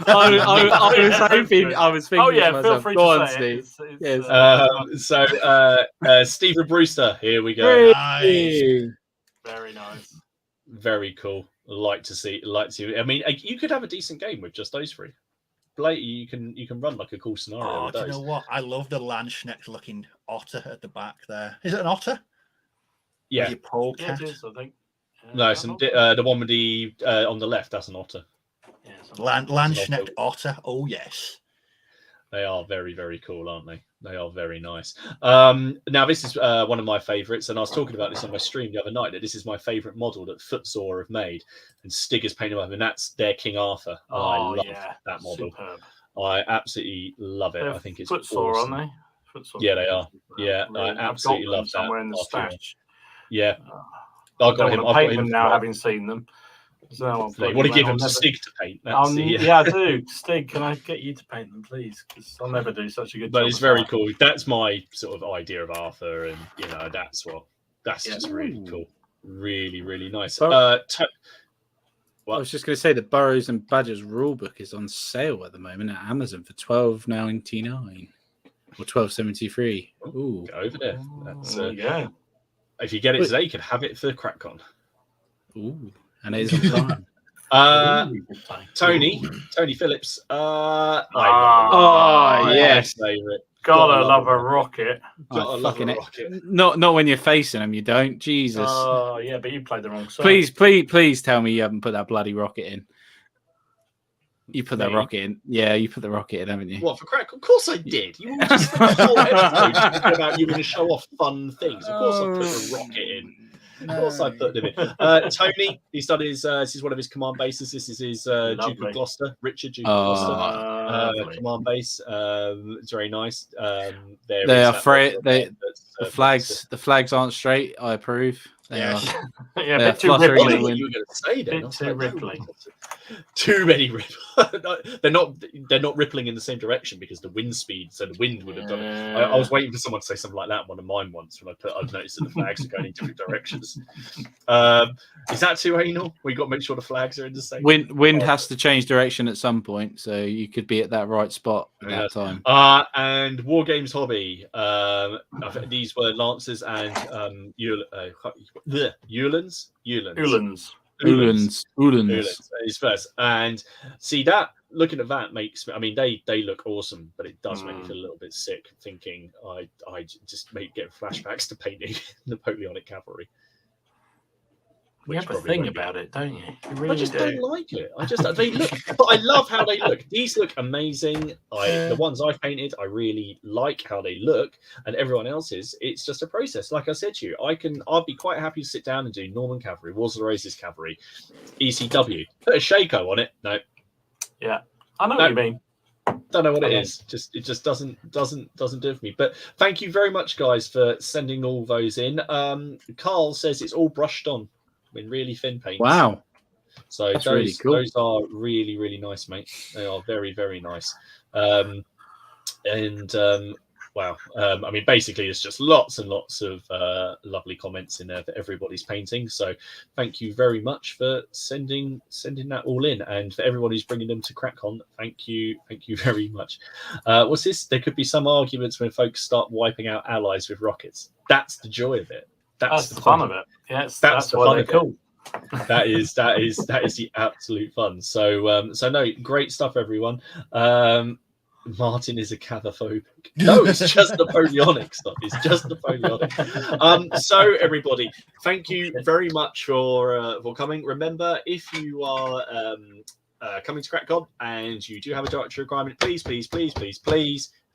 I was hoping. I was thinking. Oh yeah, to myself, feel free go to on, say Steve. it. Yes. Stephen Brewster, here we go. nice. Very nice. Very cool. Like to see. I mean, you could have a decent game with just those three. Blake, you can run like a cool scenario. Oh, with do you those. know what? I love the Landsknecht looking otter at the back there. Is it an otter? Yeah. Or your polecat? Yeah, it is, I think. No, the one with the on the left. That's an otter. Yeah, Landsknecht otter. Oh yes. They are very, very cool, aren't they? They are very nice. Now, this is one of my favourites, and I was talking about this on my stream the other night, that this is my favourite model that Footsore have made, and Stig has painted up, and that's their King Arthur. I love that model. Superb. I absolutely love it. I think it's Footsore, awesome. aren't they? Footsore. Yeah, they are. Yeah, Really. I absolutely love that. Somewhere in the stash. Yeah. I've got him. I've got him now, having seen them. So I want to give them to Stig to paint. Yeah, I do. Stig, can I get you to paint them, please? Because I'll never do such a good job. But it's very cool. That's my sort of idea of Arthur, and that's just really cool. Really, really nice. I was just going to say the Burrows and Badgers rulebook is on sale at the moment at Amazon for $12.99 or $12.73. Ooh, go over there. That's yeah. If you get it today, you can have it for CrackCon. Ooh. And it is on time. Tony Phillips. Yes. Favorite. Gotta love a rocket. Gotta love a rocket. Not when you're facing them, you don't. Jesus. Oh yeah, but you played the wrong side. Please tell me you haven't put that bloody rocket in. You put that rocket in. Yeah, you put the rocket in, haven't you? What, for CrackCon? Of course I did. You all just spent the whole episode talking about you going to show off fun things. Of course I put the rocket in. Of course, I put them in. Tony, he's done his. This is one of his command bases. This is his Duke of Gloucester, Richard Duke of Gloucester command base. It's very nice. They are afraid. The flags aren't straight. I approve. They are. Yeah, a bit too rippling. What you were going to say then? Bit too rippling. Too many they're not rippling in the same direction because the wind speed, so the wind would have done it. I was waiting for someone to say something like that in one of mine once when I've noticed that the flags are going in different directions. Is that too anal? We got to make sure the flags are in the same. Wind has to change direction at some point, so you could be at that right spot at that time. And War Games Hobby. These were Lancers and Uhlans. Is first, and see that looking at that makes me. I mean, they look awesome, but it does make me feel a little bit sick thinking I just get flashbacks to painting Napoleonic cavalry. You have a thing about it, don't you? I just don't like it. They look, but I love how they look. These look amazing. The ones I've painted, I really like how they look, and everyone else's. It's just a process. Like I said to you, I'd be quite happy to sit down and do Norman cavalry, Wars of the Roses cavalry, ECW. Put a Shaco on it. No. Yeah, I know what you mean. Don't know what it is. It just doesn't do it for me. But thank you very much, guys, for sending all those in. Carl says it's all brushed on. In really thin paints. Wow. So that's really cool. Those are really, really nice, mate. They are very, very nice. Wow. I mean, basically, it's just lots and lots of lovely comments in there for everybody's painting. So thank you very much for sending that all in. And for everyone who's bringing them to CrackCon, thank you very much. What's this? There could be some arguments when folks start wiping out allies with rockets. That's the joy of it. That's the fun of it. Yes, that's why they're cool. That is the absolute fun. So no, great stuff, everyone. Martin is a cataphobic. No, it's just Napoleonic stuff. It's just Napoleonic. So everybody, thank you very much for coming. Remember, if you are coming to CrackCon and you do have a directory requirement, please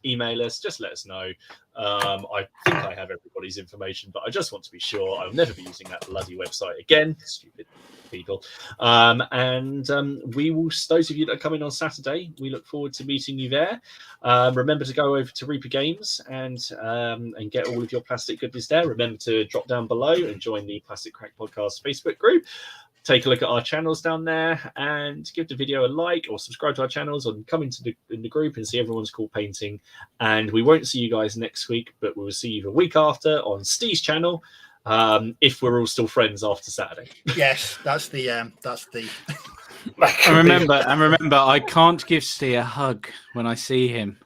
email us. Just let us know. I think I have everybody's information, but I just want to be sure. I'll never be using that bloody website again. Stupid people. We will. Those of you that are coming on Saturday, we look forward to meeting you there. Remember to go over to Reaper Games and get all of your plastic goodness there. Remember to drop down below and join the Plastic Crack Podcast Facebook group. take a look at our channels down there and give the video a like or subscribe to our channels and come into the group and see everyone's cool painting. And we won't see you guys next week, but we'll see you the week after on Steve's channel, if we're all still friends after Saturday. Yes, that's the And remember, I can't give Steve a hug when I see him.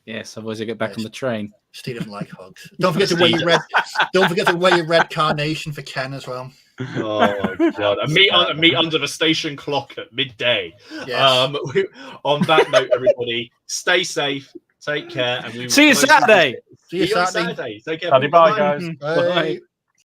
Yes, otherwise I get back on the train. Steve doesn't like hugs. Don't forget to wear your red. Don't forget to wear your red carnation for Ken as well. Oh my god! And meet under the station clock at midday. Yes. On that note, everybody, stay safe, take care, and we will See you Saturday. See you Saturday. Take care. Bye, guys. Bye.